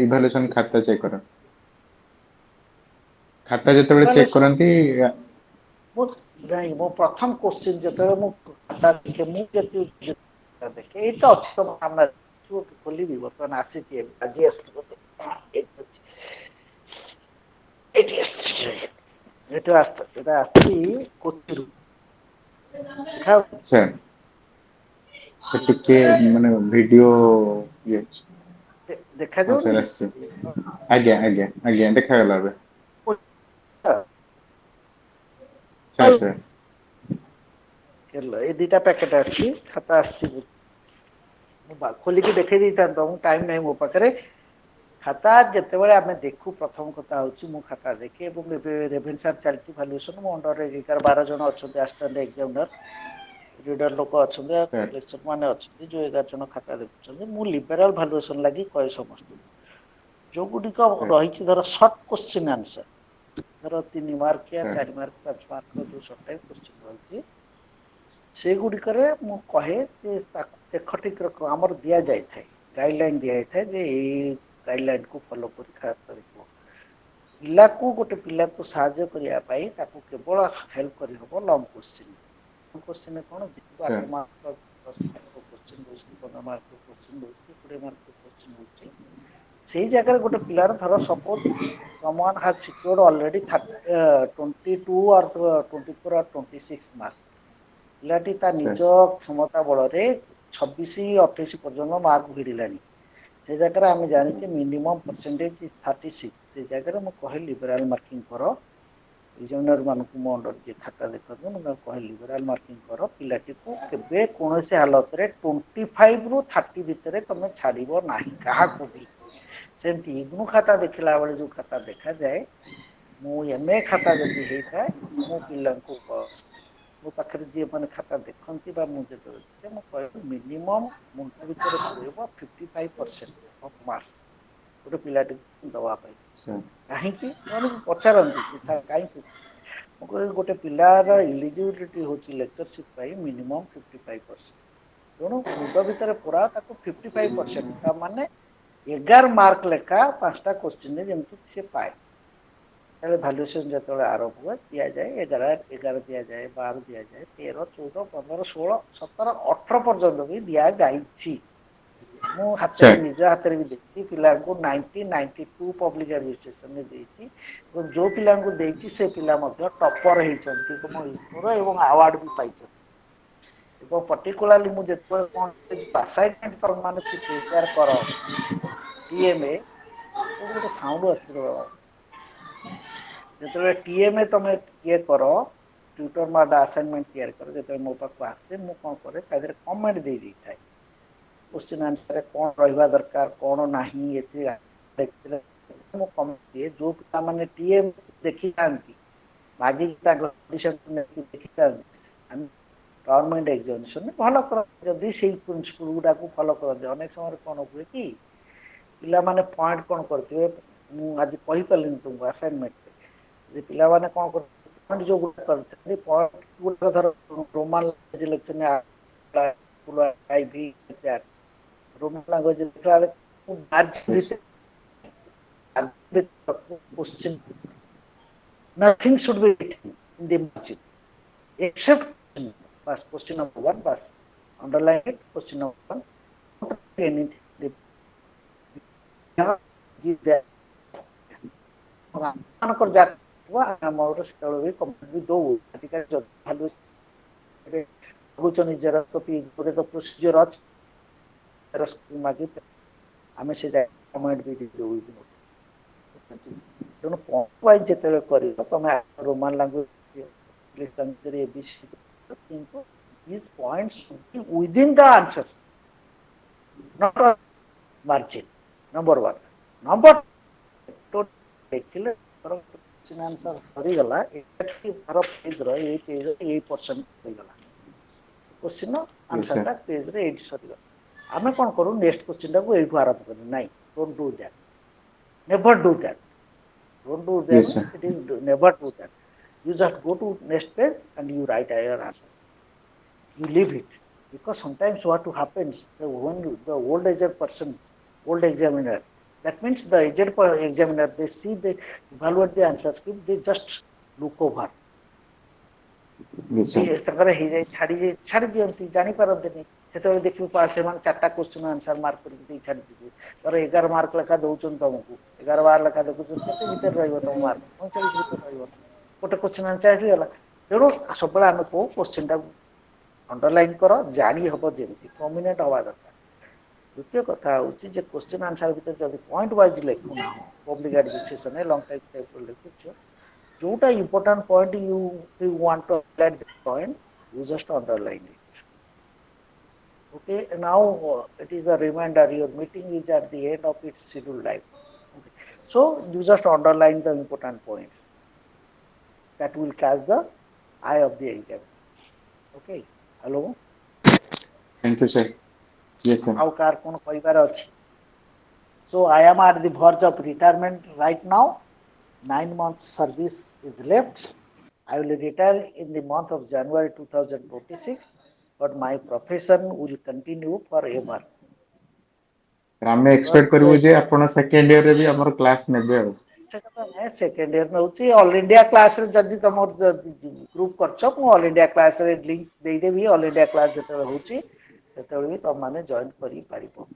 ଇଭାଲୁଏସନ ଖାତା ଚେକ୍ କରନ୍ତି? ଖାତା ଯେତେବେଳେ ଚେକ୍ ଇଭାଲୁଏସନ କରନ୍ତି ମୋ ପ୍ରଥମ କ୍ୱେଶ୍ଚିନ୍ ଯେତେବେଳେ ମୁଁ ଖାତା ଦେଖେ ମୁଁ ଯେତିକି ଦେଖେ ଏଇଟା ଅଛି ତମ ସାମ୍ନାରେ ଖୋଲିବି ବର୍ତ୍ତମାନ ଆସିଛି ଆଜି ଆସିଛି ବୋଧେ। ଏଇଠି ଆସିଛି ଏଇଟା ଆସିଛି କୋଚିରୁ ସାର୍ ସେ ଟିକେ ମାନେ ଭିଡିଓ ଇଏ ଅଛି। ହଁ ଦେଖାଯାଉନି? ସାର୍ ଆସିଛି। ଆଜ୍ଞା ଆଜ୍ଞା ଆଜ୍ଞା ଦେଖାଗଲା ଏବେ। ସାର୍ ସାର୍ ଏଇ ଦିଟା ପ୍ୟାକେଟ ଆସିଛି ଖାତା ଆସିଛି। ମୁଁ ଖୋଲିକି ଦେଖେଇ ଦେଇଥାନ୍ତି ତମକୁ ଟାଇମ ନାହିଁ ମୋ ପାଖରେ। ଖାତା ଯେତେବେଳେ ଆମେ ଦେଖୁ ପ୍ରଥମ କଥା ହଉଛି ମୁଁ ଖାତା ଦେଖେ ଏବଂ ଏବେ ରେଭେନ୍ସାରେ ଚାଲିଛି ଭାଲୁଏସନ। ମୋ ଅଣ୍ଡରରେ 11-12 ଜଣ ଅଛନ୍ତି ଆସିଷ୍ଟାଣ୍ଟ ଏକ୍ସାମିନର ରିଡର ଲୋକ ଅଛନ୍ତି ଆଉ ସାର୍ ଲେକ୍ଚର ମାନେ ଅଛନ୍ତି ଯୋଉ 11 ଜଣ ଖାତା ଦେଖୁଛନ୍ତି। ମୁଁ ଲିବରାଲ ଭାଲୁଏସନ ଲାଗି କହେ ସମସ୍ତଙ୍କୁ ଯୋଉଗୁଡିକ ସାର୍ ରହିଛି ଧର ସର୍ଟ କ୍ୱେଶ୍ଚିନ୍ ଆନ୍ସର ଧର 3 ମାର୍କିଆ ସାର୍ 4 ମାର୍କ 5 ମାର୍କର ଯୋଉ ସର୍ଟ ଟାଇପ କ୍ୱେଶ୍ଚିନ୍ ରହିଛି ସେଗୁଡିକରେ ମୁଁ କହେ ଯେ ତାକୁ ଦେଖ ଠିକ ରଖ। ଆମର ଦିଆଯାଇଥାଏ ଗାଇଡଲାଇନ ଦିଆଯାଇଥାଏ ଯେ ଏଇ ଗାଇଡଲାଇନକୁ ଫଲୋ କରି ଖାତା ଦେଖିବ। ଗୋଟେ ପିଲାକୁ ସାହାଯ୍ୟ କରିବା ପାଇଁ ତାକୁ କେବଳ ହେଲ୍ପ କରିହବ ଲଙ୍ଗ କ୍ୱେଶ୍ଚିନ୍। କ୍ୱେଶ୍ଚିନ୍ କଣ 8 ସାର୍ ମାର୍କ 10 ମାର୍କ କ୍ୱେଶ୍ଚିନ୍ ରହୁଛି 15 ମାର୍କ କ୍ୱେଶ୍ଚିନ୍ ରହୁଛି 20 ମାର୍କ କ୍ୱେଶ୍ଚିନ୍ ରହୁଛି। ସେଇ ଜାଗାରେ ଗୋଟେ ପିଲାର ଧର suppose someone has secured already 22 or 24 or 26 marks। ପିଲାଟି ତା ସାର୍ ନିଜ କ୍ଷମତା ବଳରେ 26-28 ପର୍ଯ୍ୟନ୍ତ ମାର୍କ ଭିଡ଼ିଲାଣି। ସେ ଜାଗାରେ ଆମେ ଜାଣିଛେ ମିନିମମ୍ ପରସେଣ୍ଟେଜ 36। ସେ ଜାଗାରେ ମୁଁ କହେ ଲିବରାଲ ମାର୍କିଂ କର एग्जामिनर मानक मो अंडर जे खाता देखते मैं कह लिबराल मार्किंग कर पिलाटी को केबे कोनोसी हालत रे 25 रु 30 भितर तुम छाड़िबो नाही कहा को भी सेमती इग्नू खाता देखला बेले जो खाता देखा जाए मु एमए खाता जदी हेता मु पिला को मो पाखरे जे माने खाता देखंती बा मु जे मु कह मिनिमम मुंड भितर पुरेबो 55% ऑफ मार्क्स गोटे पिलाटी दवा पाई कहीं पचारती कहीं गोटे पिलार इलिजिबिलिटी हूँ लेक्चरशिप मिनिमम 55% तेणु मुंड भितर पूरा 55% माने 11 मार्क लेखा 5टा क्वेश्चन जमी सी पाए भैल्यूएसन जो आरंभ हुए दि जाए 11 दि जाए 12 दि जाए 13 14 15 16 17 18 पर्यंत भी दि जाइए मु हाथ निज हाथ भी देखी पिला को 1992 पब्लिक एडमिनिस्ट्रेशन में देती जो पिला को देती से पिला टॉपर होती अवार्ड भी पाई पर्टिकुलाली मुझे असाइनमेंट कर माने प्रिपेयर कर टीएमए गोटे साउंड आ जो टीएमए तुम ये कर ट्यूटर मार्ड असाइनमेंट तैयार कर जो मो पाक आसे मु कौन करे कमेंट दे दी थाए क्वेश्चन आंसर कौन रहा दरकार कौन ना कमेंट दिए जो पिला माने टीएम देखी थांती मागी कंडीशन देखी थांती गवर्नमेंट एग्जामिनेशन भल कर जदि से प्रिंसिपल गुडा को फॉलो करते अनेक समय कौन हुए कि पिला माने पॉइंट कौन करते आज कही पारे तुमको असाइनमेंट पिला माने कौन कर पॉइंट जो गुडा करते पॉइंट गुडा धर Roman election IV Roman language question nothing should be written in the margin except bas question number 1 bas underline it question number 1 not anything give that मानकर जावा हमर स्टोर भी कंप्लीट भी दो अधिकार जो भालू बुझ निजर कॉपी गोटे तो प्रोसीजर अछि रस मागी आमे से जाय कमेंट भी देउ तेणु पॉइंट वाइज जिते कर तुम Roman language English language ABC किंतु these points should be within the answer not a margin number 1 number तो देखिले क्वेश्चन आंसर सरी गला एक्चुअली बार पेज रो 8% हो गला क्वेश्चन आंसर ता पेज रे 8 सरी गला आमे कोन करू नेक्स्ट क्वेश्चन टा को एठू आरंभ करू नाही don't do that never do that don't do that yes, it is never do that you just go to next page and you write your answer you leave it because sometimes what happens when the old aged person old examiner that means the aged examiner they see they evaluate the answer script they just look over yes छाड़ी दियंती जानी पारंती से देखिए 4टा question answer mark करके छाड़ी दीजिए तर 11 mark लेखा दौन तुमको 11 बार लेखा देखुन के भीतर रही मार्क 39 भीतर रही गोटे क्वेश्चन आंसर गला तेणु सब आम कौ क्वेश्चन टा अंडरलाइन कर जानी हम जमी प्रोमिनेंट हवा दरकार द्वितीय कथा हूँ क्वेश्चन आंसर भीतर जब पॉइंट वाइज लिखुना पब्लिक एडमिनिस्ट्रेशन लॉन्ग टाइम लिखुच जोटा important point you want to highlight the point you just underline it okay now it is a reminder your meeting is at the end of its scheduled time okay. So you just underline the important points that will catch the eye of the exam okay hello thank you sir yes sir how car kon kaibar achi so I am at the verge of retirement right now 9 months service is left. I will retire in the month of January 2026, but my profession will continue forever. हम expect करू जे आपण second year रे भी हमर class नेबे मैं second year में होची ऑल इंडिया क्लास रे जदी तमर ग्रुप करछ मु ऑल इंडिया क्लास रे लिंक दे देबी ऑल इंडिया क्लास जते होची तते भी तम माने जॉइन करि पारिबो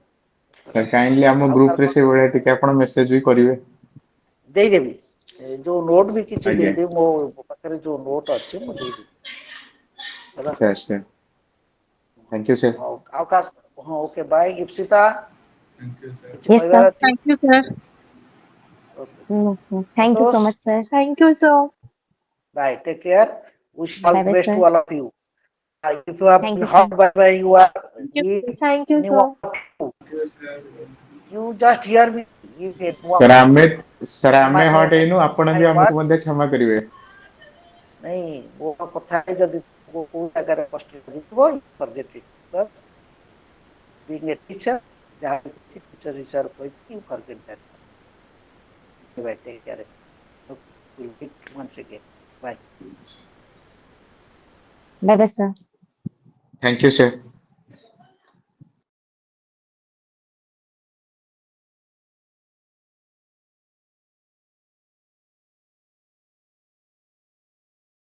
सर काइंडली हम ग्रुप रे से बळे टिके आपण मेसेज भी करिवे दे देबी जो नोट भी किसी दे दे मो पाखरे जो नोट अच्छे मो दे दे sir sir thank you sir का हां okay bye Ipsita thank you sir Yes, sir. Thank you, sir. Yes, sir. Thank you so much, sir. Thank you, sir. Bye. Take care. Wish all Bye the bye, best sir. to all of you. If you have Thank been you, sir. hurt by your Thank you, any sir. one of you just hear me. If sir ଆମେ sir ଆମେ ମାନେ hot ହେଇନୁ, ଆପଣ ବି ଆମକୁ ମଧ୍ୟ କ୍ଷମା କରିବେ। ନାଇଁ ମୋ କଥା ଯଦି କୋଉ ଜାଗାରେ କଷ୍ଟ ଲାଗିଥିବ forget it. But being a teacher, ଯାହା କିଛି teacher ହିସାବରେ କହିଛି, you forget that. Bye. Take care. We'll meet once again. Bye. Bye bye, sir. Thank you, sir.